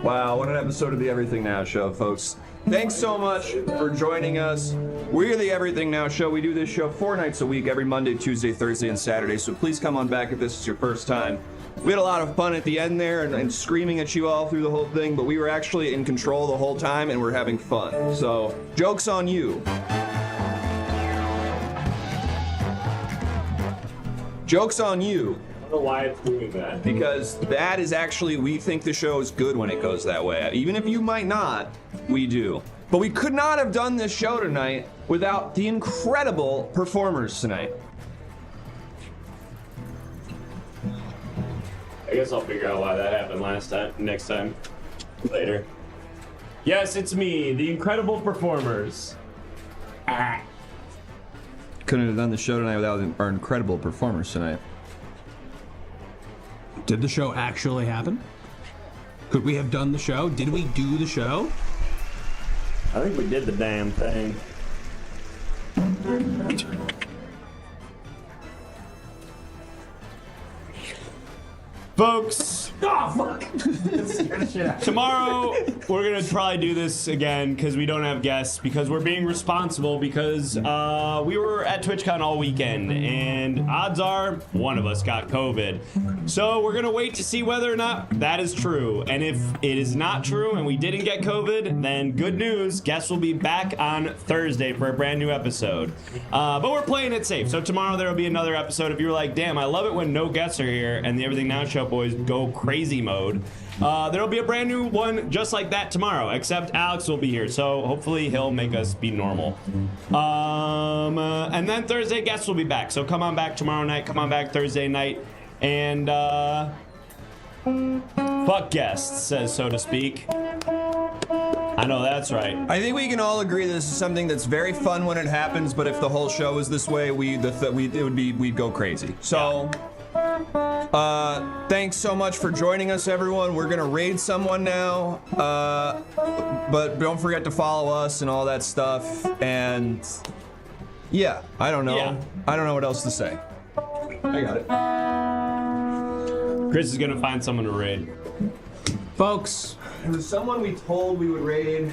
Wow, what an episode of the Everything Now Show, folks. Thanks so much for joining us. We're the Everything Now Show. We do this show 4 nights a week, every Monday, Tuesday, Thursday, and Saturday, so please come on back if this is your first time. We had a lot of fun at the end there and screaming at you all through the whole thing, but we were actually in control the whole time and we're having fun. So, joke's on you. Joke's on you. I don't know why it's doing that. Because that is actually, we think the show is good when it goes that way. Even if you might not, we do. But we could not have done this show tonight without the incredible performers tonight. I guess I'll figure out why that happened next time. Later. Yes, it's me, the incredible performers. Couldn't have done the show tonight without our incredible performers tonight. Did the show actually happen? Could we have done the show? Did we do the show? I think we did the damn thing. Folks, oh fuck! Tomorrow we're gonna probably do this again because we don't have guests, because we're being responsible, because we were at TwitchCon all weekend and odds are one of us got COVID. So we're gonna wait to see whether or not that is true. And if it is not true and we didn't get COVID, then good news, guests will be back on Thursday for a brand new episode. But we're playing it safe. So tomorrow there will be another episode. If you're like, damn, I love it when no guests are here and the Everything Now Show boys go crazy mode, There'll be a brand new one just like that tomorrow, except Alex will be here, so hopefully he'll make us be normal. And then Thursday, guests will be back, so come on back tomorrow night, come on back Thursday night, and fuck guests, says so to speak. I know that's right. I think we can all agree this is something that's very fun when it happens, but if the whole show was this way, we'd go crazy. So, thanks so much for joining us, everyone. We're gonna raid someone now, but don't forget to follow us and all that stuff. And yeah, I don't know. Yeah. I don't know what else to say. I got it. Chris is gonna find someone to raid. Folks, it was someone we told we would raid.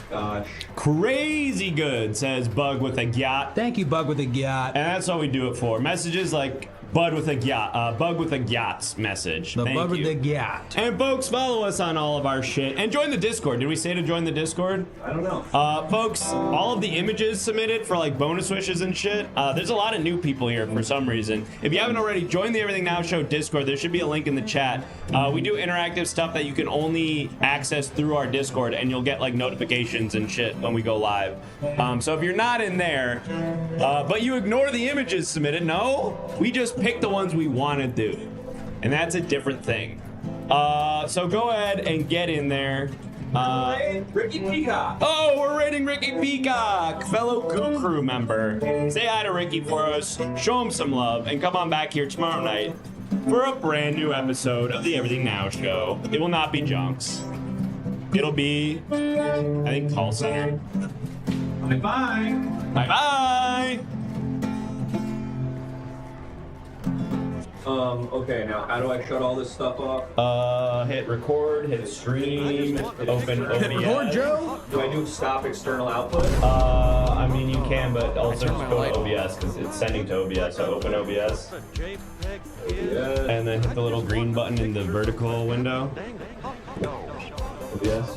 Gosh. Crazy good, says Bug with a yacht. Thank you, Bug with a yacht. And that's all we do it for. Messages like Bug with a yacht's message. The Thank Bug with you. the yacht. And folks, follow us on all of our shit. And join the Discord. Did we say to join the Discord? I don't know. Folks, all of the images submitted for like bonus wishes and shit, there's a lot of new people here for some reason. If you haven't already, join the Everything Now Show Discord. There should be a link in the chat. We do interactive stuff that you can only access through our Discord, and you'll get like notifications and shit when we go live. So if you're not in there, but you ignore the images submitted, no, we just pick the ones we want to do, and that's a different thing. So go ahead and get in there. Ricky Peacock. Oh, we're rating Ricky Peacock, fellow Goo Crew member. Say hi to Ricky for us, show him some love, and come on back here tomorrow night for a brand new episode of the Everything Now Show. It will not be Junks. It'll be, I think, Call Center. Bye-bye. Bye-bye. Okay, now how do I shut all this stuff off? Hit record, hit stream, open OBS. Hit record, Joe? Do I do stop external output? I mean, you can, but also just go to OBS because it's sending to OBS. So open OBS. And then hit the little green button in the vertical window. OBS.